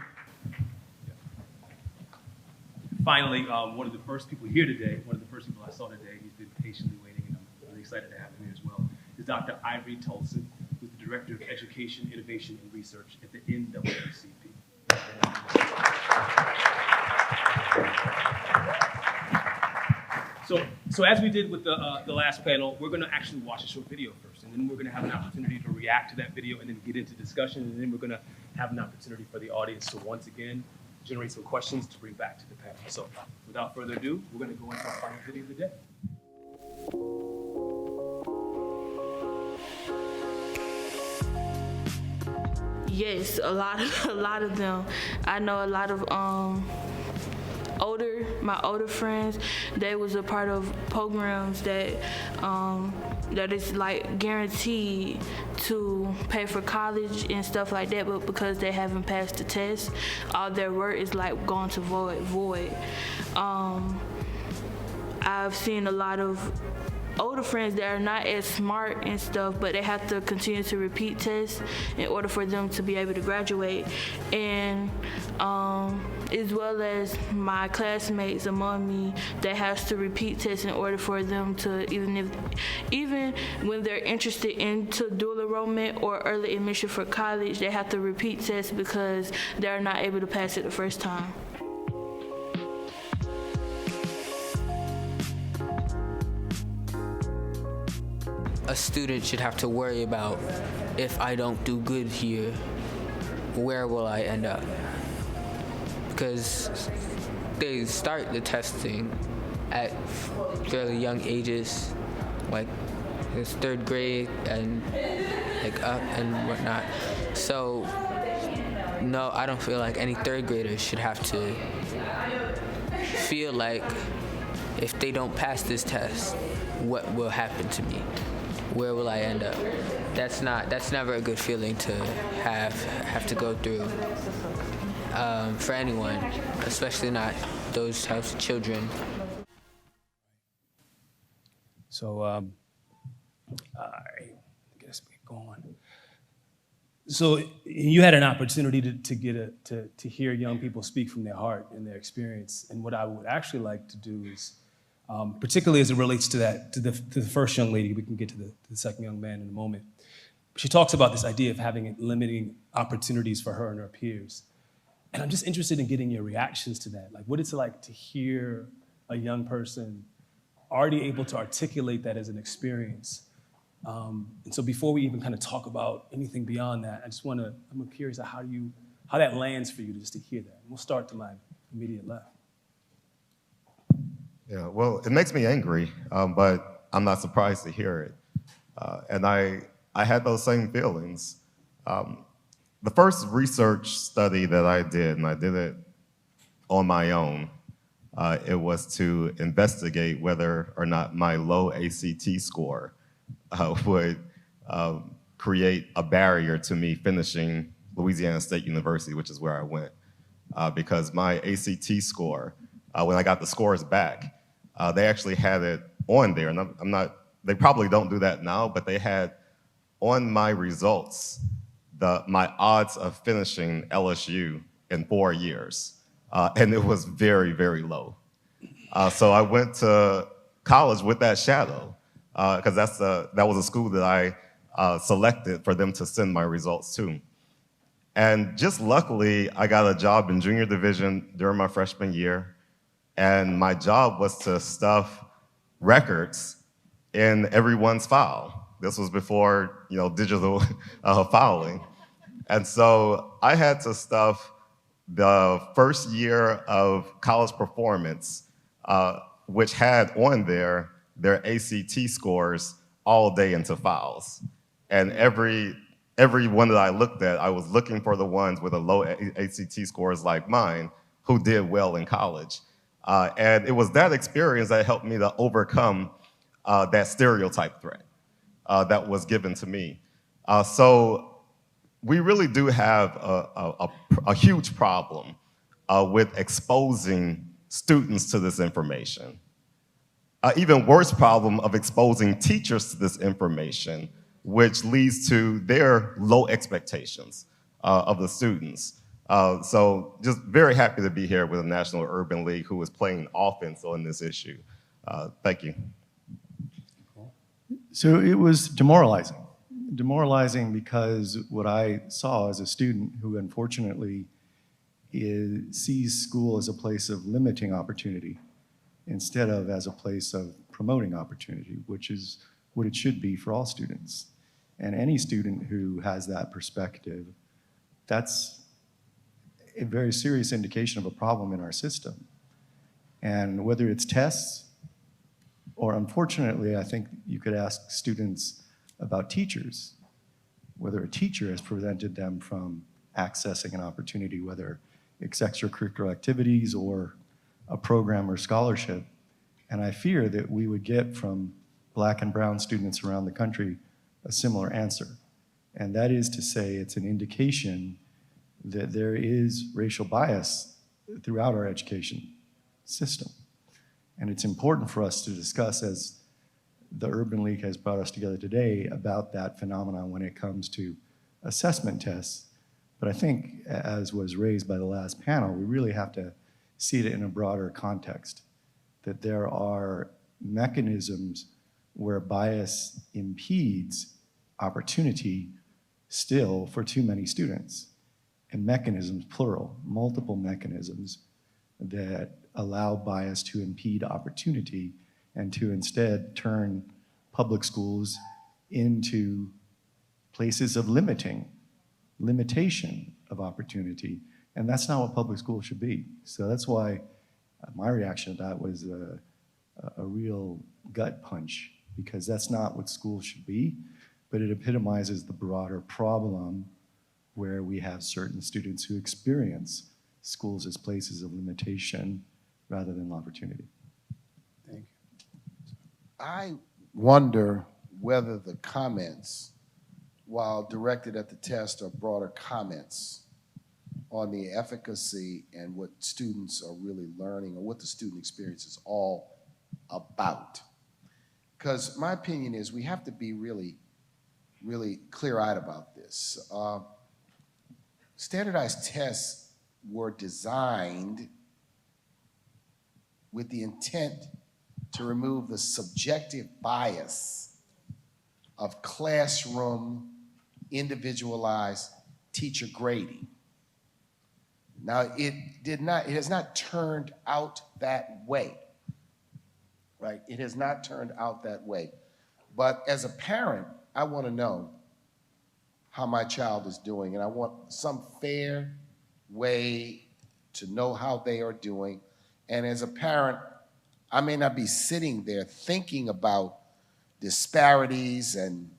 finally, one of the first people here today, one of the first people I saw today, he's been patiently waiting, and I'm really excited to have him here as well, is Dr. Ivory Tolson, who's the Director of Education, Innovation, and Research at the NAACP. So as we did with the last panel, we're going to actually watch a short video first, and then we're going to have an opportunity to react to that video and then get into discussion, and then we're going to have an opportunity for the audience to once again generate some questions to bring back to the panel. So without further ado, we're going to go into our final video of the day. Yes, a lot of them. I know a lot of my older friends, they was a part of programs that is like guaranteed to pay for college and stuff like that, but because they haven't passed the test, all their work is like going to void. I've seen a lot of older friends that are not as smart and stuff, but they have to continue to repeat tests in order for them to be able to graduate. And as well as my classmates among me that has to repeat tests in order for them to, even when they're interested into dual enrollment or early admission for college, they have to repeat tests because they're not able to pass it the first time. A student should have to worry about, if I don't do good here, where will I end up? Because they start the testing at fairly young ages, like it's 3rd grade and like up and whatnot. So no, I don't feel like any 3rd graders should have to feel like if they don't pass this test, what will happen to me? Where will I end up? That's never a good feeling to have to go through for anyone, especially not those types of children. So, all right, get us going. So you had an opportunity to hear young people speak from their heart and their experience. And what I would actually like to do is, particularly as it relates to the first young lady, we can get to the second young man in a moment. She talks about this idea of having limiting opportunities for her and her peers. And I'm just interested in getting your reactions to that. Like, what it's like to hear a young person already able to articulate that as an experience. And so before we even kind of talk about anything beyond that, I'm curious how that lands for you just to hear that. And we'll start to my immediate left. Yeah, well, it makes me angry, but I'm not surprised to hear it. And I had those same feelings. The first research study that I did, and I did it on my own, it was to investigate whether or not my low ACT score would create a barrier to me finishing Louisiana State University, which is where I went. Because my ACT score, when I got the scores back, they actually had it on there, and they probably don't do that now, but they had on my results my odds of finishing LSU in 4 years, and it was very, very low. So I went to college with that shadow, because that was a school that I selected for them to send my results to. And just luckily, I got a job in junior division during my freshman year, and my job was to stuff records in everyone's file. This was before, digital filing. And so I had to stuff the first year of college performance, which had on there their ACT scores all day into files. And every one that I looked at, I was looking for the ones with a low ACT scores like mine who did well in college. And it was that experience that helped me to overcome that stereotype threat that was given to me. So we really do have a huge problem with exposing students to this information. Even worse problem of exposing teachers to this information, which leads to their low expectations of the students. So just very happy to be here with the National Urban League, who is playing offense on this issue. Thank you. So it was demoralizing. Demoralizing because what I saw as a student who unfortunately sees school as a place of limiting opportunity instead of as a place of promoting opportunity, which is what it should be for all students. And any student who has that perspective, that's a very serious indication of a problem in our system. And whether it's tests, or unfortunately, I think you could ask students about teachers, whether a teacher has prevented them from accessing an opportunity, whether it's extracurricular activities or a program or scholarship. And I fear that we would get from Black and brown students around the country a similar answer. And that is to say it's an indication that there is racial bias throughout our education system. And it's important for us to discuss, as the Urban League has brought us together today, about that phenomenon when it comes to assessment tests. But I think, as was raised by the last panel, we really have to see it in a broader context, that there are mechanisms where bias impedes opportunity still for too many students, and mechanisms, plural, multiple mechanisms that allow bias to impede opportunity and to instead turn public schools into places of limitation of opportunity. And that's not what public schools should be. So that's why my reaction to that was a real gut punch, because that's not what schools should be, but it epitomizes the broader problem where we have certain students who experience schools as places of limitation rather than opportunity. Thank you. I wonder whether the comments, while directed at the test, are broader comments on the efficacy and what students are really learning, or what the student experience is all about. Because my opinion is we have to be really, really clear-eyed about this. Standardized tests were designed with the intent to remove the subjective bias of classroom individualized teacher grading. Now, it has not turned out that way, right? It has not turned out that way. But as a parent, I want to know how my child is doing, and I want some fair way to know how they are doing. And as a parent, I may not be sitting there thinking about disparities and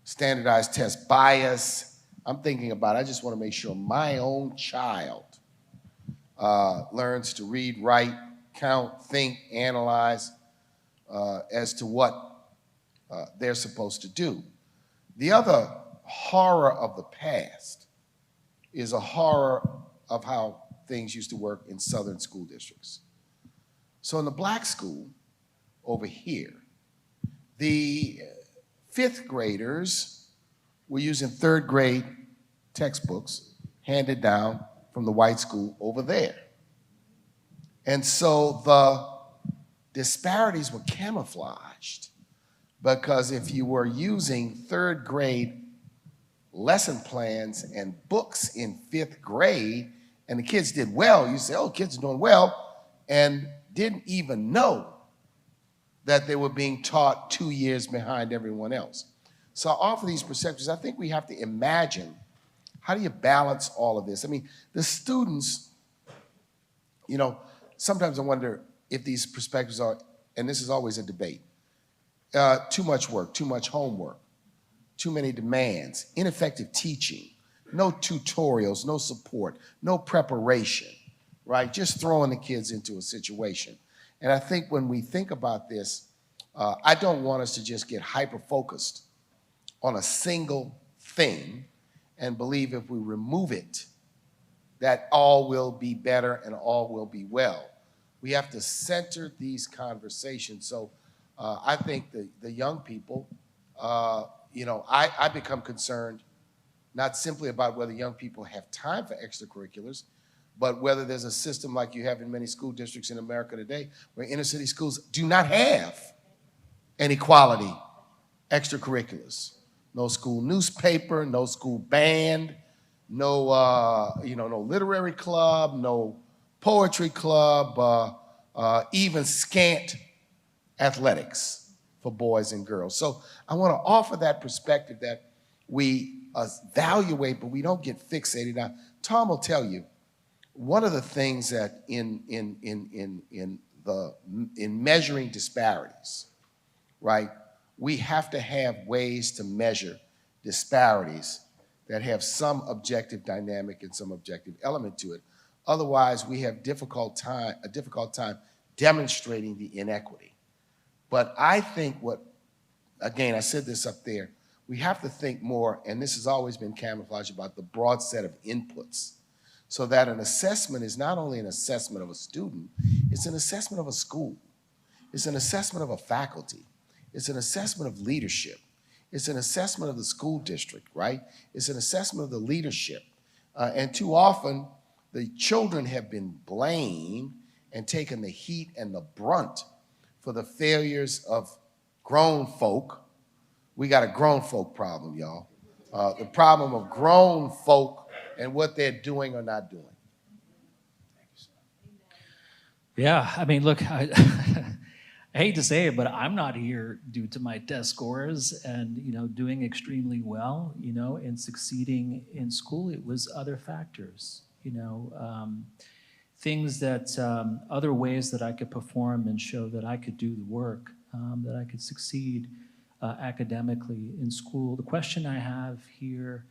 standardized test bias. I'm thinking about, I just want to make sure my own child learns to read, write, count, think, analyze as to what they're supposed to do. The other horror of the past is a horror of how things used to work in southern school districts. So in the Black school over here, the fifth graders were using third grade textbooks handed down from the white school over there. And so the disparities were camouflaged, because if you were using third grade lesson plans and books in fifth grade and the kids did well, you say, oh, kids are doing well, and didn't even know that they were being taught 2 years behind everyone else. So I offer these perceptions. I think we have to imagine, how do you balance all of this? I mean, the students, you know, sometimes I wonder if these perspectives are, and this is always a debate, too much work, too much homework, too many demands, ineffective teaching, no tutorials, no support, no preparation, right? Just throwing the kids into a situation. And I think when we think about this, I don't want us to just get hyper-focused on a single thing and believe if we remove it, that all will be better and all will be well. We have to center these conversations. So I think the young people, you know, I become concerned not simply about whether young people have time for extracurriculars, but whether there's a system like you have in many school districts in America today, where inner city schools do not have any quality extracurriculars. No school newspaper, no school band, no no literary club, no poetry club, even scant athletics for boys and girls. So I want to offer that perspective that we evaluate, but we don't get fixated. Now, Tom will tell you, one of the things that in measuring disparities, right, we have to have ways to measure disparities that have some objective dynamic and some objective element to it. Otherwise, we have a difficult time demonstrating the inequity. But I think again, I said this up there, we have to think more, and this has always been camouflaged, about the broad set of inputs, so that an assessment is not only an assessment of a student, it's an assessment of a school. It's an assessment of a faculty. It's an assessment of leadership. It's an assessment of the school district, right? It's an assessment of the leadership. And too often, the children have been blamed and taken the heat and the brunt for the failures of grown folk. We got a grown folk problem, y'all. The problem of grown folk and what they're doing or not doing. Yeah, I mean, look, I hate to say it, but I'm not here due to my test scores and, doing extremely well, and succeeding in school. It was other factors, things that, other ways that I could perform and show that I could do the work, that I could succeed academically in school. The question I have here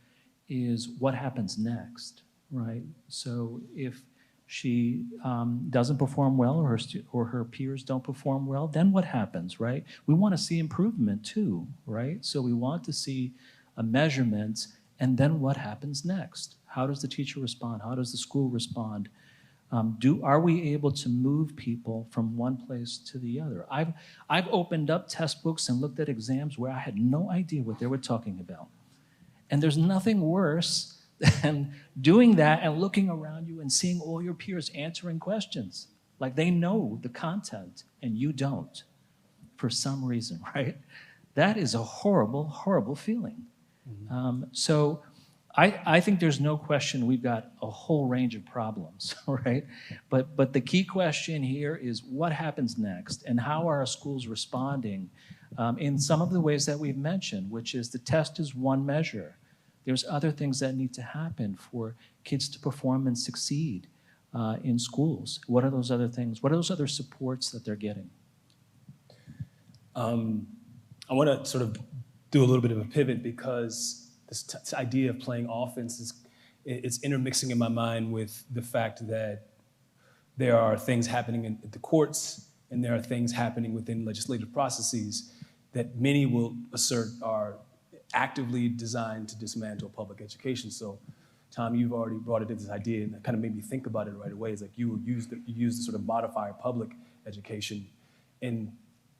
is what happens next, right? So if she doesn't perform well, or her peers don't perform well, then what happens, right? We want to see improvement too, right? So we want to see a measurement, and then what happens next? How does the teacher respond? How does the school respond? Are we able to move people from one place to the other? I've opened up test books and looked at exams where I had no idea what they were talking about. And there's nothing worse than doing that and looking around you and seeing all your peers answering questions. Like they know the content and you don't, for some reason, right? That is a horrible, horrible feeling. So I think there's no question we've got a whole range of problems, right? But the key question here is what happens next, and how are our schools responding in some of the ways that we've mentioned, which is the test is one measure. There's other things that need to happen for kids to perform and succeed in schools. What are those other things? What are those other supports that they're getting? I want to sort of do a little bit of a pivot, because this idea of playing offense it's intermixing in my mind with the fact that there are things happening in the courts and there are things happening within legislative processes that many will assert are actively designed to dismantle public education. So, Tom, you've already brought it into this idea, and that kind of made me think about it right away. It's like you use the sort of modifier public education, and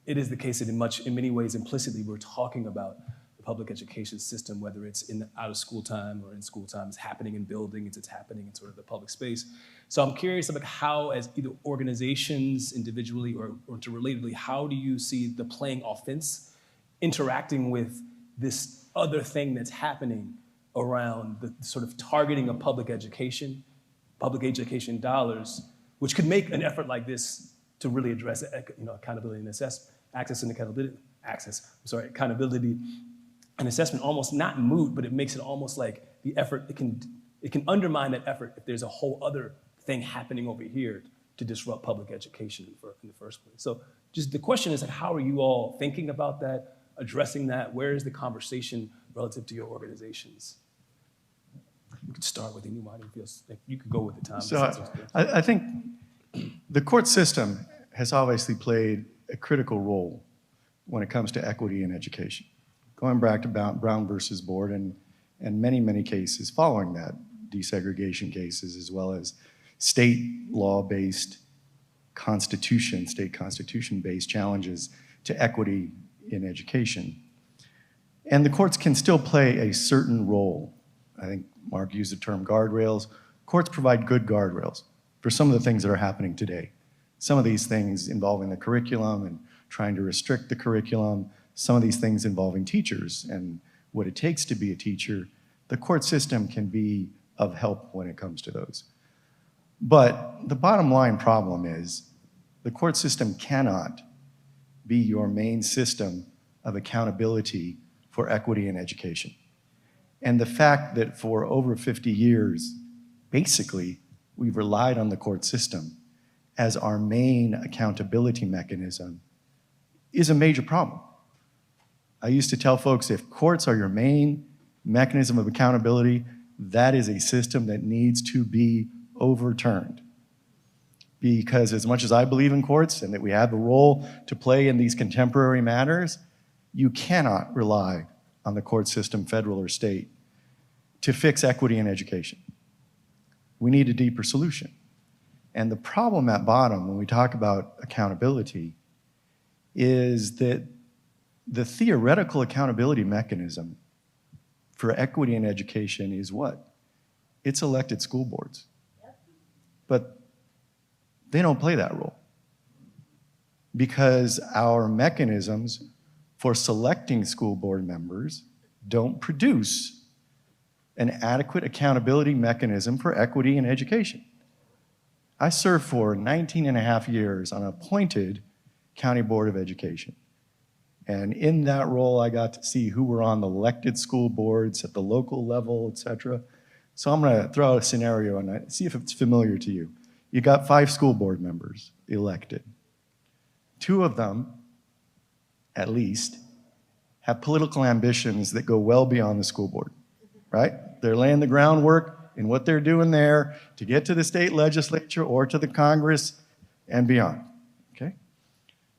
it is the case that in many ways implicitly we're talking about the public education system, whether it's in out of school time or in school time. It's happening in buildings, it's happening in sort of the public space. So I'm curious about how, as either organizations individually or interrelatedly, how do you see the playing offense interacting with this other thing that's happening around the sort of targeting of public education dollars, which could make an effort like this to really address accountability and accountability and assessment almost not moot, but it makes it almost like the effort, it can undermine that effort if there's a whole other thing happening over here to disrupt public education in the first place. So just the question is, like, how are you all thinking about that, addressing that? Where is the conversation relative to your organizations? You could start with anybody who feels like you could go with the time. So I think the court system has obviously played a critical role when it comes to equity in education. Going back to Brown versus Board and many, many cases following that, desegregation cases, as well as state law-based state constitution-based challenges to equity in education. And the courts can still play a certain role I think Mark used the term guardrails. Courts provide good guardrails for some of the things that are happening today. Some of these things involving the curriculum and trying to restrict the curriculum, some of these things involving teachers and what it takes to be a teacher. The court system can be of help when it comes to those. But the bottom line problem is the court system cannot be your main system of accountability for equity in education. And the fact that for over 50 years, basically, we've relied on the court system as our main accountability mechanism is a major problem. I used to tell folks, if courts are your main mechanism of accountability, that is a system that needs to be overturned. Because as much as I believe in courts and that we have a role to play in these contemporary matters, you cannot rely on the court system, federal or state, to fix equity in education. We need a deeper solution. And the problem at bottom when we talk about accountability is that the theoretical accountability mechanism for equity in education is what? It's elected school boards. But they don't play that role because our mechanisms for selecting school board members don't produce an adequate accountability mechanism for equity in education. I served for 19 and a half years on an appointed county board of education. And in that role, I got to see who were on the elected school boards at the local level, et cetera. So I'm gonna throw out a scenario and see if it's familiar to you. You got 5 school board members elected. 2 of them, at least, have political ambitions that go well beyond the school board, right? They're laying the groundwork in what they're doing there to get to the state legislature or to the Congress and beyond, okay?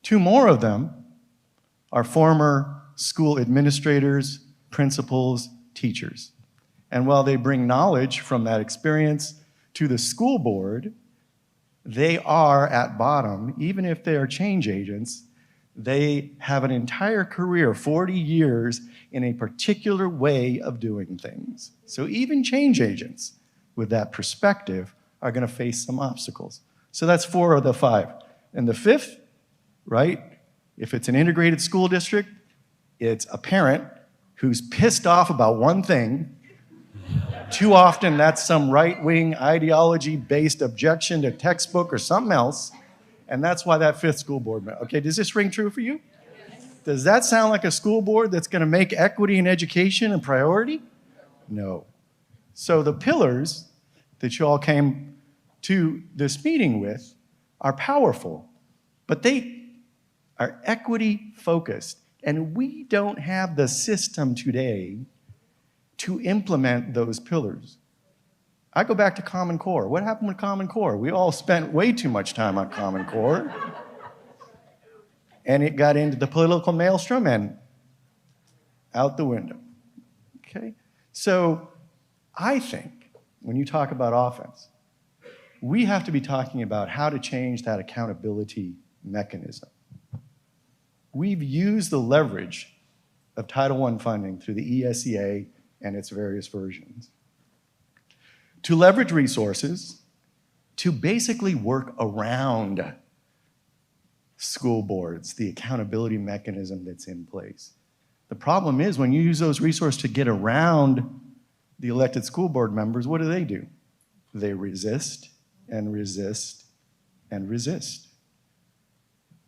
2 more of them are former school administrators, principals, teachers. And while they bring knowledge from that experience to the school board, they are at bottom, even if they are change agents, they have an entire career, 40 years, in a particular way of doing things. So even change agents with that perspective are gonna face some obstacles. So that's 4 of the 5. And the 5th, right? If it's an integrated school district, it's a parent who's pissed off about one thing. Too often that's some right-wing ideology-based objection to textbook or something else. And that's why that 5th school board member. Okay, does this ring true for you? Does that sound like a school board that's gonna make equity in education a priority? No. So the pillars that you all came to this meeting with are powerful, but they are equity focused. And we don't have the system today to implement those pillars. I go back to Common Core. What happened with Common Core? We all spent way too much time on Common Core. And it got into the political maelstrom and out the window, okay? So I think when you talk about offense, we have to be talking about how to change that accountability mechanism. We've used the leverage of Title I funding through the ESEA and its various versions to leverage resources to basically work around school boards, the accountability mechanism that's in place. The problem is when you use those resources to get around the elected school board members, what do? They resist and resist and resist.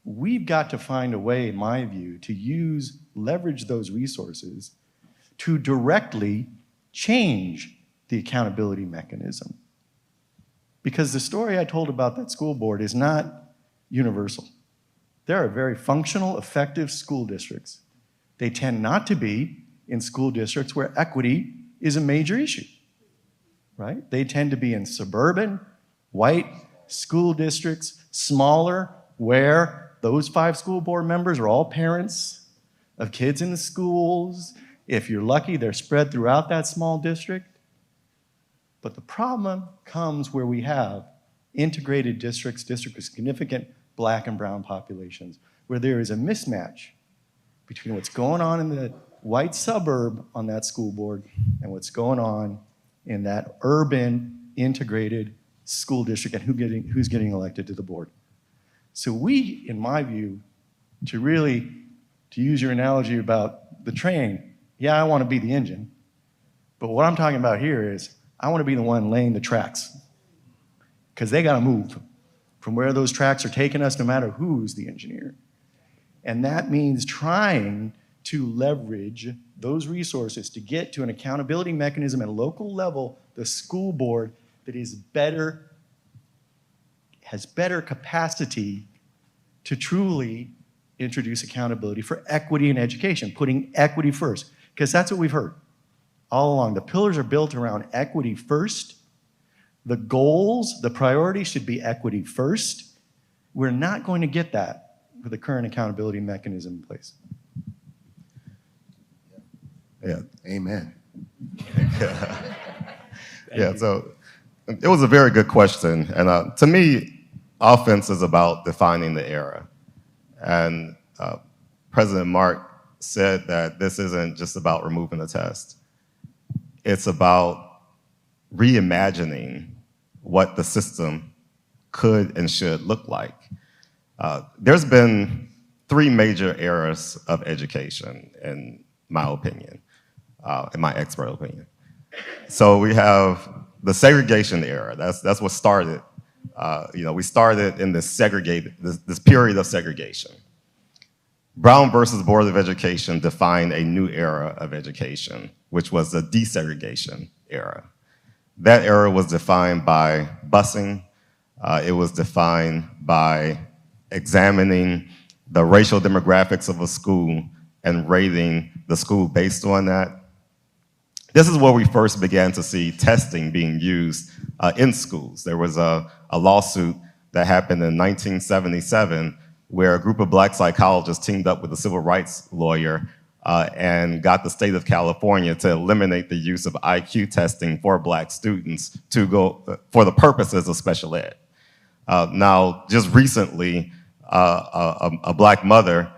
We've got to find a way, in my view, to leverage those resources to directly change the accountability mechanism. Because the story I told about that school board is not universal. There are very functional, effective school districts. They tend not to be in school districts where equity is a major issue, right? They tend to be in suburban, white school districts, smaller, where those 5 school board members are all parents of kids in the schools. If you're lucky, they're spread throughout that small district. But the problem comes where we have integrated districts with significant Black and brown populations, where there is a mismatch between what's going on in the white suburb on that school board and what's going on in that urban integrated school district and who's getting elected to the board. So we, in my view, to use your analogy about the train, yeah, I want to be the engine, but what I'm talking about here is I want to be the one laying the tracks, because they got to move from where those tracks are taking us, no matter who's the engineer. And that means trying to leverage those resources to get to an accountability mechanism at a local level, the school board, that is better, has better capacity to truly introduce accountability for equity in education, putting equity first, because that's what we've heard all along. The pillars are built around equity first. The goals, the priorities should be equity first. We're not going to get that with the current accountability mechanism in place. Yeah. Amen. Yeah, so it was a very good question. And to me, offense is about defining the era. And President Mark said that this isn't just about removing the test. It's about reimagining what the system could and should look like. There's been 3 major eras of education, in my opinion, in my expert opinion. So we have the segregation era. That's what started. We started in this period of segregation. Brown versus Board of Education defined a new era of education, which was the desegregation era. That era was defined by busing. It was defined by examining the racial demographics of a school and rating the school based on that. This is where we first began to see testing being used in schools. There was a lawsuit that happened in 1977 where a group of black psychologists teamed up with a civil rights lawyer and got the state of California to eliminate the use of IQ testing for black students to go for the purposes of special ed. Now, just recently, a black mother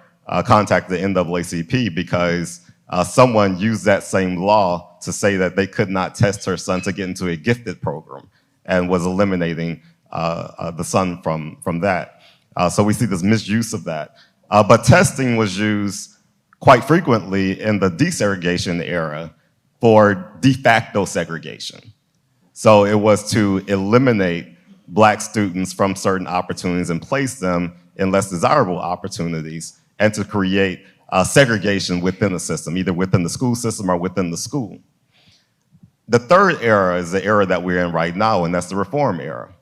contacted the NAACP because someone used that same law to say that they could not test her son to get into a gifted program and was eliminating the son from that. So we see this misuse of that. But testing was used quite frequently in the desegregation era for de facto segregation. So it was to eliminate black students from certain opportunities and place them in less desirable opportunities, and to create segregation within the system, either within the school system or within the school. The third era is the era that we're in right now, and that's the reform era.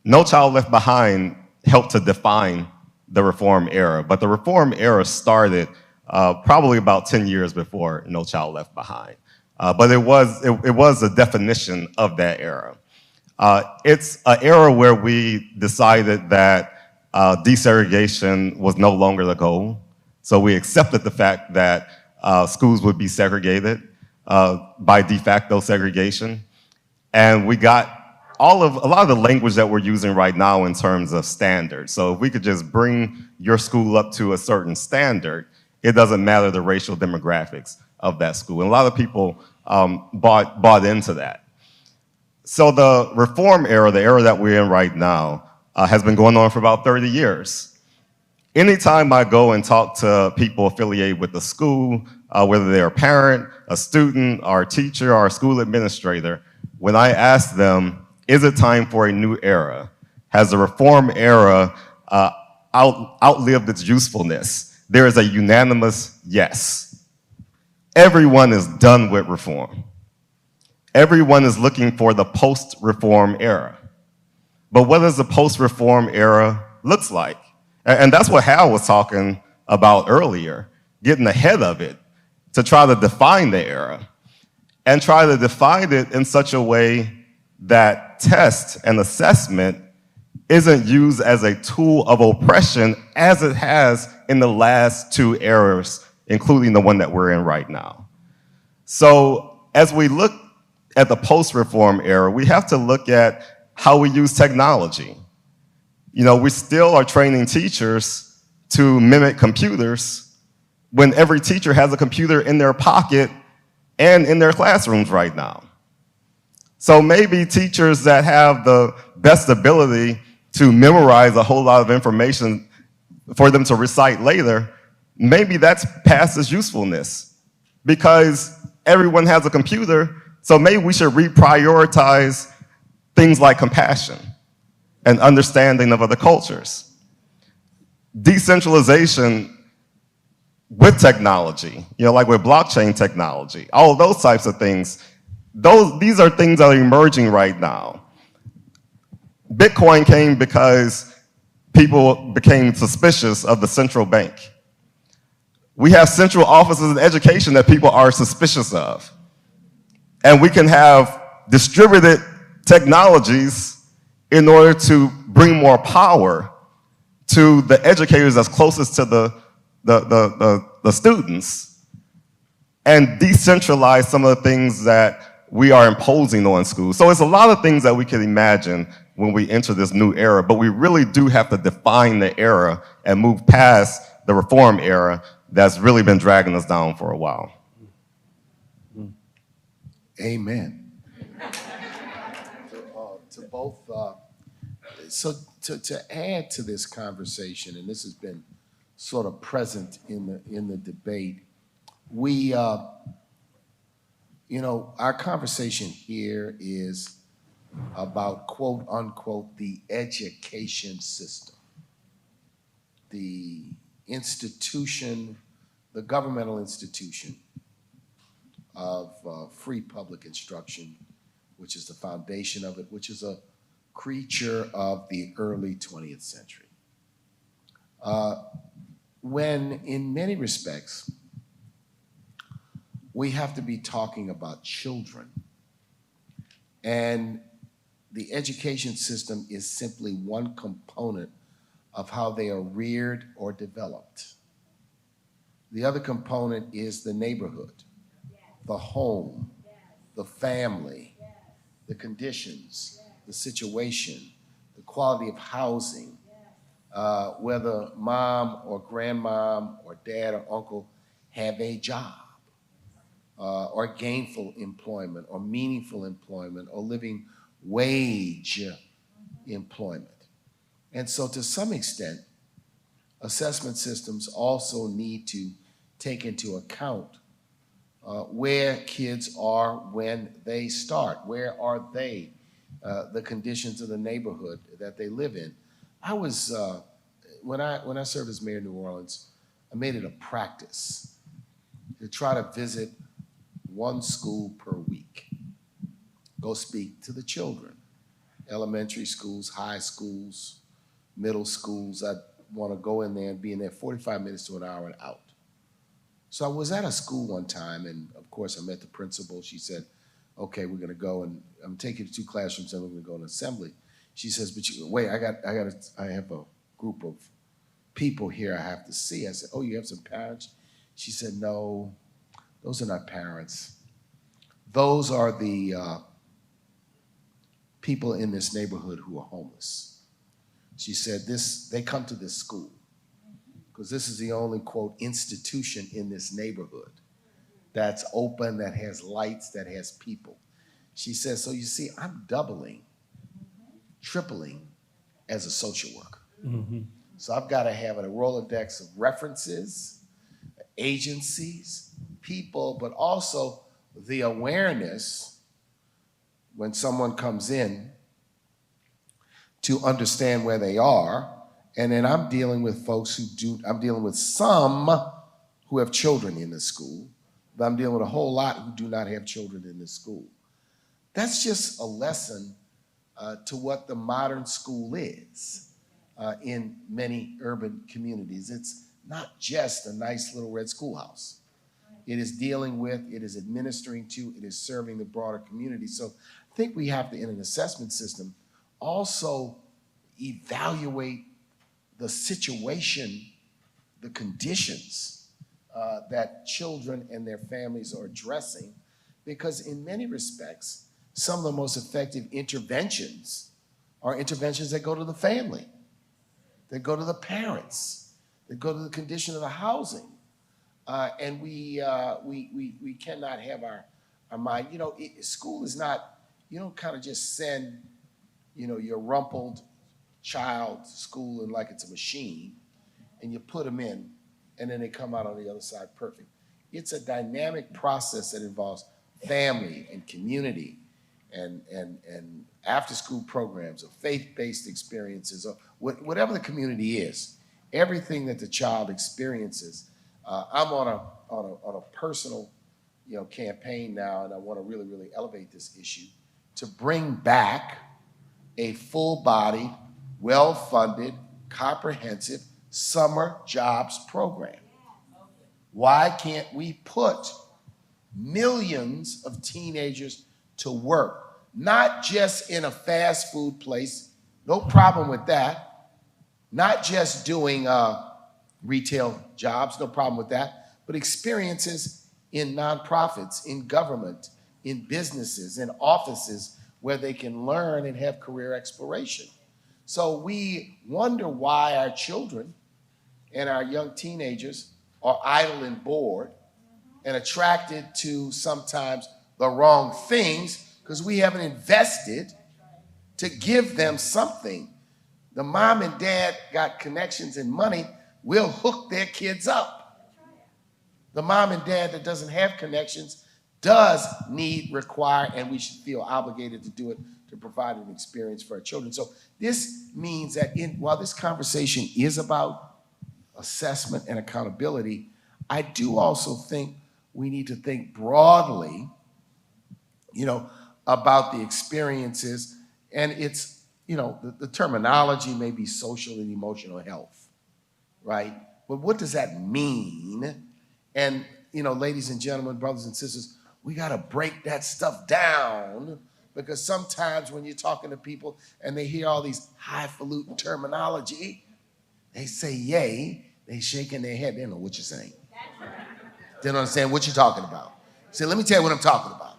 No Child Left Behind helped to define the reform era, but the reform era started probably about 10 years before No Child Left Behind. But it was a definition of that era. It's an era where we decided that desegregation was no longer the goal. So we accepted the fact that schools would be segregated by de facto segregation. And we got a lot of the language that we're using right now in terms of standards. So if we could just bring your school up to a certain standard, it doesn't matter the racial demographics of that school. And a lot of people bought into that. So the reform era, the era that we're in right now, has been going on for about 30 years. Anytime I go and talk to people affiliated with the school, whether they're a parent, a student, or a teacher, or a school administrator, when I ask them, is it time for a new era? Has the reform era outlived its usefulness? There is a unanimous yes. Everyone is done with reform. Everyone is looking for the post-reform era. But what does the post-reform era looks like? And that's what Hal was talking about earlier, getting ahead of it to try to define the era and try to define it in such a way that test and assessment isn't used as a tool of oppression as it has in the last 2 eras, including the one that we're in right now. So as we look at the post-reform era, we have to look at how we use technology. We still are training teachers to mimic computers when every teacher has a computer in their pocket and in their classrooms right now. So maybe teachers that have the best ability to memorize a whole lot of information for them to recite later, maybe that's past its usefulness because everyone has a computer, so maybe we should reprioritize things like compassion and understanding of other cultures. Decentralization with technology, like with blockchain technology, all of those types of things, these are things that are emerging right now. Bitcoin came because people became suspicious of the central bank. We have central offices in education that people are suspicious of. And we can have distributed technologies in order to bring more power to the educators that's closest to the students and decentralize some of the things that we are imposing on schools. So it's a lot of things that we can imagine when we enter this new era, but we really do have to define the era and move past the reform era that's really been dragging us down for a while. Amen. To both, so to add to this conversation, and this has been sort of present in the debate, we, our conversation here is about, quote unquote, the education system, the institution, the governmental institution of free public instruction, which is the foundation of it, which is a creature of the early 20th century. When, in many respects, we have to be talking about children, and the education system is simply one component of how they are reared or developed. The other component is the neighborhood, the home, the family, the conditions, the situation, the quality of housing, whether mom or grandmom or dad or uncle have a job, or gainful employment or meaningful employment or living wage employment. And so to some extent, assessment systems also need to take into account where kids are when they start. Where are they? The conditions of the neighborhood that they live in. I was, when I served as mayor of New Orleans, I made it a practice to try to visit one school per week. Go speak to the children. Elementary schools, high schools, middle schools. I want to go in there and be in there 45 minutes to an hour and out. So I was at a school one time, and of course I met the principal. She said, okay, we're gonna go, and I'm taking you to 2 classrooms and we're gonna go to assembly. She says, but wait, I have a group of people here I have to see. I said, oh, you have some parents? She said, no, those are not parents. Those are the people in this neighborhood who are homeless. She said, they come to this school because this is the only, quote, institution in this neighborhood that's open, that has lights, that has people. She says, so you see, I'm doubling, tripling as a social worker. Mm-hmm. So I've got to have a Rolodex of references, agencies, people, but also the awareness when someone comes in to understand where they are. And then I'm dealing with folks I'm dealing with some who have children in the school, but I'm dealing with a whole lot who do not have children in the school. That's just a lesson to what the modern school is in many urban communities. It's not just a nice little red schoolhouse. It is dealing with, it is administering to, it is serving the broader community. So I think we have to, in an assessment system, also evaluate the situation, the conditions that children and their families are addressing, because in many respects, some of the most effective interventions are interventions that go to the family, that go to the parents, that go to the condition of the housing. And we cannot have our mind. You know, school is not, you don't kind of just send, you know, your rumpled child to school and like it's a machine, and you put them in, and then they come out on the other side perfect. It's a dynamic process that involves family and community and after-school programs or faith-based experiences or whatever the community is. Everything that the child experiences. I'm on a personal, you know, campaign now, and I want to really, really elevate this issue to bring back a full-bodied, well-funded, comprehensive summer jobs program. Why can't we put millions of teenagers to work, not just in a fast food place, no problem with that, not just doing retail jobs, no problem with that, but experiences in nonprofits, in government, in businesses, in offices where they can learn and have career exploration. So we wonder why our children and our young teenagers are idle and bored and attracted to sometimes the wrong things because we haven't invested to give them something. The mom and dad got connections and money, will hook their kids up. The mom and dad that doesn't have connections does require, and we should feel obligated to do it, to provide an experience for our children. So this means that while this conversation is about assessment and accountability, I do also think we need to think broadly, you know, about the experiences, and it's, you know, the terminology may be social and emotional health, right? But what does that mean? And, you know, ladies and gentlemen, brothers and sisters, we got to break that stuff down, because sometimes when you're talking to people and they hear all these highfalutin terminology, they say yay, they shaking their head, they don't know what you're saying. They don't understand what you're talking about. Say, let me tell you what I'm talking about.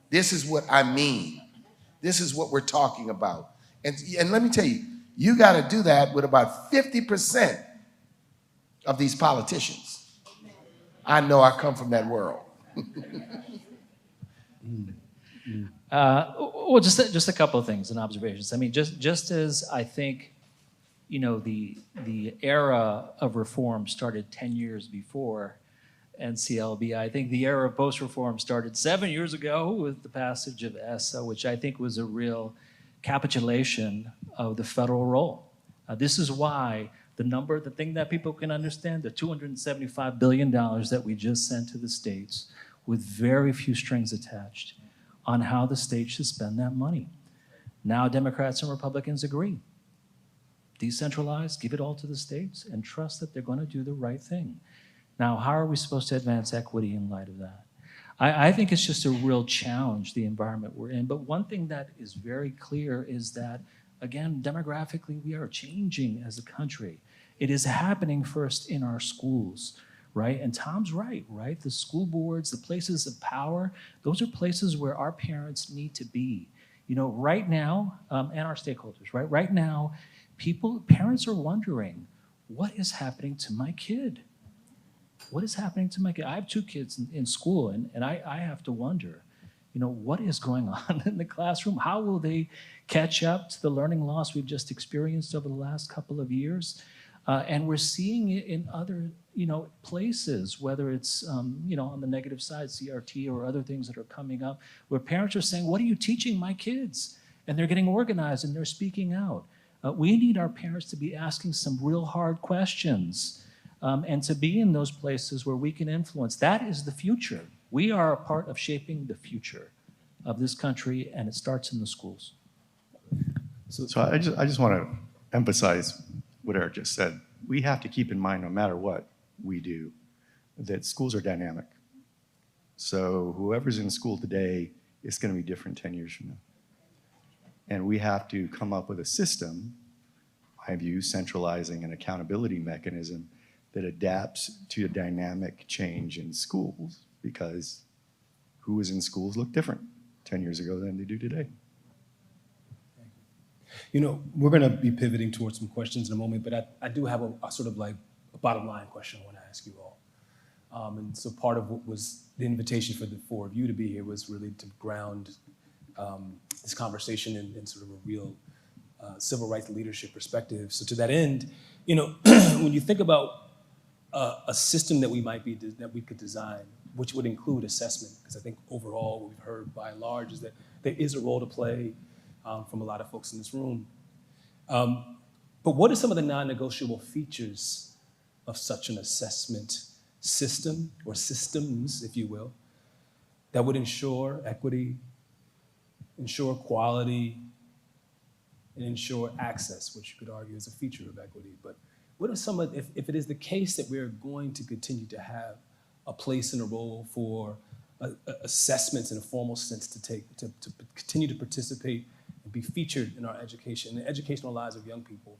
This is what I mean. This is what we're talking about. And let me tell you, you got to do that with about 50% of these politicians. I know I come from that world. Well, just a couple of things and observations. I mean, just as I think, you know, the era of reform started 10 years before NCLB, I think the era of post-reform started 7 years ago with the passage of ESSA, which I think was a real capitulation of the federal role. This is why the thing that people can understand, the $275 billion that we just sent to the states with very few strings attached on how the states should spend that money. Now Democrats and Republicans agree. Decentralize, give it all to the states, and trust that they're going to do the right thing. Now, how are we supposed to advance equity in light of that? I think it's just a real challenge, the environment we're in. But one thing that is very clear is that, again, demographically, we are changing as a country. It is happening first in our schools, right? And Tom's right? The school boards, the places of power, those are places where our parents need to be. You know, right now, and our stakeholders, right? Right now, parents are wondering, what is happening to my kid? What is happening to my kid? I have 2 kids in school, and I have to wonder, you know, what is going on in the classroom? How will they catch up to the learning loss we've just experienced over the last couple of years? And we're seeing it in other, you know, places, whether it's, you know, on the negative side, CRT or other things that are coming up, where parents are saying, what are you teaching my kids? And they're getting organized and they're speaking out. We need our parents to be asking some real hard questions. And to be in those places where we can influence. That is the future. We are a part of shaping the future of this country, and it starts in the schools. So I just want to emphasize what Eric just said. We have to keep in mind, no matter what we do, that schools are dynamic. So whoever's in school today is going to be different 10 years from now. And we have to come up with a system, I view, centralizing an accountability mechanism that adapts to a dynamic change in schools, because who was in schools looked different 10 years ago than they do today. You know, we're going to be pivoting towards some questions in a moment, but I do have a sort of like a bottom line question I want to ask you all. And so part of what was the invitation for the four of you to be here was really to ground this conversation in sort of a real civil rights leadership perspective. So to that end, when you think about a system that we could design, which would include assessment, because I think overall what we've heard by and large is that there is a role to play from a lot of folks in this room. But what are some of the non-negotiable features of such an assessment system, or systems, if you will, that would ensure equity, ensure quality, and ensure access, which you could argue is a feature of equity? But what are some of, if it is the case that we're going to continue to have a place and a role for assessments in a formal sense to continue to participate and be featured in our education, in the educational lives of young people,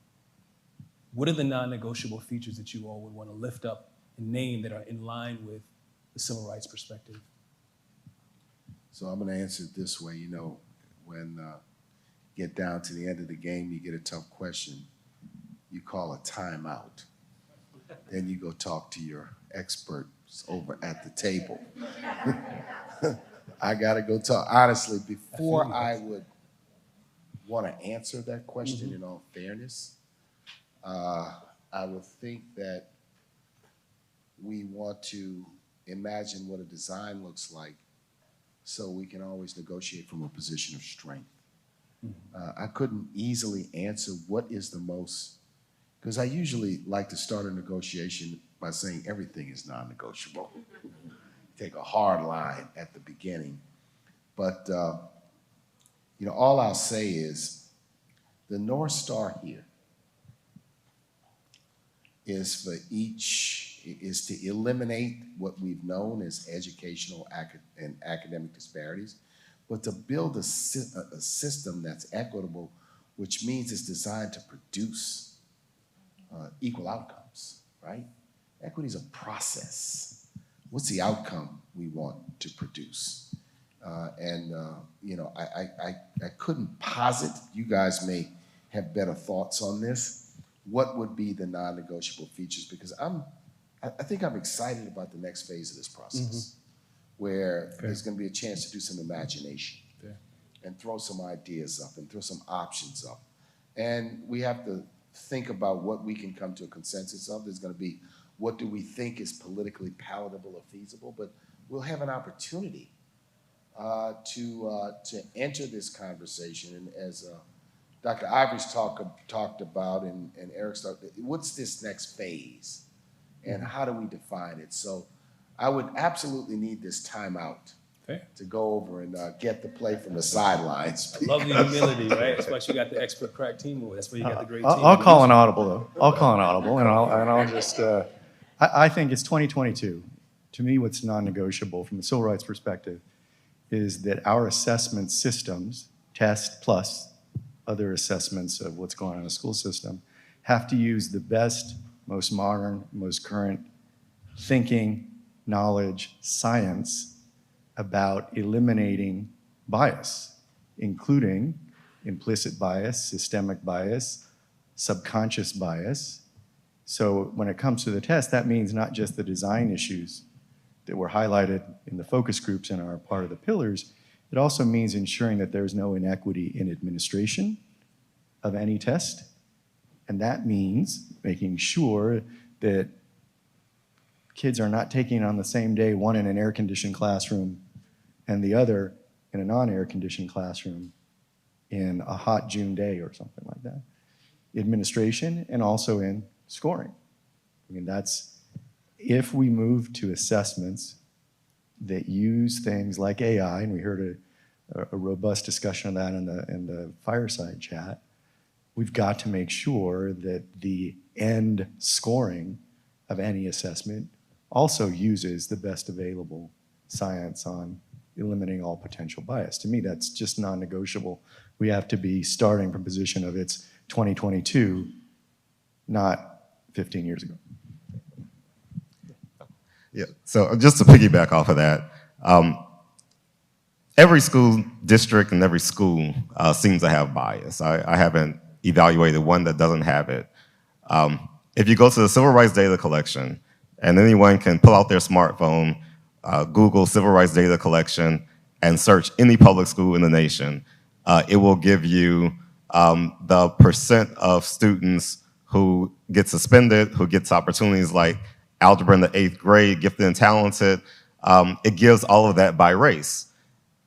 what are the non-negotiable features that you all would want to lift up and name that are in line with the civil rights perspective? So I'm going to answer it this way. When you get down to the end of the game, you get a tough question, you call a timeout. Then you go talk to your experts over at the table. I got to go talk. Honestly, before I would want to answer that question in all fairness, I would think that we want to imagine what a design looks like so we can always negotiate from a position of strength. I couldn't easily answer what is the most, because I usually like to start a negotiation by saying everything is non-negotiable. Take a hard line at the beginning. But all I'll say is the North Star here is to eliminate what we've known as educational and academic disparities, but to build a system that's equitable, which means it's designed to produce equal outcomes, right? Equity is a process. What's the outcome we want to produce? I couldn't posit, you guys may have better thoughts on this, what would be the non-negotiable features? Because I think I'm excited about the next phase of this process, where there's going to be a chance to do some imagination and throw some ideas up and throw some options up. And we have to think about what we can come to a consensus of. There's going to be what do we think is politically palatable or feasible, but we'll have an opportunity to enter this conversation. And as Dr. Ivory's talked about and Eric started, what's this next phase? And how do we define it? So I would absolutely need this timeout to go over and get the play from the sidelines. I love the humility, right? That's why you got the expert crack team over. That's why you got the great team. I'll call an audible, though. I'll call an audible, and I'll just, I think it's 2022. To me, what's non-negotiable from a civil rights perspective is that our assessment systems, test plus other assessments of what's going on in the school system, have to use the best, most modern, most current thinking, knowledge, science about eliminating bias, including implicit bias, systemic bias, subconscious bias. So when it comes to the test, that means not just the design issues that were highlighted in the focus groups and are part of the pillars, it also means ensuring that there's no inequity in administration of any test. And that means making sure that kids are not taking on the same day, one in an air-conditioned classroom and the other in a non-air-conditioned classroom in a hot June day or something like that. Administration and also in scoring. I mean, that's, if we move to assessments that use things like AI, and we heard a robust discussion of that in the Fireside chat, we've got to make sure that the end scoring of any assessment also uses the best available science on eliminating all potential bias. To me, that's just non-negotiable. We have to be starting from a position of it's 2022, not 15 years ago. Yeah, so just to piggyback off of that, every school district and every school seems to have bias. I haven't evaluated one that doesn't have it. If you go to the civil rights data collection, And anyone can pull out their smartphone, Google civil rights data collection, and search any public school in the nation. It will give you the percent of students who get suspended, who gets opportunities like algebra in the 8th grade, gifted and talented. It gives all of that by race.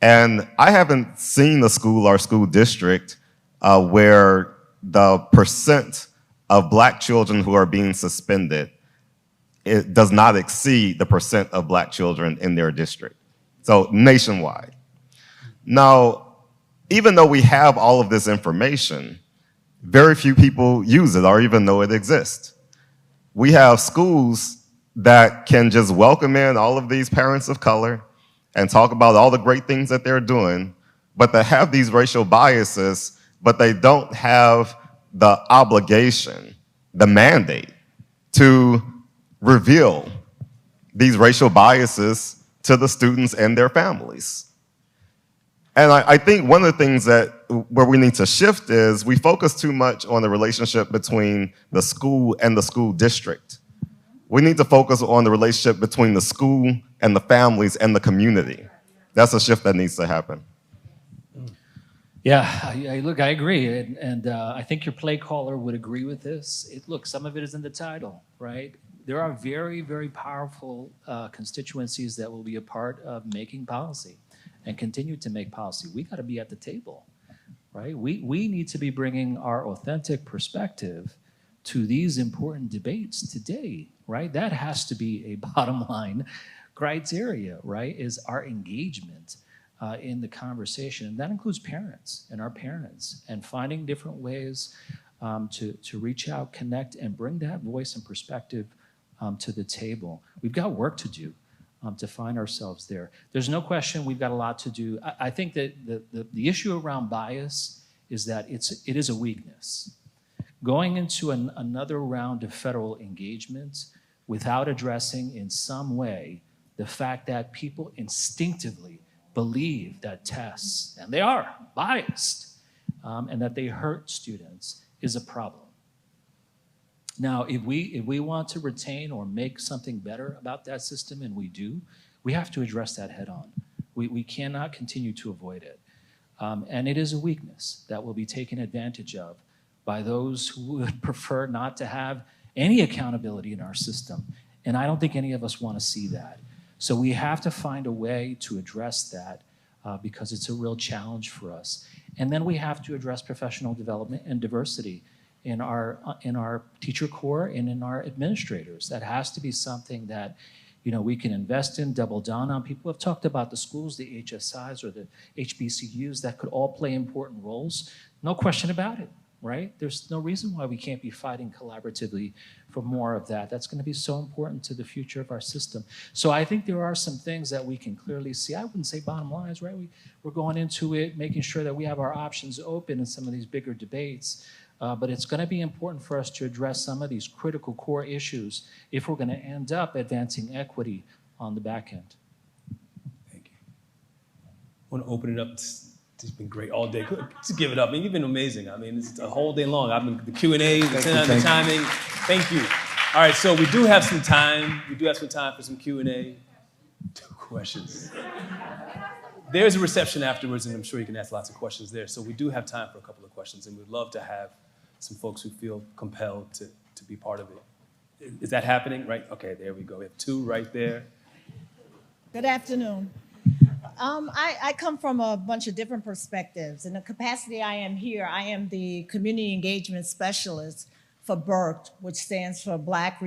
And I haven't seen a school or school district where the percent of Black children who are being suspended, it does not exceed the percent of Black children in their district. So nationwide. Now, even though we have all of this information, very few people use it or even know it exists. We have schools that can just welcome in all of these parents of color and talk about all the great things that they're doing, but they have these racial biases, but they don't have the obligation, the mandate to reveal these racial biases to the students and their families. And I think one of the things where we need to shift is we focus too much on the relationship between the school and the school district. We need to focus on the relationship between the school and the families and the community. That's a shift that needs to happen. Yeah, look, I agree. And I think your play caller would agree with this. Look, some of it is in the title, right? There are very, very powerful constituencies that will be a part of making policy and continue to make policy. We got to be at the table, right? We need to be bringing our authentic perspective to these important debates today, right? That has to be a bottom line criteria, right? Is our engagement in the conversation. And that includes parents and our parents and finding different ways to reach out, connect, and bring that voice and perspective to the table. We've got work to do to find ourselves there. There's no question we've got a lot to do. I think that the issue around bias is that it is a weakness. Going into another round of federal engagement without addressing in some way the fact that people instinctively believe that tests, and they are biased, and that they hurt students is a problem. Now, if we want to retain or make something better about that system, and we do, we have to address that head on. We cannot continue to avoid it. And it is a weakness that will be taken advantage of by those who would prefer not to have any accountability in our system. And I don't think any of us want to see that. So we have to find a way to address that because it's a real challenge for us. And then we have to address professional development and diversity in our teacher corps and in our administrators. That has to be something that we can invest in, double down on. People have talked about the schools, the HSIs or the HBCUs that could all play important roles. No question about it, right? There's no reason why we can't be fighting collaboratively for more of that. That's going to be so important to the future of our system. So I think there are some things that we can clearly see. I wouldn't say bottom lines, right? We're going into it, making sure that we have our options open in some of these bigger debates. But it's going to be important for us to address some of these critical core issues if we're going to end up advancing equity on the back end. Thank you. I want to open it up. It's been great all day. Just give it up. I mean, you've been amazing. I mean, it's a whole day long. I've been the Q&A, the timing. Thank you. All right, so we do have some time. We do have some time for some Q&A. 2 questions. There's a reception afterwards, and I'm sure you can ask lots of questions there. So we do have time for a couple of questions, and we'd love to have some folks who feel compelled to be part of it. Is that happening? Right? Okay, there we go. We have 2 right there. Good afternoon. I come from a bunch of different perspectives. In the capacity I am here, I am the Community Engagement Specialist for BERT, which stands for Black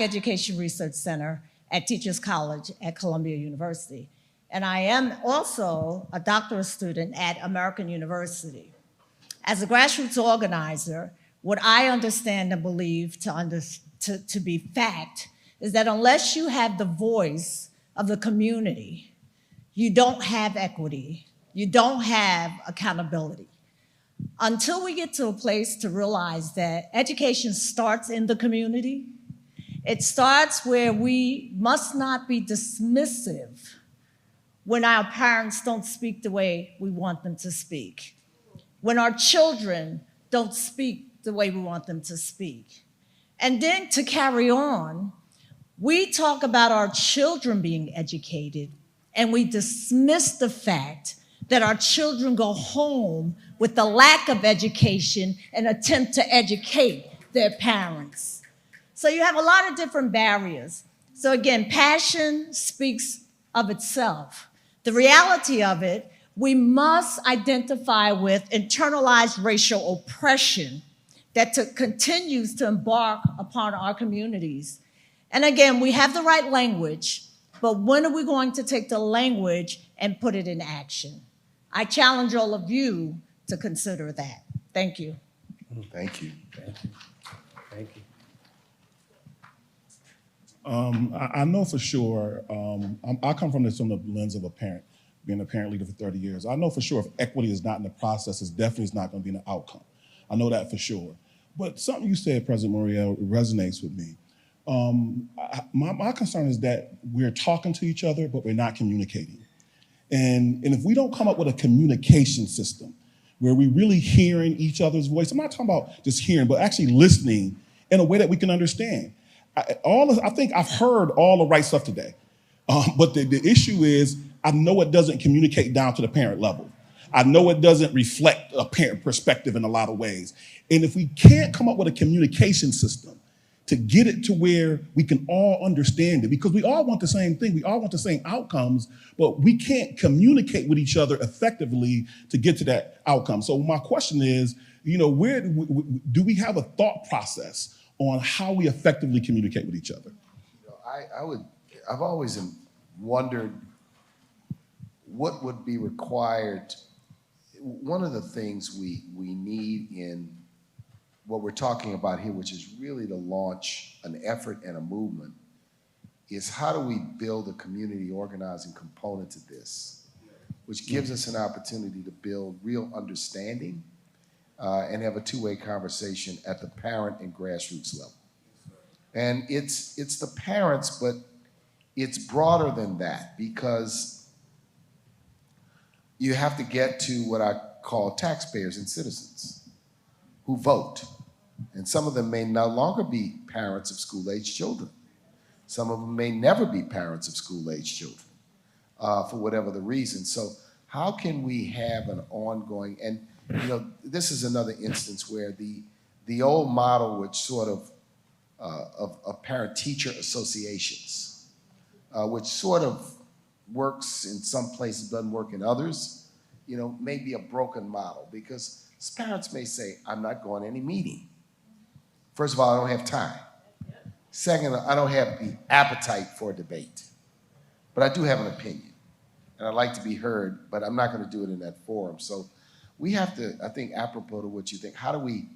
Education Research Center at Teachers College at Columbia University. And I am also a doctoral student at American University. As a grassroots organizer, what I understand and believe to be fact is that unless you have the voice of the community, you don't have equity, you don't have accountability. Until we get to a place to realize that education starts in the community, it starts where we must not be dismissive when our parents don't speak the way we want them to speak, when our children don't speak the way we want them to speak. And then to carry on, we talk about our children being educated, and we dismiss the fact that our children go home with the lack of education and attempt to educate their parents. So you have a lot of different barriers. So again, passion speaks of itself. The reality of it, we must identify with internalized racial oppression that continues to embark upon our communities. And again, we have the right language, but when are we going to take the language and put it in action? I challenge all of you to consider that. Thank you. Thank you. Thank you. Thank you. I know for sure, I come from this from the lens of a parent, being a parent leader for 30 years. I know for sure if equity is not in the process, it definitely is not going to be in the outcome. I know that for sure. But something you said, President Muriel, resonates with me. My concern is that we're talking to each other, but we're not communicating. And if we don't come up with a communication system where we're really hearing each other's voice, I'm not talking about just hearing, but actually listening in a way that we can understand. I think I've heard all the right stuff today, but the issue is I know it doesn't communicate down to the parent level. I know it doesn't reflect a parent perspective in a lot of ways. And if we can't come up with a communication system to get it to where we can all understand it, because we all want the same thing, we all want the same outcomes, but we can't communicate with each other effectively to get to that outcome. So my question is, where do we have a thought process on how we effectively communicate with each other? I've always wondered what would be required. One of the things we need in what we're talking about here, which is really to launch an effort and a movement, is how do we build a community organizing component to this, which gives us an opportunity to build real understanding and have a two-way conversation at the parent and grassroots level. And it's the parents, but it's broader than that, because you have to get to what I call taxpayers and citizens who vote. And some of them may no longer be parents of school-age children. Some of them may never be parents of school-age children for whatever the reason. So how can we have an ongoing, and this is another instance where the old model, which sort of parent-teacher associations, which sort of works in some places, doesn't work in others, may be a broken model, because parents may say, I'm not going to any meeting. First of all, I don't have time. Second, I don't have the appetite for a debate. But I do have an opinion, and I'd like to be heard, but I'm not going to do it in that forum. So we have to, I think, apropos to what you think, how do we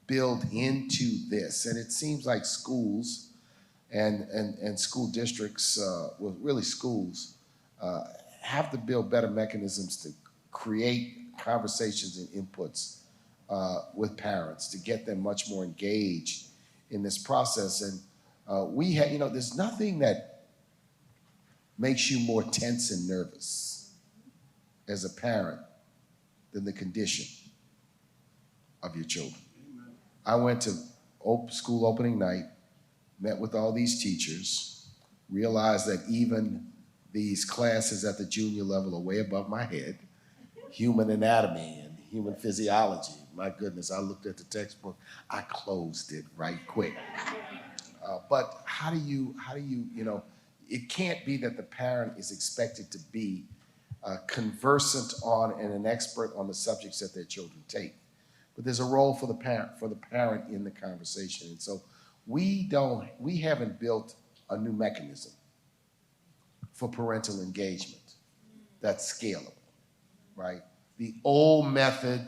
build into this? And it seems like schools and school districts, well, really schools, have to build better mechanisms to create conversations and inputs with parents to get them much more engaged in this process. And we have, there's nothing that makes you more tense and nervous as a parent than the condition of your children. I went to school opening night, met with all these teachers, realized that even these classes at the junior level are way above my head. Human anatomy and human physiology. My goodness, I looked at the textbook, I closed it right quick. But how do you, it can't be that the parent is expected to be conversant on and an expert on the subjects that their children take. But there's a role for the parent in the conversation. And so we haven't built a new mechanism for parental engagement that's scalable, right? The old method,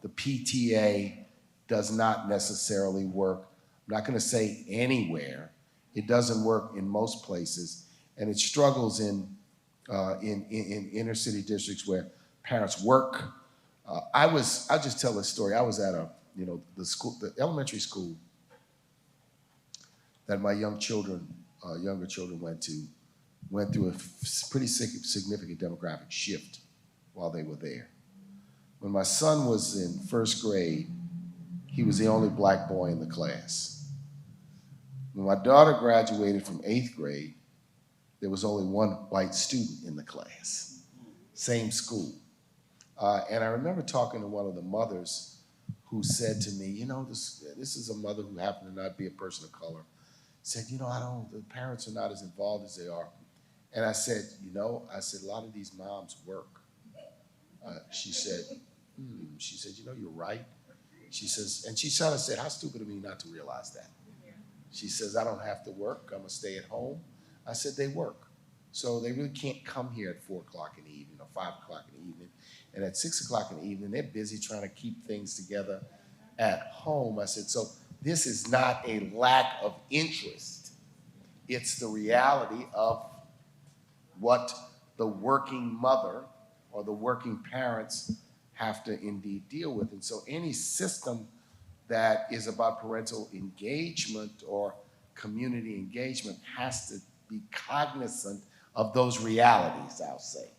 the PTA, does not necessarily work. I'm not gonna say anywhere. It doesn't work in most places, and it struggles in inner city districts where parents work. I'll just tell a story. I was at the elementary school that my younger children went through a pretty significant demographic shift while they were there. When my son was in first grade, he was the only black boy in the class. When my daughter graduated from 8th grade, there was only one white student in the class, same school. And I remember talking to one of the mothers who said to me, you know, this is a mother who happened to not be a person of color, said, you know, the parents are not as involved as they are. And I said, you know, a lot of these moms work. She said, you know, you're right. She says, and she kind of said, how stupid of me not to realize that. She says, I don't have to work, I'm gonna stay at home. I said, they work. So they really can't come here at 4 o'clock in the evening or 5 o'clock in the evening. And at 6 o'clock in the evening, they're busy trying to keep things together at home. I said, so this is not a lack of interest. It's the reality of what the working mother or the working parents have to indeed deal with. And so any system that is about parental engagement or community engagement has to be cognizant of those realities, I'll say.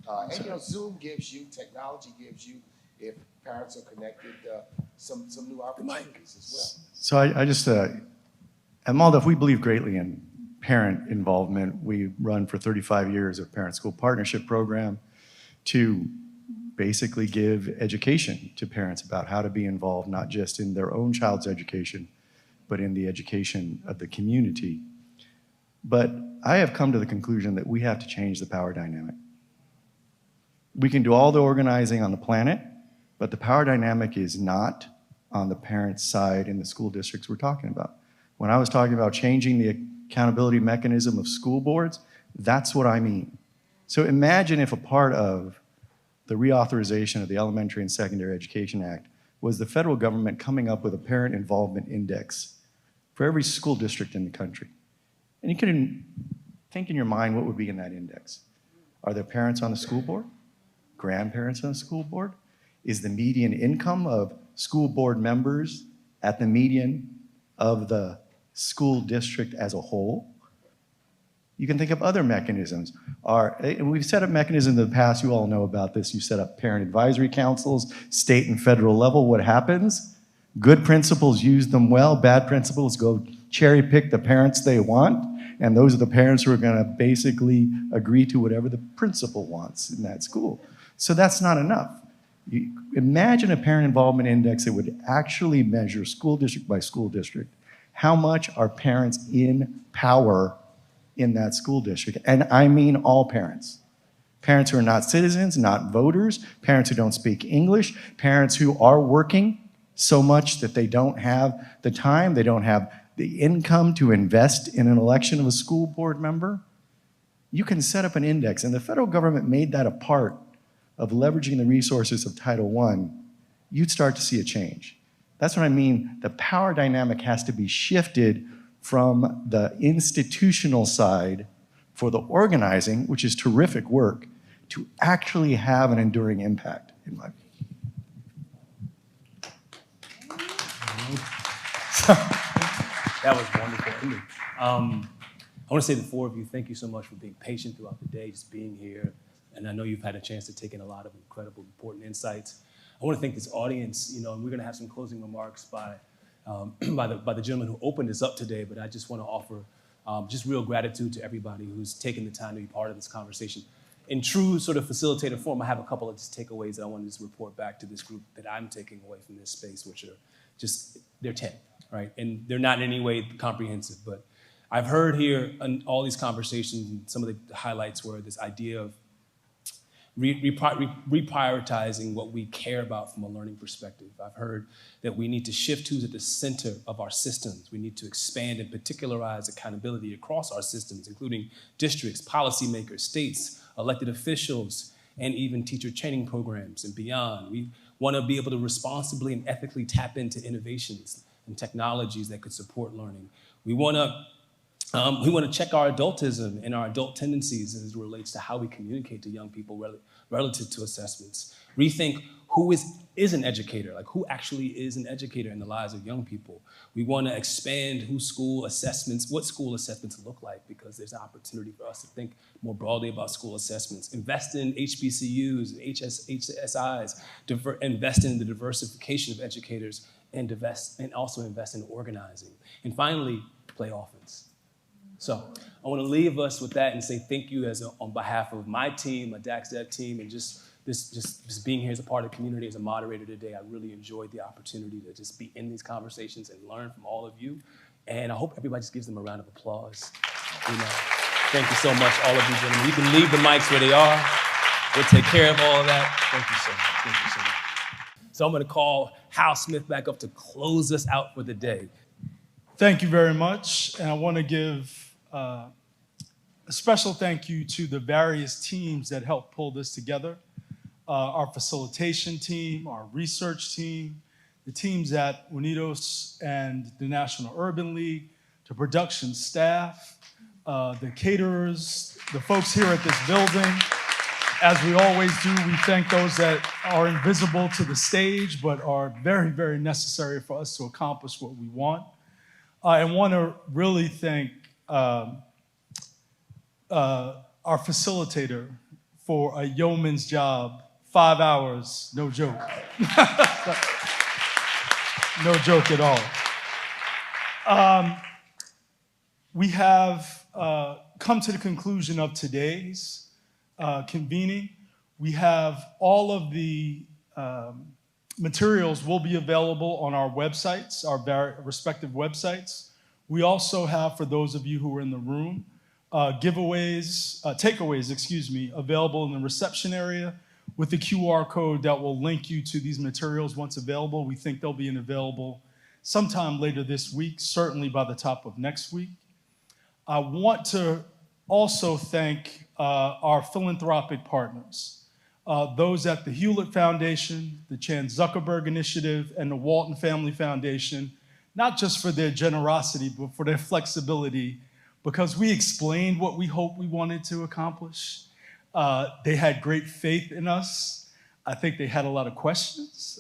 And you know, Zoom gives you, technology gives you, if parents are connected, some new opportunities as well. So I just, at Waldorf, we believe greatly in parent involvement. We run for 35 years a parent-school partnership program to basically give education to parents about how to be involved, not just in their own child's education, but in the education of the community. But I have come to the conclusion that we have to change the power dynamic. We can do all the organizing on the planet, but the power dynamic is not on the parents' side in the school districts we're talking about. When I was talking about changing the accountability mechanism of school boards, that's what I mean. So imagine if a part of the reauthorization of the Elementary and Secondary Education Act was the federal government coming up with a parent involvement index for every school district in the country. And you can think in your mind what would be in that index. Are there parents on the school board? Grandparents on the school board? Is the median income of school board members at the median of the school district as a whole? You can think of other mechanisms. And we've set up mechanisms in the past, you all know about this. You set up parent advisory councils, state and federal level. What happens? Good principals use them well, bad principals go cherry pick the parents they want, and those are the parents who are gonna basically agree to whatever the principal wants in that school. So that's not enough. Imagine a parent involvement index that would actually measure school district by school district. How much are parents in power in that school district? And I mean all parents. Parents who are not citizens, not voters, parents who don't speak English, parents who are working so much that they don't have the time, they don't have the income to invest in an election of a school board member. You can set up an index, and the federal government made that a part of leveraging the resources of Title I. You'd start to see a change. That's what I mean. The power dynamic has to be shifted from the institutional side for the organizing, which is terrific work, to actually have an enduring impact, in my view. That was wonderful. I want to say to the four of you, thank you so much for being patient throughout the day, just being here. And I know you've had a chance to take in a lot of incredible, important insights. I want to thank this audience, and we're going to have some closing remarks by the gentleman who opened this up today, but I just want to offer just real gratitude to everybody who's taken the time to be part of this conversation. In true sort of facilitator form, I have a couple of just takeaways that I want to just report back to this group that I'm taking away from this space, which are just, they're 10, right? And they're not in any way comprehensive, but I've heard here in all these conversations, and some of the highlights were this idea of reprioritizing what we care about from a learning perspective. I've heard that we need to shift who's at the center of our systems. We need to expand and particularize accountability across our systems, including districts, policymakers, states, elected officials, and even teacher training programs and beyond. We want to be able to responsibly and ethically tap into innovations and technologies that could support learning. We want to check our adultism and our adult tendencies as it relates to how we communicate to young people relative to assessments. Rethink who is an educator, like who actually is an educator in the lives of young people. We want to expand what school assessments look like, because there's an opportunity for us to think more broadly about school assessments. Invest in HBCUs, HSIs, invest in the diversification of educators, and also invest in organizing. And finally, play offense. So I want to leave us with that and say thank you on behalf of my team, my DAX-Dev team, and just being here as a part of the community, as a moderator today. I really enjoyed the opportunity to just be in these conversations and learn from all of you. And I hope everybody just gives them a round of applause. Thank you so much, all of you gentlemen. You can leave the mics where they are. We'll take care of all of that. Thank you so much. Thank you so much. So I'm going to call Hal Smith back up to close us out for the day. Thank you very much. And I want to give a special thank you to the various teams that helped pull this together. Our facilitation team, our research team, the teams at Unidos and the National Urban League, the production staff, the caterers, the folks here at this building. As we always do, we thank those that are invisible to the stage, but are very, very necessary for us to accomplish what we want. I want to really thank our facilitator for a yeoman's job, 5 hours, no joke. No joke at all. We have come to the conclusion of today's convening. We have all of the materials will be available on our websites, our respective websites. We also have, for those of you who are in the room, takeaways, available in the reception area with the QR code that will link you to these materials once available. We think they'll be available sometime later this week, certainly by the top of next week. I want to also thank our philanthropic partners, those at the Hewlett Foundation, the Chan Zuckerberg Initiative, and the Walton Family Foundation, not just for their generosity, but for their flexibility, because we explained what we hoped we wanted to accomplish. They had great faith in us. I think they had a lot of questions.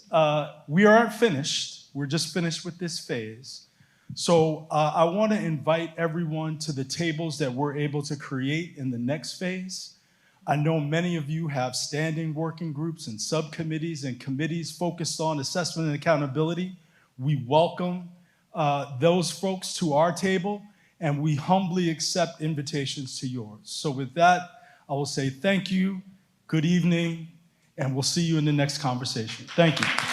We aren't finished. We're just finished with this phase. So I want to invite everyone to the tables that we're able to create in the next phase. I know many of you have standing working groups and subcommittees and committees focused on assessment and accountability. We welcome those folks to our table, and we humbly accept invitations to yours. So with that, I will say thank you, good evening, and we'll see you in the next conversation. Thank you.